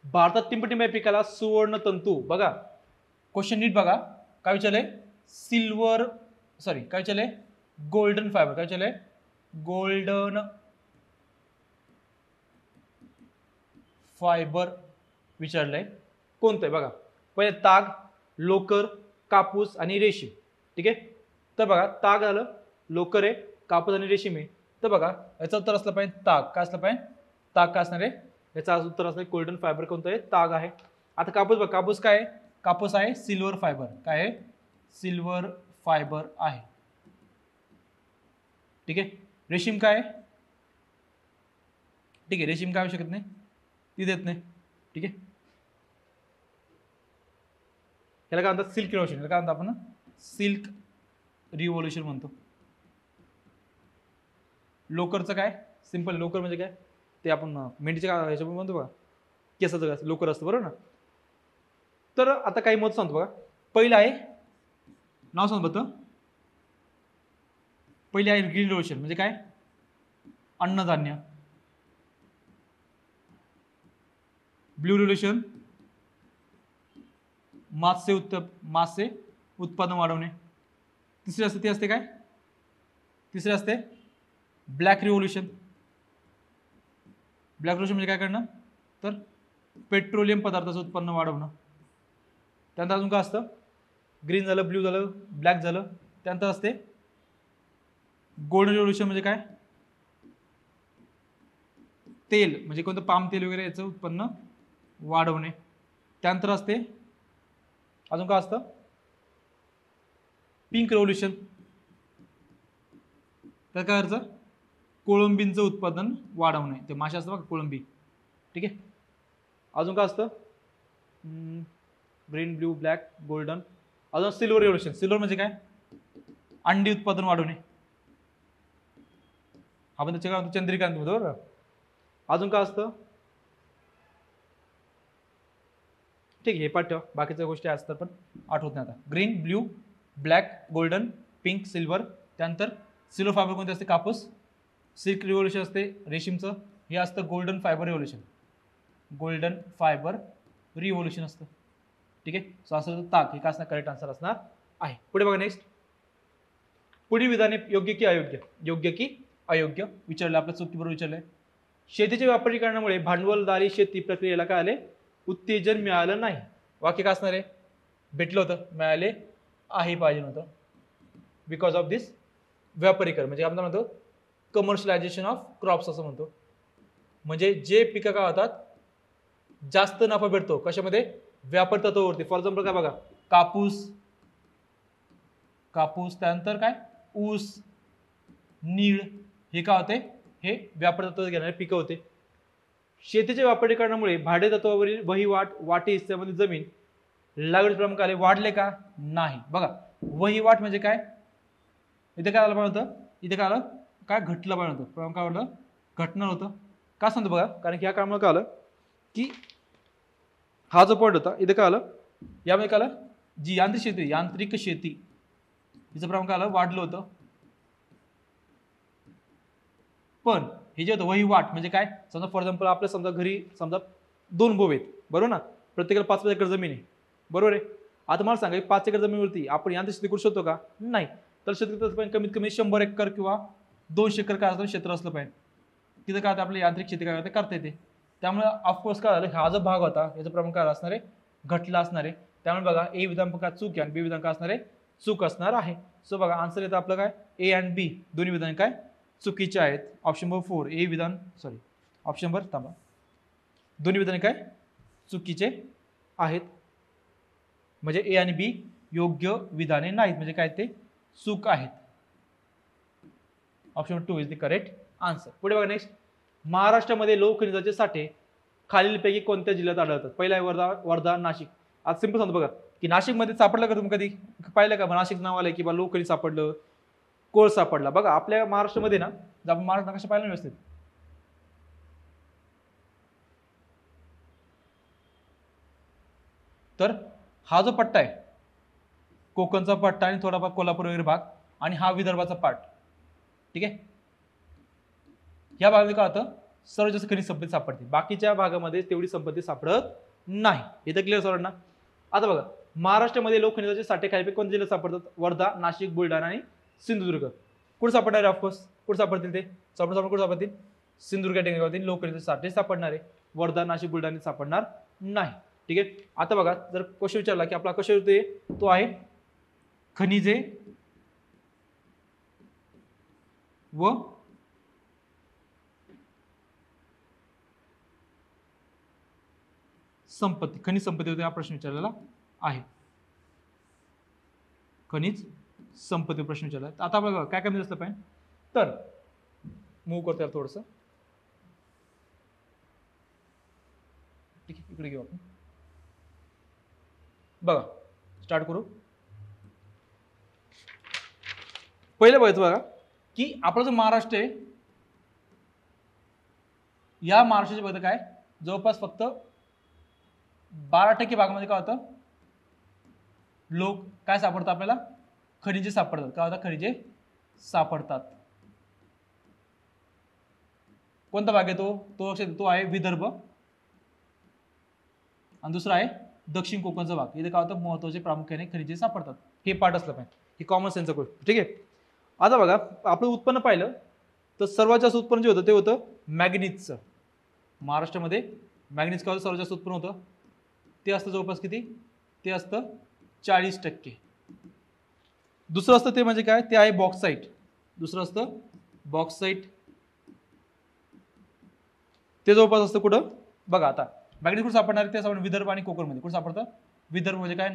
भारतात टिंबटिंब या पिकाला सुवर्ण तंतू. बघा क्वेश्चन नीट बघा काय विचारले सिल्वर सॉरी काय विचारले गोल्डन फायबर. काय विचारले गोल्डन फायबर विचारलंय कोणतं आहे. बघा पहिले ताग, लोकर, कापूस आणि रेशीम. ठीक आहे. तर बघा ताग आलं, लोकर आहे, कापूस आणि रेशीम आहे. तर बघा याचं उत्तर असलं पाहिजे ताग. काय असलं पाहिजे? ताग काय असणार आहे? याचं उत्तर असणार गोल्डन फायबर कोणतं आहे? ताग आहे. आता कापूस बघ, कापूस काय आहे? कापूस आहे सिल्वर फायबर. काय आहे? सिल्वर फायबर आहे. ठीक आहे. रेशीम काय आहे? ठीक आहे, रेशीम काय होऊ शकत नाही, ती देत नाही. ठीक आहे. याला काय म्हणतात? Silk revolution. काय म्हणतो आपण? सिल्क रिव्होल्यूशन म्हणतो. लोकरचं काय? सिंपल. लोकर म्हणजे काय? ते आपण मेंढीच्या ह्याच्यामध्ये म्हणतो बघा, केसाचं लोकर असतं, बरोबर ना. तर आता काही मत सांगतो बघा. पहिलं आहे, नाव सांग बघ. पहिले आहे ग्रीन रिव्होल्यूशन म्हणजे काय? अन्नधान्य. ब्लू रिव्होल्यूशन मासे उत्पादन वाढवणे. तिसरे असते, ते असते काय? तिसरे असते ब्लॅक रिव्होल्यूशन. ब्लॅक रिव्होल्यूशन म्हणजे काय करणं? तर पेट्रोलियम पदार्थाचं उत्पन्न वाढवणं. त्यानंतर अजून काय असतं? ग्रीन झालं, ब्ल्यू झालं, ब्लॅक झालं. त्यानंतर असते गोल्डन रिव्होल्यूशन म्हणजे काय? तेल म्हणजे कोणतं? पाम तेल वगैरे याचं उत्पन्न वाढवणे. त्यानंतर असते अजून काय असतं? Pink revolution. तर काय अर्थ? कोळंबींचं उत्पादन वाढवणे. ते मासे असतं बघा, कोळंबी. ठीक आहे. अजून काय असतं? Green, blue, black, golden. अजून सिल्वर रिव्होल्यूशन. सिल्वर म्हणजे काय? अंडी उत्पादन वाढवणे. आपण त्याच्या चंद्रिकांत म्हणतो बरोबर. अजून काय असतं? ठीक आहे, हे पाठ ठेवा, बाकीच्या गोष्टी असतात पण आठवत नाही आता. Green, blue, black, golden, pink, silver. त्यानंतर सिल्वर फायबर कोणते असते? कापूस. सिल्क रिव्होल्यूशन असते रेशीमचं. हे असतं golden fibre revolution. Golden fibre revolution असतं. ठीक आहे. सो असं ताक हे काय असणार? करेक्ट आन्सर असणार आहे. पुढे बघा नेक्स्ट. पुढील विधाने योग्य की अयोग्य? योग्य की अयोग्य विचारलं आपलं. चुकी बरोबर विचारलंय. शेतीच्या व्यापारीकरणामुळे भांडवलदारी शेती प्रक्रियेला काय आले? उत्तेजन मिळालं नाही. वाक्य काय असणार आहे? भेटलं होतं, मिळाले आहे पाहिजे नव्हतं. बिकॉज ऑफ दिस व्यापारीकरण म्हणजे आपण म्हणतो कमर्शियलायझेशन ऑफ क्रॉप्स असं म्हणतो. म्हणजे जे पिकं काय होतात, जास्त नफा भेटतो कशामध्ये? व्यापार तत्वावरती. फॉर एक्झाम्पल काय बघा, कापूस, त्यानंतर काय? ऊस, नीळ, हे काय होते? हे व्यापार तत्वावर घेणारे पिकं होते. शेतीच्या व्यापारीकरणामुळे भाडे तत्वावरील वहिवाट, वाटे हिस्स्यामधील जमीन लागवड प्रमाण आले वाढले का? नाही. बघा वहिवाट म्हणजे काय? इथे काय आलं पाहिजे होतं? इथे काय आलं? काय घटलं पाहिजे होतं? प्रमाण काय वाढलं? घटणार होतं. का सांगतो बघा, कारण की या काळामुळे काय आलं की हा जो पॉईंट होता इथे काय आलं, यामध्ये काय आलं? जी यांत्रिक शेती हिचं प्रमाण काय आलं? वाढलं होतं. पण हे जे होतं वहिवाट म्हणजे काय? समजा फॉर एक्झाम्पल आपल्या समजा घरी समजा 2 भाऊ आहेत, बरोबर ना. प्रत्येकाला 5-5 एकर जमीन आहे, बरोबर आहे. आता मला सांगा 5 एकर जमिनीवरती आपण यांत्रिक शेती करू शकतो का? नाही. तर शेतकरी कमीत कमी 100 एकर किंवा 200 एकर काय असतं क्षेत्र असलं पाहिजे. तिथं काय आपली यांत्रिक शेती काय करता येते. त्यामुळे ऑफकोर्स काय झालं, हा जो भाग होता याचं प्रमाण काय असणार आहे? घटला असणार आहे. त्यामुळे बघा ए विधान काय चूक आहे आणि बी विधान काय असणार आहे? चूक असणार आहे. सो बघा आन्सर येतं आपलं काय? ए आणि बी दोन्ही विधान काय चुकीचे आहेत. ऑप्शन नंबर 4 ए विधान ऑप्शन नंबर थांबा, दोन्ही विधान काय चुकीचे आहेत. म्हणजे ए आणि बी योग्य विधाने नाहीत, म्हणजे काय ते चूक आहेत. Option number 2 is the correct answer. पुढे बघा नेक्स्ट. महाराष्ट्रामध्ये लोहखनिजाचे साठे खालीलपैकी कोणत्या जिल्ह्यात आढळतात? पहिला आहे वर्धा, नाशिक. आज सिंपल सांगतो बघा की नाशिकमध्ये सापडलं का? तुम्ही कधी पाहिलं का? नाशिक नाव आलंय की बा लोहखनिज सापडलं, कोळ सापडला. बघा आपल्या महाराष्ट्रामध्ये ना, जर आपण महाराष्ट्र नकाशा पाहिला व्यवस्थित, तर हा जो पट्टा आहे कोकणचा पट्टा आणि थोडाफार कोल्हापूर वगैरे भाग आणि हा विदर्भाचा पार्ट. ठीक आहे. या भागामध्ये काय होतं? सर्व जास्त खनिज संपत्ती सापडते, बाकीच्या भागामध्ये तेवढी संपत्ती सापडत नाही. इथं क्लिअर सर ना. आता बघा महाराष्ट्रामध्ये लोहखनिजाचे साठे खालीपैकी कोणत्या जिल्ह्यात सापडतात? वर्धा, नाशिक, बुलढाणा आणि सिंधुदुर्ग. कुठे सापडणार आहे? ऑफकोर्स कुठे सापडतील ते? कुठे सापडतील? सिंधुदुर्ग टेक्निकल लोहखनिजाचे साठे सापडणार आहे. वर्धा, नाशिक, बुलढाणा सापडणार नाही. ठीक आहे. आता बघा जर क्वेश्चन विचारला की आपला कशा होते, तो आहे खनिजे व संपत्ती, खनिज संपत्ती होते हा प्रश्न विचारलेला आहे. खनिज संपत्ती प्रश्न विचारला. आता बघा काय काय असलं पाहिजे, तर मूव्ह करतो यार थोडंसं, ठीक आहे, इकडे घेऊ आपण. बघा स्टार्ट करू. पहिले बघायचं बघा की आपला जो महाराष्ट्र आहे, या महाराष्ट्राचे बघा काय जवळपास फक्त 12% भागामध्ये काय होतं, लोक काय सापडतात आपल्याला, खनिजे सापडतात. काय होतात, खनिजे सापडतात. कोणता भाग आहे तो आहे विदर्भ, आणि दुसरा आहे दक्षिण कोकणचा भाग. इथे काय होतं, महत्वाचे प्रामुख्याने खनिजे सापडतात. हे पार्ट असलं पाहिजे, हे कॉमन सेन्सचा गोष्ट, ठीक आहे. आता बघा आपलं उत्पन्न पाहिलं तर सर्वात जास्त उत्पन्न जे होतं ते होतं मॅग्नीजचं. महाराष्ट्रामध्ये मॅग्नीज काय होतं, सर्वात जास्त उत्पन्न होतं. ते असतं जवळपास किती, ते असतं 40%. दुसरं असतं ते म्हणजे काय, ते आहे बॉक्साईट. दुसरं असतं बॉक्साईट, ते जवळपास असतं कुठं बघा. आता मॅग्नीज कुठं सापडणार आहे, ते सापडणार विदर्भ आणि कोकणमध्ये. कुठं सापडतं, विदर्भ म्हणजे काय,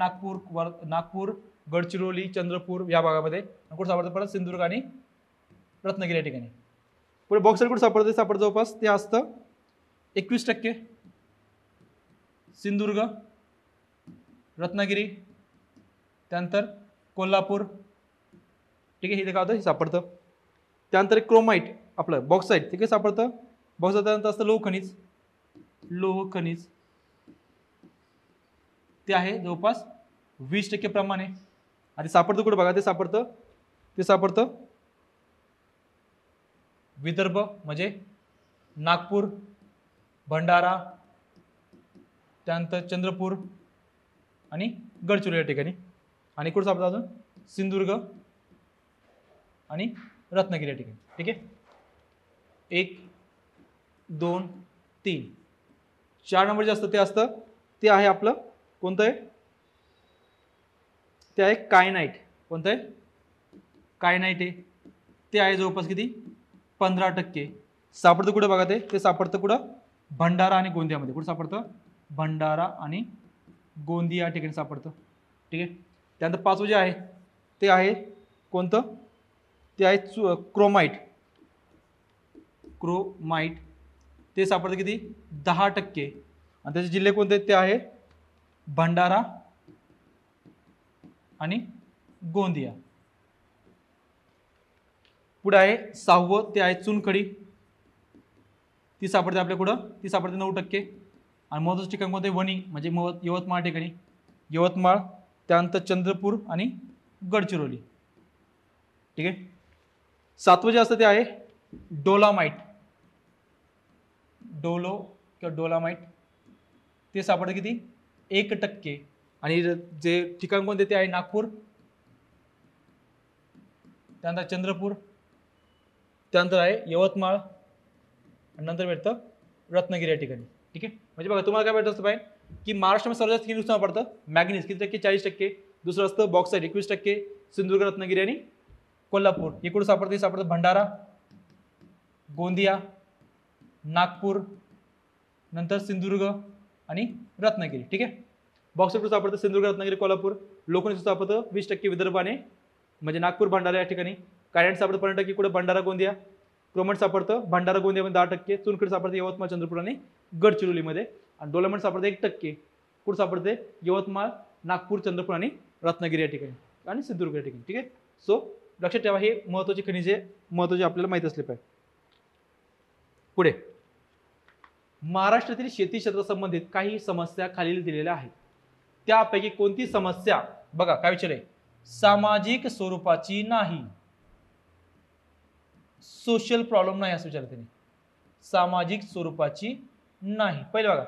नागपूर, गडचिरोली, चंद्रपूर या भागामध्ये. कुठं सापडतं परत, सिंधुदुर्ग आणि रत्नागिरी या ठिकाणी. पुढे बॉक्साईट कुठं सापडतं जवळपास, ते असतं 21%. सिंधुदुर्ग, रत्नागिरी, त्यानंतर कोल्हापूर, ठीक आहे, हे काय होतं, हे सापडतं. त्यानंतर क्रोमाइट आपलं बॉक्साईट, ते काय सापडतं, बॉक्साईट. त्यानंतर असतं लोह खनिज, ते आहे जवळपास 20% प्रमाणे. आणि सापडतं कुठं बघा, ते सापडतं विदर्भ म्हणजे नागपूर, भंडारा, त्यानंतर चंद्रपूर आणि गडचिरोली या ठिकाणी. आणि कुठं सापडतं अजून, सिंधुदुर्ग आणि रत्नागिरी या ठिकाणी, ठीक आहे. 1, 2, 3, 4 नंबर जे असतं ते आहे आपलं कोणतं आहे, ते आहे कायनाईट. कोणतं आहे, कायनाईट आहे. ते आहे जवळपास किती, 15%. सापडतं कुठं बघा, ते सापडतं कुठं, भंडारा आणि गोंदियामध्ये. कुठं सापडतं, भंडारा आणि गोंदिया या ठिकाणी सापडतं, ठीक आहे. त्यानंतर 5वं जे आहे ते आहे कोणतं, ते आहे क्रोमाइट. ते सापडतं किती, 10%. आणि त्याचे जिल्हे कोणते आहेत, ते आहे भंडारा आणि गोंदिया. पुढे आहे 6वं, ते आहे चुनखडी. ती सापडते आपल्या कुठं, ती सापडते 9%. आणि महत्त्वाचं ठिकाण कोणते, वणी म्हणजे यवतमाळ ठिकाणी, यवतमाळ, त्यानंतर चंद्रपूर आणि गडचिरोली, ठीक आहे. 7वं जे असतं ते आहे डोलामाइट. ते सापडते किती, 1%. आणि जे ठिकाण कोणते, ते आहे नागपूर, त्यानंतर चंद्रपूर, त्यानंतर आहे यवतमाळ, आणि नंतर भेटतं रत्नागिरी या ठिकाणी, ठीक आहे. म्हणजे बघा तुम्हाला काय भेटत असतं पाहिजे की महाराष्ट्रामध्ये सर्वात जास्त किती नुकसान पडतं, मॅग्नीज किती टक्के, 40%. दुसरं असतं बॉक्साईट 21%. सिंधुदुर्ग, रत्नागिरी आणि कोल्हापूर. हे कुठं सापडतं, भंडारा, गोंदिया, नागपूर, नंतर सिंधुदुर्ग आणि रत्नागिरी, ठीक आहे. बॉक्साईट कुठं सापडतं, सिंधुदुर्ग, रत्नागिरी, कोल्हापूर. लोखंड सापडतं 20% विदर्भ आणि म्हणजे नागपूर, भंडारा या ठिकाणी. कायनाईट सापडतं 15% कुठं, भंडारा, गोंदिया. क्रोमाइट सापडतं भंडारा, गोंदियामध्ये 10%. चुनखडी सापडते यवतमाळ, चंद्रपूर आणि गडचिरोलीमध्ये. आणि डोलामाइट सापडते 1%. कुठं सापडते, यवतमाळ, नागपूर, चंद्रपूर आणि रत्नागिरी या ठिकाणी आणि सिंधुदुर्ग या ठिकाणी, ठीक आहे. सो लक्षात ठेवा, हे महत्त्वाचे खनिजे महत्त्वाचे आपल्याला माहिती असले पाहिजे. पुढे महाराष्ट्रातील शेती क्षेत्रासंबंधित काही समस्या खालील दिलेल्या आहेत. त्यापैकी कोणती समस्या, बघा काय विचारले, सामाजिक स्वरूपाची नाही, सोशल प्रॉब्लेम नाही असं विचारलं त्यांनी, सामाजिक स्वरूपाची नाही. पहिले बघा,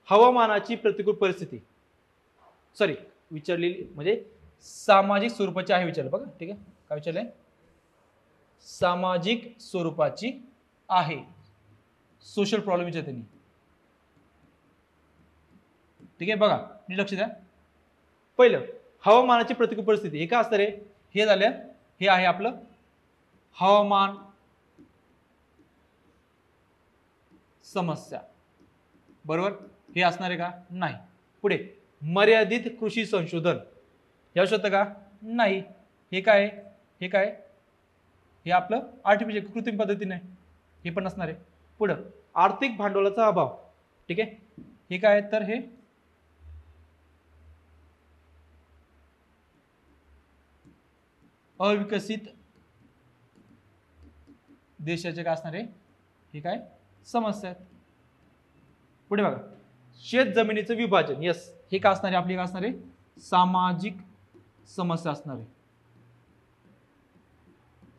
हवामानाची प्रतिकूल परिस्थिती, सॉरी विचारलेली म्हणजे सामाजिक स्वरूपाची आहे विचारलं बघा, ठीक आहे. काय विचारलंय, सामाजिक स्वरूपाची आहे, सोशल प्रॉब्लेम विचारते त्यांनी. ठीक आहे, बघा नीट लक्ष द्या. पहिलं हवामानाची प्रतिकूल परिस्थिती, हे काय असतं रे, हे झालं, हे आहे आपलं हवामान समस्या, बरोबर. हे असणार आहे का, नाही. पुढे मर्यादित कृषी संशोधन, हे शकतं का, नाही. हे काय, हे काय, हे आपलं आर्टिफिशियल कृत्रिम पद्धतीने, हे पण असणार आहे. पुढं आर्थिक भांडवलाचा अभाव, ठीक आहे, हे काय, तर हे अविकसित देशाचे काय असणार आहे, हे काय समस्या आहेत. पुढे बघा शेत जमिनीचं विभाजन, यस, हे काय असणार आहे, आपली काय असणार आहे, सामाजिक समस्या असणार आहे.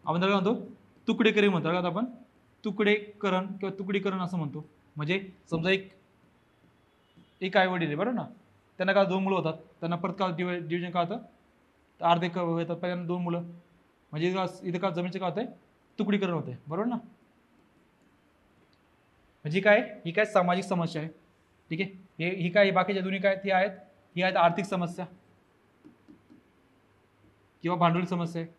आपण काय म्हणतो, तुकडेकरी म्हणतो का आपण, तुकडेकरण किंवा तुकडीकरण असं म्हणतो. म्हणजे समजा एक आई वडील आहे, बरोबर ना, त्यांना काय 2 मुलं होतात, त्यांना परत काय डिव्हिजन काय होतं, अर्धे येतात, पहिल्यांदा 2 मुलं, म्हणजे इथं काय जमिनीचं काय होतंय, तुकडीकरण होतंय, बरोबर ना. म्हणजे काय, ही काय सामाजिक समस्या आहे, ठीक आहे. ही काय, बाकीच्या दोन्ही काय ती आहेत, ही आहेत आर्थिक समस्या किंवा भांडवली समस्या आहे.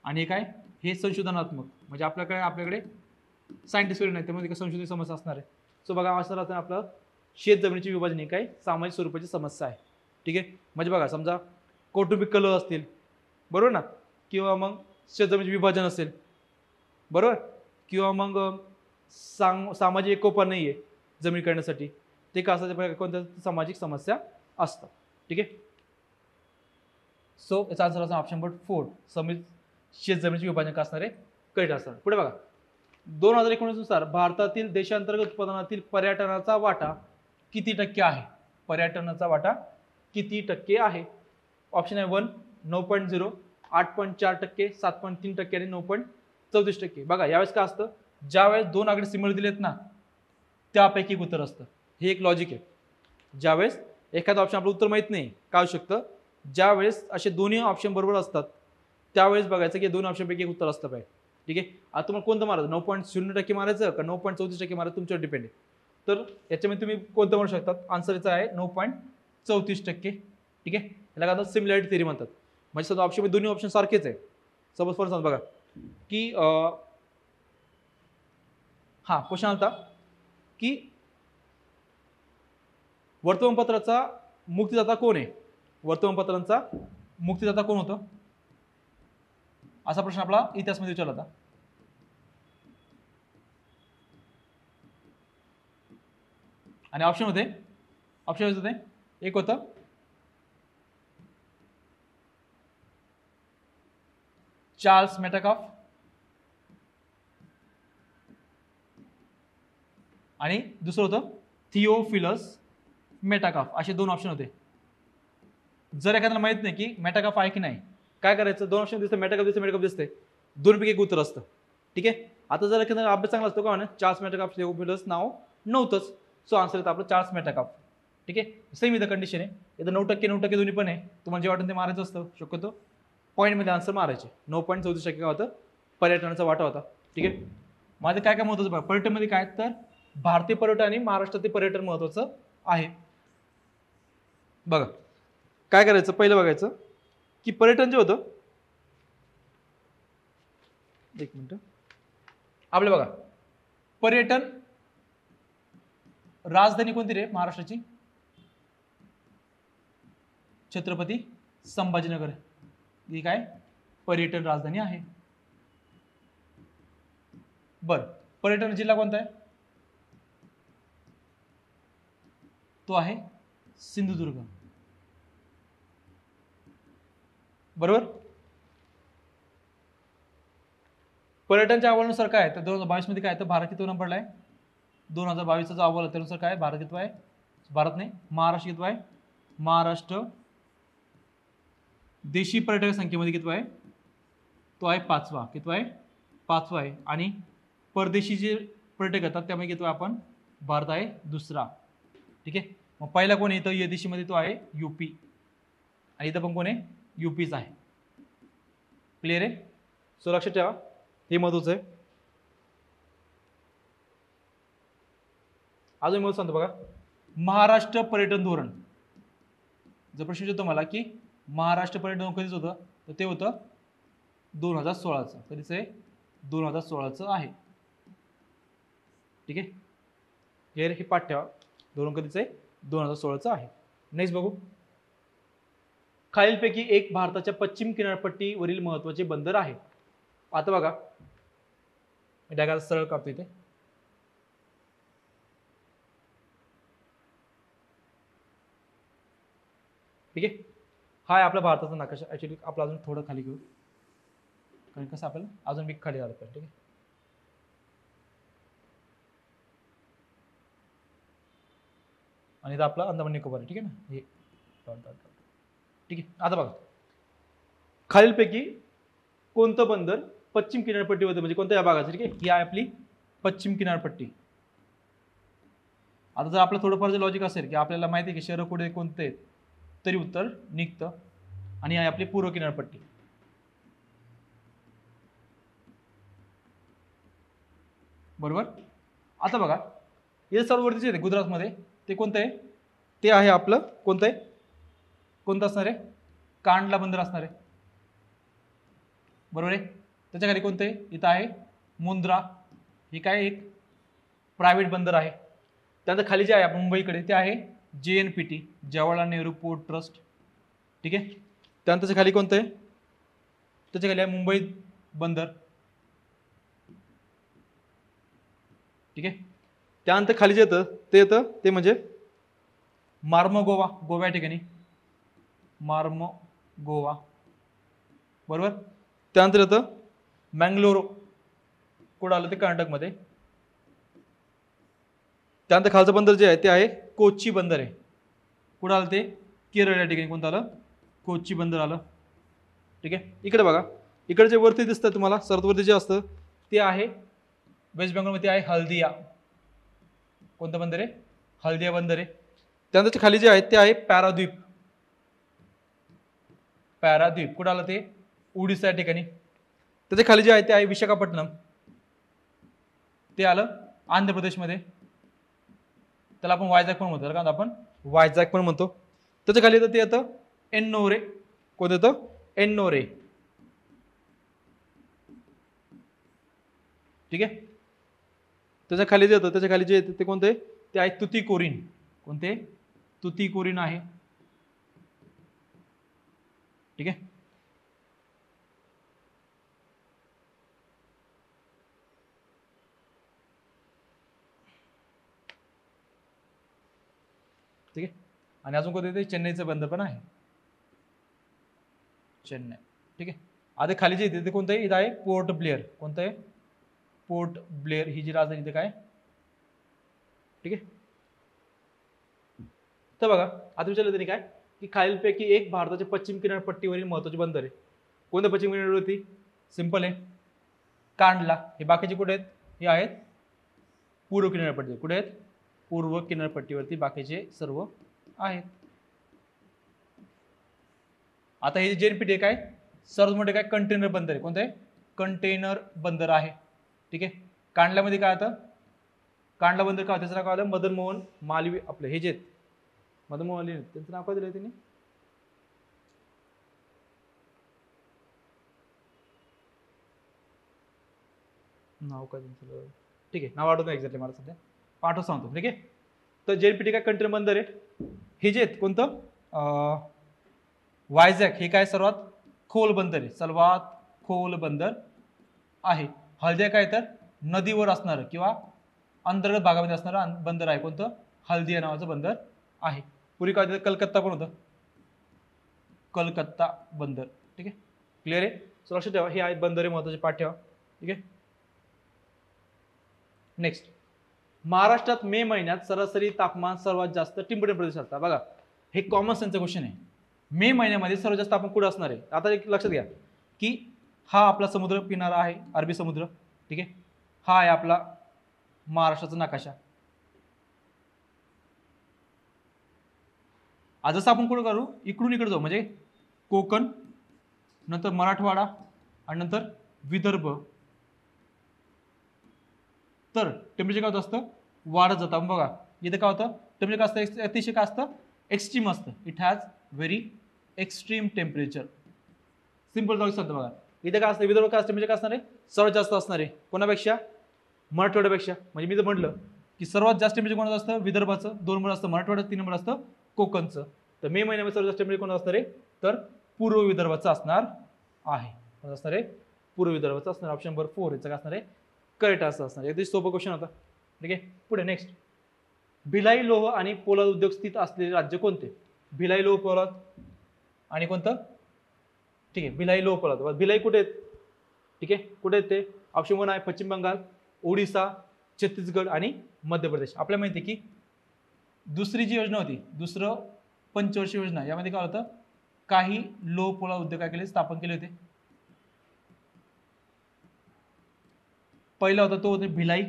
आणि काय, हे संशोधनात्मक, म्हणजे आपल्याकडे सायंटिस्ट नाही, त्यामध्ये संशोधन समस्या असणार आहे. सो बघा असं राहतं आपलं शेत जमिनीची विभाजन, ही काय सामाजिक स्वरूपाची समस्या आहे, ठीक आहे. म्हणजे बघा समजा कौटुंबिक कलह असतील, बरोबर ना, किंवा मग शेत जमिनीचे विभाजन असेल, बरोबर, किंवा मग सामाजिक एकोपा नाही आहे जमीन करण्यासाठी, ते का असं कोणत्या सामाजिक समस्या असतात, ठीक आहे. सो याचा आन्सर असणार ऑप्शन नंबर 4, समित शेत जमिनीचे विभाजन का असणार आहे, करेक्ट असणार. पुढे बघा 2019 नुसार भारतातील देशांतर्गत उत्पादनातील पर्यटनाचा वाटा किती टक्के आहे, पर्यटनाचा वाटा किती टक्के आहे. ऑप्शन आहे 1 9.0, 8.4%, 7.3% आणि 9.34%. बघा यावेळेस काय असतं, ज्यावेळेस 2 आकडे सिमिलर दिलेत ना, त्यापैकी एक उत्तर असतं. हे एक लॉजिक आहे. ज्यावेळेस एखादा ऑप्शन आपलं उत्तर माहित नाही, काय होऊ शकतं, ज्यावेळेस असे दोन्ही ऑप्शन बरोबर असतात त्यावेळेस बघायचं की 2 ऑप्शनपैकी एक उत्तर असतं पाहिजे, ठीक आहे. आता तुम्हाला कोणतं मारायचं, 9.0% मारायचं का 9.34% मारायचं, तुमच्यावर डिपेंड आहे. तर याच्यामध्ये तुम्ही कोणतं म्हणू शकतात, आन्सर याचा आहे 9.34%, ठीक आहे. याला काय सिमिलॅरिटी थेरी म्हणतात. म्हणजे समजा ऑप्शन दोन्ही ऑप्शन सारखेच आहे. सपोज फॉर एक्झाम्पल बघा की हा क्वेश्चन आलता की वर्तमानपत्राचा मुक्तिदाता कोण आहे, वर्तमानपत्रांचा मुक्तिदाता कोण होतं, असा प्रश्न आपला इतिहासमध्ये विचारला होता. आणि ऑप्शन होते एक होतं चार्ल्स मेटाकॉफ आणि दुसरं होतं थिओफिलस मेटाकॉफ, असे 2 ऑप्शन होते. जर एखाद्याला माहित नाही की मेटाकॉफ आहे की नाही, काय करायचं, 2 ऑप्शन दिसतं, मेटाकॉफ दिसते, 2 पैकी एक उत्तर असतं, ठीक आहे. आता जर एखादा अभ्यास चांगला असतो का म्हणा, चार्ल्स मेटाकॉफ थिओफिलस नाव नव्हतंच, सो आन्सर येतं आपलं चार्ल्स मेटाकॉफ, ठीक आहे. सेम इथं कंडिशन आहे, इथं 9% दोन्ही पण आहे, तुम्हाला जे वाटतं ते मारायचं असतं, शक्यतो पॉईंटमध्ये आन्सर मारायचे. 9.34% काय होतं, पर्यटनाचा वाटा होता, ठीक आहे. माझं काय महत्त्वाचं बघा, पर्यटनमध्ये काय, तर भारतीय पर्यटन आणि महाराष्ट्रातील पर्यटन महत्त्वाचं आहे. बघा काय करायचं, पहिलं बघायचं की पर्यटन जे होतं, एक मिनिट, आपलं बघा पर्यटन राजधानी कोणती रे महाराष्ट्राची, छत्रपती संभाजीनगर, ही काय पर्यटन राजधानी आहे. बर, पर्यटन जिल्हा कोणता आहे, तो आहे सिंधुदुर्ग, बरोबर. पर्यटनच्या अहवालानुसार काय आहे, तर 2022 मध्ये काय, तर भारत किती नंबरला आहे, 2022चा जो अहवाल आहे त्यानुसार काय, भारत कितवा आहे, भारत नाही महाराष्ट्र कितवा आहे, महाराष्ट्र देशी पर्यटक संख्येमध्ये कितवा आहे, तो आहे 5वा, कितवा आहे 5वा आहे. आणि परदेशी जे पर्यटक येतात त्यामध्ये कितवा आपण, भारत आहे 2रा, ठीक आहे. मग पहिला कोण येतं विदेशीमध्ये, तो आहे यूपी, आणि इथं पण कोण आहे, यूपीच आहे. क्लिअर आहे. सो लक्षात ठेवा, हे महत्वाचं आहे. अजून मला सांगतो बघा, महाराष्ट्र पर्यटन धोरण, जर प्रश्न विचारतो मला की महाराष्ट्र पर्यटन धोरण कधीच होतं, तर ते होतं 2016चं. कधीच आहे? 2016चं आहे. ठीक आहे, हे पाठ ठेवा. धोरण कधीच आहे? 2016चं आहे. नेक्स्ट बघू. खालीलपैकी एक भारताच्या पश्चिम किनारपट्टीवरील महत्वाचे बंदर आहे. आता बघा, मी डायग्राम सरळ काढतो इथे. ठीक आहे, हा आहे आपला भारताचा नकाशा. ऍक्च्युली आपला अजून थोडं खाली घेऊ, कारण कसं आपल्याला अजून मी खाली आलं पाहिजे. ठीक आहे, आणि इथं आपला अंदमान निकोबार आहे. ठीक आहे ना, हे ठीक आहे. आता बघा, खालीलपैकी कोणतं बंदर पश्चिम किनारपट्टी होते, म्हणजे कोणत्या या भागाचं? ठीक आहे, ही आहे आपली पश्चिम किनारपट्टी. आता जर आपलं थोडंफार जर लॉजिक असेल की आपल्याला माहिती आहे की शहरं कुठे कोणते आहेत, तरी उत्तर निघतं. आणि आहे आपली पूर्व किनारपट्टी. बरोबर. आता बघा, हे सर्ववरतीच येते गुजरातमध्ये, ते कोणतं आहे? ते आहे आपलं कोणतं आहे? कोणतं असणार आहे? कांडला बंदर असणार आहे. बरोबर आहे. त्याच्या खाली कोणतं आहे? इथं आहे मुंद्रा. हे काय? एक प्रायव्हेट बंदर आहे. त्यानंतर खाली जे आहे आपण मुंबईकडे, ते आहे JNPT, Jawaharlal Nehru port trust. ठीक आहे. त्यानंतर त्याच्या खाली कोणतं आहे? त्याच्या खाली आहे मुंबई बंदर. ठीक आहे. त्यानंतर खाली जे येतं ते म्हणजे मार्मगोवा, गोवा या ठिकाणी मार्मगोवा. बरोबर. त्यानंतर येतं मँगलोर, कुठं आलं? ते कर्नाटकमध्ये. त्यानंतर खालचं बंदर जे आहे ते आहे कोची बंदर आहे. कुठं आलं ते? केरळ या ठिकाणी. कोणतं आलं? कोची बंदर आलं. ठीक आहे. इकडे बघा, इकडे जे वरती दिसतं तुम्हाला सर्वात वरती जे असतं ते आहे वेस्ट बेंगॉलमध्ये आहे हल्दिया. कोणतं बंदर आहे? हल्दिया बंदर आहे. त्यानंतर खाली जे आहे ते आहे पॅराद्वीप. पॅराद्वीप कुठं आलं? ते ओडिसा या ठिकाणी. त्याच्या खाली जे आहे ते आहे विशाखापट्टणम. ते आलं आंध्र प्रदेशमध्ये. त्याला आपण वायझॅक पण म्हणतो, कारण आपण वायझॅक पण म्हणतो. त्याच्या खाली येतं ते येतं एन्नोरे. कोणतं येतं? एन्नोरे. ठीक आहे. त्याच्या खाली जे येतं, त्याच्या खाली जे येतं ते कोणतं आहे? ते आहे तुतीकोरीन. कोणते? तुतीकोरीन आहे. ठीक आहे. ठीक आहे. आणि अजून कोणतं येते? चेन्नईचं बंदर पण आहे, चेन्नई. ठीक आहे. आता खाली जे येते ते कोणतं आहे? इथं आहे पोर्ट ब्लेअर. कोणतं आहे? पोर्ट ब्लेअर. ही जी राजधानी इथे काय? ठीक आहे. तर बघा, आता विचारलं त्यांनी काय की खालीलपैकी एक भारताच्या पश्चिम किनारपट्टीवरील महत्वाचे बंदर आहे. कोणत्या पश्चिम किनारपट्टीवरती? सिंपल आहे, कांडला. हे बाकीचे कुठे आहेत? हे आहेत पूर्व किनारपट्टी. कुठे आहेत? पूर्व किनारपट्टीवरती बाकीचे सर्व आहेत. आता हे JNPT काय? सर्वात मोठे काय? कंटेनर बंदर आहे. कोणतं आहे? कंटेनर बंदर आहे. ठीक आहे. कांडल्यामध्ये काय होतं? कांडला बंदर काय होतं? त्याचं नाव काय आलं? मदन मोहन मालवीय. आपले हे जे मदन मोहन मालवीय, त्यांचं नाव काय दिलं त्यांनी? नाव काय त्यांचं? ठीक आहे, नाव आठवत नाही एक्झॅक्टली मला सध्या, पाठव सांगतो. ठीक आहे. तर JNPT काय? कंटेनर बंदर आहे. हे जे आहेत कोणतं? वायझॅक हे काय? सर्वात खोल बंदर आहे, सर्वात खोल बंदर आहे. हल्दिया काय? तर नदीवर असणारं किंवा अंतर्गत भागामध्ये असणारं बंदर आहे. कोणतं? हल्दिया नावाचं बंदर आहे. पूर्वी काय होतं? कलकत्ता पण होतं, कलकत्ता बंदर. ठीक आहे. क्लिअर आहे. सो लक्षात ठेवा, हे आहेत बंदर आहे, महत्वाचे पाठ ठेवा. ठीक आहे. नेक्स्ट, महाराष्ट्रात मे महिन्यात सरासरी तापमान सर्वात जास्त टेम्परेचर प्रदेशात असतात. बघा, हे कॉमन सेन्सचा क्वेश्चन आहे. मे महिन्यामध्ये सर्वात जास्त तापमान कुठे असणार आहे? आता एक लक्षात घ्या की हा आपला समुद्र किनारा आहे, अरबी समुद्र. ठीक आहे. हा आहे आपला महाराष्ट्राचा नकाशा. आज जसं आपण कुठं करू, इकडून इकडे जाऊ, म्हणजे कोकण, नंतर मराठवाडा आणि नंतर विदर्भ. तर टेम्परेचर काय होत असतं? वाढत जातं. बघा इथं काय होतं? टेम्परेचर काय असतं, अतिशय काय असतं, एक्स्ट्रीम असतं. It has very extreme temperature. Simple जाऊ शकतो बघा. इथे काय असतं, विदर्भ काय असतं म्हणजे काय असणार आहे, सर्वात जास्त असणार आहे कोणापेक्षा, मराठवाड्यापेक्षा. म्हणजे मी जर म्हटलं की सर्वात जास्त टेम्परेचर कोणाचं असतं, विदर्भाचं. 2 नंबर असतं मराठवाड्यात, 3 नंबर असतं कोकणचं. तर मे महिन्यामध्ये सर्वात जास्त टेम्परेचर कोणाचं असणार आहे, तर पूर्व विदर्भाचं असणार आहे. कोणाचं असणार आहे, पूर्व विदर्भाचं असणार. ऑप्शन नंबर 4 याचं काय असणार आहे, करेक्ट असं असणार. एकदम सोपं क्वेश्चन होता. ठीक आहे, पुढे नेक्स्ट. भिलाई लोह आणि पोलाद उद्योग स्थित असलेले राज्य कोणते. भिलाई लोह पोलाद आणि कोणतं, ठीक आहे, भिलाई लोह पोलाद. भिलाई कुठे आहेत, ठीक आहे, कुठे आहेत ते. ऑप्शन 1 आहे पश्चिम बंगाल, ओडिसा, छत्तीसगड आणि मध्य प्रदेश. आपल्याला माहिती आहे की दुसरी जी योजना होती, दुसरं पंचवर्षीय योजना, यामध्ये काय होतं, काही लोह पोलाद उद्योग काय केले, स्थापन केले होते. पहिला होता तो होता भिलाई,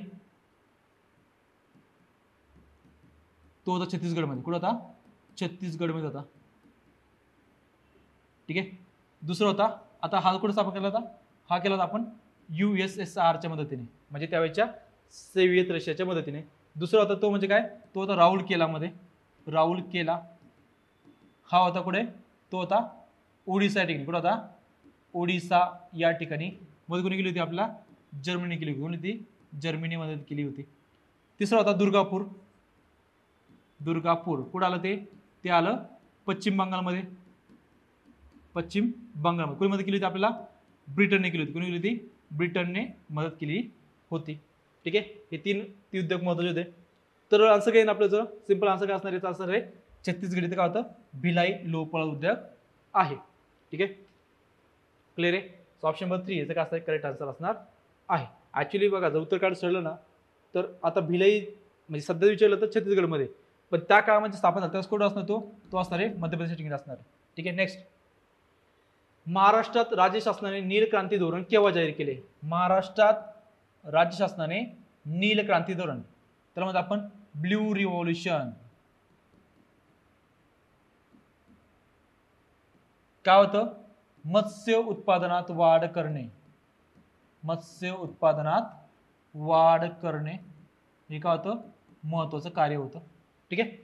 तो होता छत्तीसगडमध्ये. कुठं होता, छत्तीसगडमध्ये होता. ठीक आहे. दुसरा होता, आता हा कुठं स्थापन केला होता, हा केला होता आपण USSRच्या मदतीने, म्हणजे त्यावेळेच्या सोव्हिएत रशियाच्या मदतीने. दुसरा होता तो म्हणजे काय, तो होता राऊरकेलामध्ये, राऊरकेला. हा होता कुठे, तो होता ओडिसा या ठिकाणी. कुठं होता, ओडिसा या ठिकाणी. मध्ये कोणी केली होती, आपला जर्मनी केली होती. कोणी ती, जर्मनी मदत केली होती. तिसरा होता दुर्गापूर, दुर्गापूर कुठं आलं ते आलं पश्चिम बंगालमध्ये, पश्चिम बंगालमध्ये. कोणी मदत केली होती आपल्याला, ब्रिटनने केली होती. कोणी केली होती, ब्रिटनने मदत केली होती. ठीक आहे, हे तीन उद्योग महत्वाचे होते. तर आन्सर काय आपलं, जर सिंपल आन्सर काय असणार आहे, आन्सर आहे छत्तीसगड. इथे काय होतं, भिलाई लोह पोलाद उद्योग आहे. ठीक आहे, क्लिअर आहे. सो ऑप्शन नंबर 3 याचं काय असणार, करेक्ट आन्सर असणार आहे. ऍक्च्युली बघा, जर उत्तर कार्ड सरलं ना, तर आता भिलाई म्हणजे सध्या विचारलं तर छत्तीसगडमध्ये, पण त्या काळामध्ये स्थापन झाला त्यावेळेस कुठं असणार, तो असणार आहे मध्य प्रदेश ठिकाणी असणार आहे. ठीक आहे, नेक्स्ट. महाराष्ट्रात राज्य शासनाने नील क्रांती धोरण केव्हा जाहीर केले. महाराष्ट्रात राज्य शासनाने नील क्रांती धोरण, त्याला म्हणतो आपण ब्ल्यू रिव्होल्यूशन. काय होतं, मत्स्य उत्पादनात वाढ करणे, मत्स्य उत्पादनात वाढ करणे हे काय होतं, महत्वाचं कार्य होतं. ठीक आहे,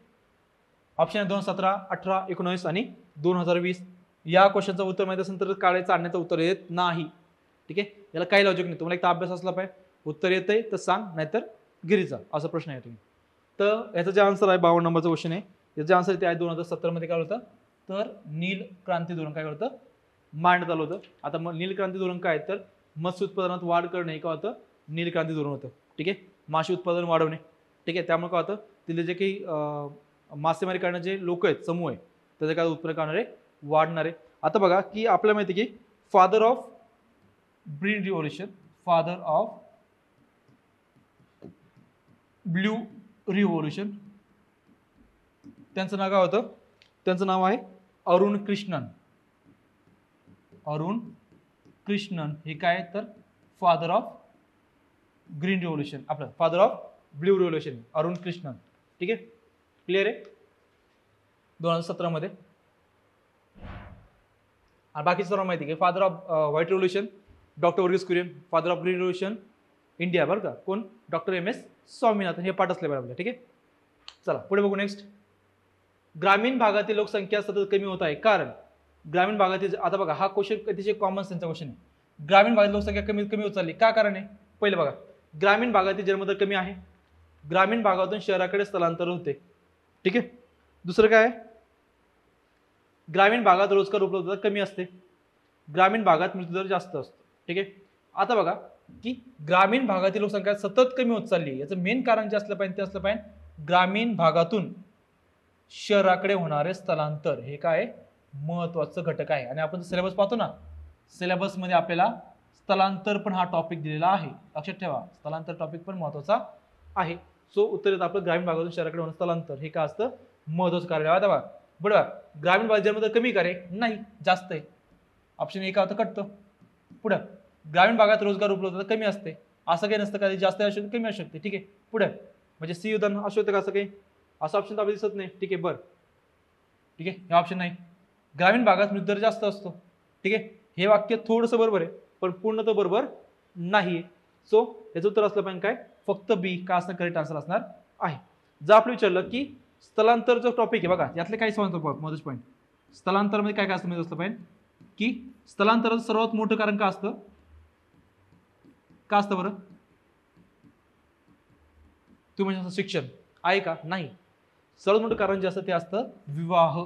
ऑप्शन 2017, 18, 19 आणि 2020. या क्वेश्चनचं उत्तर माहिती असेल तर काढायचं, आणण्याचं उत्तर येत नाही. ठीक आहे, याला काही लॉजिक नाही. तुम्हाला एक तर अभ्यास असला पाहिजे, उत्तर येतंय तर सांग, नाहीतर घरी जा, असा प्रश्न आहे तुम्ही. तर याचा जे आन्सर आहे 52 नंबरचा क्वेश्चन आहे. याचं आन्सर ते आहे 2017 मध्ये काय होतं, तर नील क्रांती धोरण काय होतं, मांडण्यात आलं होतं. आता मग नील क्रांती धोरण काय, तर मत्स्य उत्पादनात वाढ करणे हे काय होतं, नील क्रांती धोरण होतं. ठीक आहे, मासे उत्पादन वाढवणे. ठीक आहे, त्यामुळे काय होतं, तिथले जे काही मासेमारी करणारे लोक आहेत, समूह आहे, त्याचे काय उत्पन्न करणारे वाढणारे. आता बघा की आपल्याला माहिती की father of green revolution, father of blue revolution, त्यांचं नाव काय होतं, त्यांचं नाव आहे अरुण कृष्णन. अरुण कृष्णन हे काय, तर फादर ऑफ ग्रीन रिव्होल्यूशन, आपलं father of blue revolution Arun Krishnan. ठीक आहे, क्लिअर आहे. 2017 मध्ये. बाकी सर्व माहिती आहे, father of white revolution doctor Verghese Kurien, father of green revolution India, बरं का, कोण, डॉक्टर MS स्वामीनाथन. हे पाठ असले पाहिजे. ठीक आहे, चला पुढे बघू. नेक्स्ट. ग्रामीण भागातील लोकसंख्या सतत कमी होत आहे, कारण ग्रामीण भागातील, आता बघा हा क्वेश्चन अतिशय कॉमन सेन्सचा क्वेश्चन आहे. ग्रामीण भागातील लोकसंख्या कमी होत चालली, का कारण आहे. पहिलं बघा, ग्रामीण भागातील जन्मदर कमी आहे, ग्रामीण भागातून शहराकडे स्थलांतर होते. ठीक आहे, दुसरं काय, ग्रामीण भागात रोजगार उपलब्धता कमी असते, ग्रामीण भागात मृत्यूदर जास्त असतो. ठीक आहे, आता बघा की ग्रामीण भागातील लोकसंख्या सतत कमी होत चालली, याचं मेन कारण जे असलं पाहिजे ते असलं पाहिजे ग्रामीण भागातून शहराकडे होणारे स्थलांतर. हे काय महत्वाचं घटक आहे. आणि आपण सिलेबस पाहतो ना, सिलेबसमध्ये आपल्याला स्थलांतर पण हा टॉपिक दिलेला आहे, लक्षात ठेवा, स्थलांतर टॉपिक पण महत्वाचा आहे. सो उत्तर येतं आपलं ग्रामीण भागातून शहराकडे होणं स्थलांतर हे काय असतं, महत्वाचं कार्य. आता बघा, बरोबर, ग्रामीण भागात जन्मदर कमी कार्य नाही, जास्त आहे. ऑप्शन ए काय होतं, कटतं. पुढं, ग्रामीण भागात रोजगार उपलब्धता कमी असते, असं काही नसतं, कधी जास्त असू शकते, कमी असू शकते. ठीक आहे, पुढं म्हणजे सी उदाहरण असं होतं का, असं काही असं ऑप्शन तर आपल्याला दिसत नाही. ठीक आहे, बरं, ठीक आहे, हे ऑप्शन नाही. ग्रामीण भागात मृत्यूदर जास्त असतो. ठीक आहे, हे वाक्य थोडंसं बरोबर आहे, पण पूर्ण तर बरोबर नाही. सो याचं उत्तर असलं पाहिजे काय, फक्त बी का असणं करेक्ट आन्सर असणार आहे. जर आपलं विचारलं की स्थलांतर जो टॉपिक आहे बघा, यातले काय समजतो महत्त्वाचे पॉईंट. स्थलांतरामध्ये काय काय असतं माहिती असलं पाहिजे की स्थलांतराचं सर्वात मोठं कारण का असतं, का असतं बरं? तुम्ही म्हणजे शिक्षण आहे का? नाही. सर्वात मोठं कारण जे असतं ते असतं विवाह.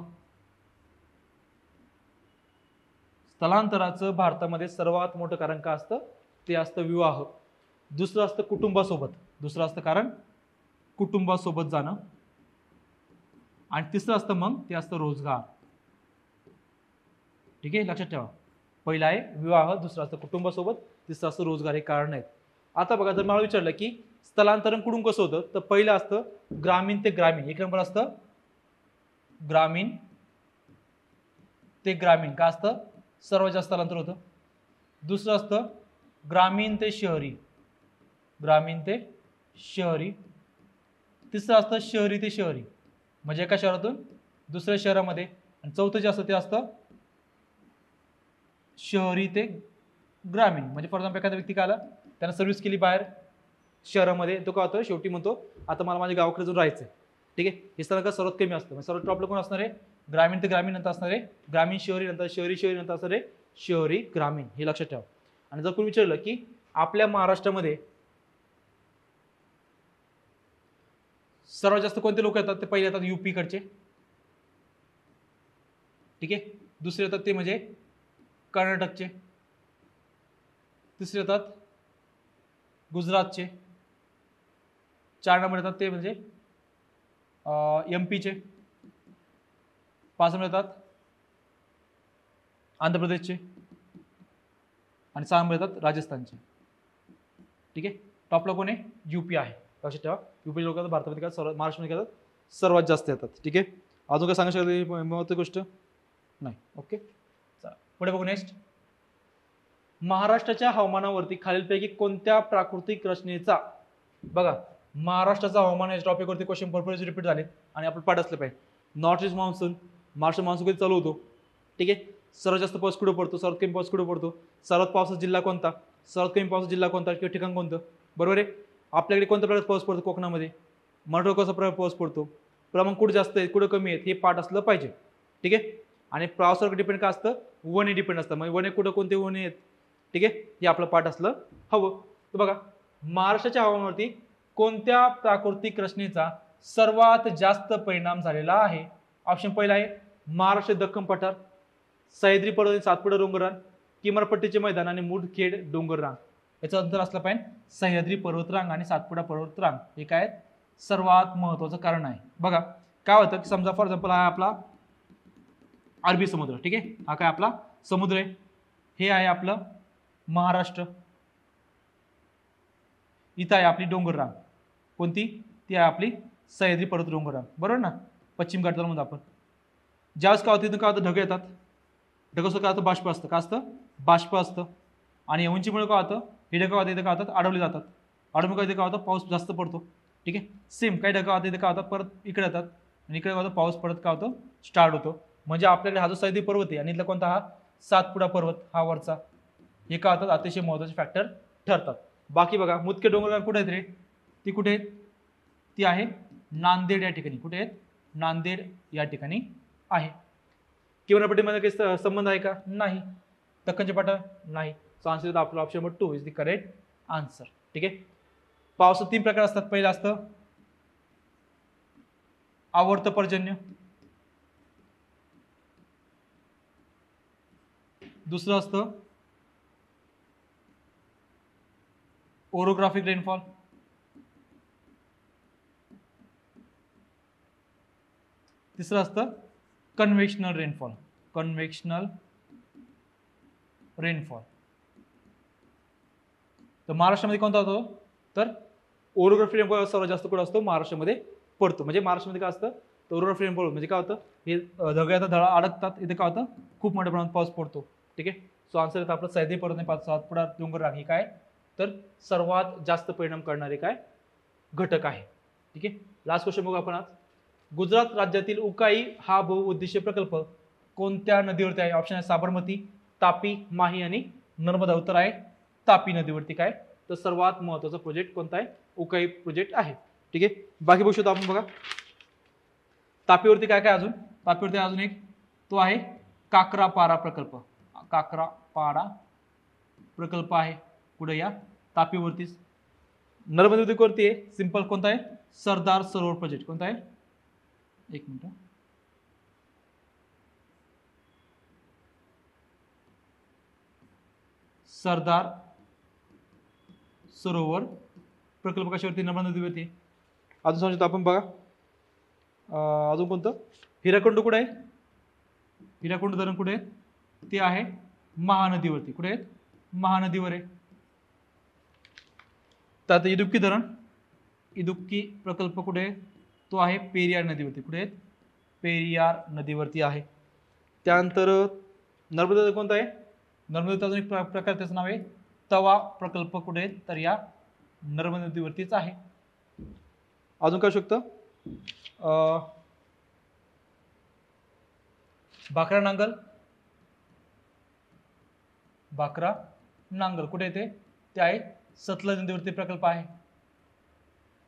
स्थलांतराचं भारतामध्ये सर्वात मोठं कारण का असतं, ते असतं विवाह. दुसरं असतं कुटुंबासोबत, दुसरं असतं कारण कुटुंबासोबत जाणं. आणि तिसरं असतं मग ते असतं रोजगार. ठीक आहे, लक्षात ठेवा. पहिला आहे विवाह, दुसरं असतं कुटुंबासोबत, तिसरं असतं रोजगार. हे कारण आहेत. आता बघा, जर मला विचारलं की स्थलांतरण कुठून कसं होतं, तर पहिलं असतं ग्रामीण ते ग्रामीण. एक नंबर असतं ग्रामीण ते ग्रामीण, का असतं सर्वात जास्त स्थलांतर होतं. दुसरं असतं ग्रामीण ते शहरी, ग्रामीण ते शहरी. तिसरं असतं शहरी ते शहरी, म्हणजे एका शहरातून दुसऱ्या शहरामध्ये. आणि चौथं जे असतं ते असतं शहरी ते ग्रामीण. म्हणजे फॉर एक्झाम्पल एखादा व्यक्ती काय आला, त्यानं सर्व्हिस केली बाहेर शहरामध्ये, तो काय होतं शेवटी म्हणतो आता मला माझ्या गावाकडे जाऊन राहायचं आहे. ठीक आहे, हे स्थळ का सर्वात कमी असतं. सर्वात टॉपला कोण असणार आहे? ग्रामीण ते ग्रामीण, नंतर असणार आहे ग्रामीण शहरी, नंतर शहरी शहरी, नंतर असणार आहे शहरी ग्रामीण. हे लक्षात ठेवा. आणि जर कोणी विचारलं की आपल्या महाराष्ट्रामध्ये सर्वात जास्त कोणते लोक येतात, ते पहिले येतात यूपी कडचे. ठीक आहे, दुसरे येतात ते म्हणजे कर्नाटकचे, तिसरे येतात गुजरातचे, 4 नंबर येतात ते म्हणजे MP चे, 5 नंबर येतात आंध्र प्रदेशचे, आणि 6 नंबर येतात राजस्थानचे. ठीक आहे, टॉपला कोण आहे? यूपी आहे. लक्षात ठेवा, यूपी लोक भारतामध्ये काय महाराष्ट्रामध्ये काय सर्वात जास्त येतात. ठीक आहे, अजून काय सांगू शकतो महत्त्वाची गोष्ट नाही. ओके, चला पुढे बघू. नेक्स्ट, महाराष्ट्राच्या हवामानावरती खालीलपैकी कोणत्या प्राकृतिक रचनेचा, बघा महाराष्ट्राचा हवामान या टॉपिकवरती क्वेश्चन भरपूर रिपीट झाले आणि आपण पाठ असलं पाहिजे. North east monsoon, Maharashtra monsoon कधी चालू होतो? ठीक आहे, सर्वात जास्त पाऊस कुठे पडतो, सर्वात कमी पाऊस कुठे पडतो, सर्वात पावसाचा जिल्हा कोणता, सर्वात कमी पावसाचा जिल्हा कोणता किंवा ठिकाण कोणतं? बरोबर आहे. आपल्याकडे कोणत्या प्रकारचा पाऊस पडतो कोकणामध्ये, मराठवाड्यात कसा प्रकार पाऊस पडतो, प्रमाण कुठे जास्त आहे कुठे कमी आहे, हे पाठ असलं पाहिजे. ठीक आहे, आणि पावसावर डिपेंड काय असतं? वने डिपेंड असतं. म्हणजे वने कुठं कोणते वने आहेत, ठीक आहे, हे आपलं पाठ असलं हवं. तर बघा, महाराष्ट्राच्या हवामानावरती कोणत्या प्राकृतिक रचनेचा सर्वात जास्त परिणाम झालेला आहे? ऑप्शन पहिला आहे महाराष्ट्र दख्खन पठार, सह्याद्री पर्वत, सातपुडा डोंगररांग, किनारपट्टीचे मैदान आणि मुदखेड डोंगररांग. याचं अंतर असलं पाहिजे सह्याद्री पर्वतरांग आणि सातपुडा पर्वतरांग. हे काय सर्वात महत्वाचं कारण आहे. बघा काय होतं की समजा फॉर एक्झाम्पल हा आपला अरबी समुद्र. ठीक आहे, हा काय आपला समुद्र आहे, हे आहे आपलं महाराष्ट्र, इथं आहे आपली डोंगररांग. कोणती? ती आहे आपली सह्याद्री पर्वत डोंगररांग. बरोबर ना, पश्चिम घाटाला म्हणतो आपण. ज्यावेळेस काय होतं, तिथं काय होतं, ढग येतात. ढगाचं काय होतं, बाष्प असतं. का असतं? बाष्प असतं. आणि उंचीमुळे काय होतं, हे ढग होतं इथं काय होतात, अडवले जातात. अडवून इथे काय होतं, पाऊस जास्त पडतो. ठीक आहे, सेम काही ढग होतं इथे काय होतात, परत इकडे येतात आणि इकडे काय होतं, पाऊस परत काय होतं, स्टार्ट होतो. म्हणजे आपल्याकडे हा जो सह्याद्री पर्वत आहे आणि इथला कोणता, हा सातपुडा पर्वत, हा वरचा, हे काय होतात अतिशय महत्त्वाचे फॅक्टर ठरतात. बाकी बघा, मुदखेड डोंगररांग कुठे आहेत रे? ती कुठे आहेत? ती आहे नांदेड या ठिकाणी. कुठे आहेत? नांदेड या ठिकाणी आहे. किनारपट्टीमध्ये काही संबंध आहे का? नाही. दख्खनचे पठार नाही. सो आन्सर आपला option number 2 is the correct answer. ठीक आहे, पावसाचे 3 प्रकार असतात. पहिलं असतं आवर्त पर्जन्य, दुसरं असतं ओरोग्राफिक रेनफॉल, तिसरं असतं कन्व्हेक्शनल रेनफॉल. कन्व्हेक्शनल रेनफॉल. तर महाराष्ट्रामध्ये कोणता होतो? तर ओरोग्राफिक रेनफॉल सर्वात जास्त कुठं असतो? महाराष्ट्रामध्ये पडतो. म्हणजे महाराष्ट्रामध्ये काय असतं, तर ओरोग्राफिक रेनफॉल म्हणजे काय होतं, हे ढगाचा धडा अडकतात, इथे काय होतं, खूप मोठ्या प्रमाणात पाऊस पडतो. ठीक आहे, सो आन्सर येतं आपलं सह्याद्री पर्वत, सातपुडा डोंगररांग. हे काय तर सर्वात जास्त परिणाम करणारे काय घटक आहे. ठीक आहे, लास्ट क्वेश्चन बघू आपण आज. गुजरात राज्यातील उकाई हा बहुउद्देशीय प्रकल्प कोणत्या नदीवरती आहे? ऑप्शन आहे साबरमती, तापी, माही आणि नर्मदा. उत्तर आहे तापी नदीवरती. काय तर सर्वात महत्वाचा प्रोजेक्ट कोणता आहे? उकाई प्रोजेक्ट आहे. ठीक आहे, बाकी बघू शकतो आपण. बघा तापीवरती काय काय अजून, तापीवरती अजून एक तो आहे काकरापारा प्रकल्प. काकरापारा प्रकल्प आहे कुठे, या तापीवरतीच. नर्मदा नदीवरती आहे सिंपल कोणता आहे, सरदार सरोवर प्रोजेक्ट. कोणता आहे, एक मिनिट, सरदार सरोवर प्रकल्प कशावरती, नर्मदा नदीवरती. अजून सांगू शकतो आपण बघा, अजून कोणतं, हिराकुंड कुठे आहे, हिराकुंड धरण कुठे आहे, ते आहे महानदीवरती. कुठे आहे, महानदीवर आहे. त्यात इदुक्की धरण, इदुक्की प्रकल्प कुठे आहे, तो आहे पेरियार नदीवरती. कुठे आहे, पेरियार नदीवरती आहे. त्यानंतर नर्मदा कोणता आहे, नर्मदा अजून एक प्रकार त्याचं नाव आहे तवा प्रकल्प. कुठे आहे, तर या नर्मदा नदीवरतीच आहे. अजून काय शकतं, भाकरा नांगल, भाकरा नांगल कुठे येते, ते आहे सतलज नदीवरती प्रकल्प आहे.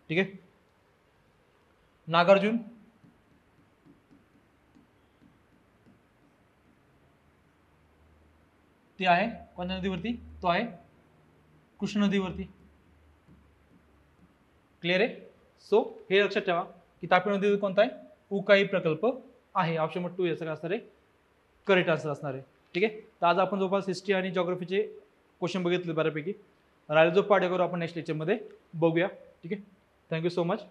ठीक आहे. नागार्जुन, ते आहे कोणत्या नदीवरती, तो आहे कृष्ण नदीवरती. क्लिअर आहे. सो हे लक्षात ठेवा की तापी नदीवर कोणता आहे, उकाई प्रकल्प आहे. ऑप्शन नंबर 2 याचं काय असणार आहे, करेक्ट आन्सर असणार आहे. ठीक आहे. तर आज आपण जवळपास हिस्ट्री आणि जॉग्राफीचे क्वेश्चन बघितले बऱ्यापैकी. राहिला जो पाठ करू आपण नेक्स्ट लेक्चरमध्ये बघूया. ठीक आहे. Thank you so much.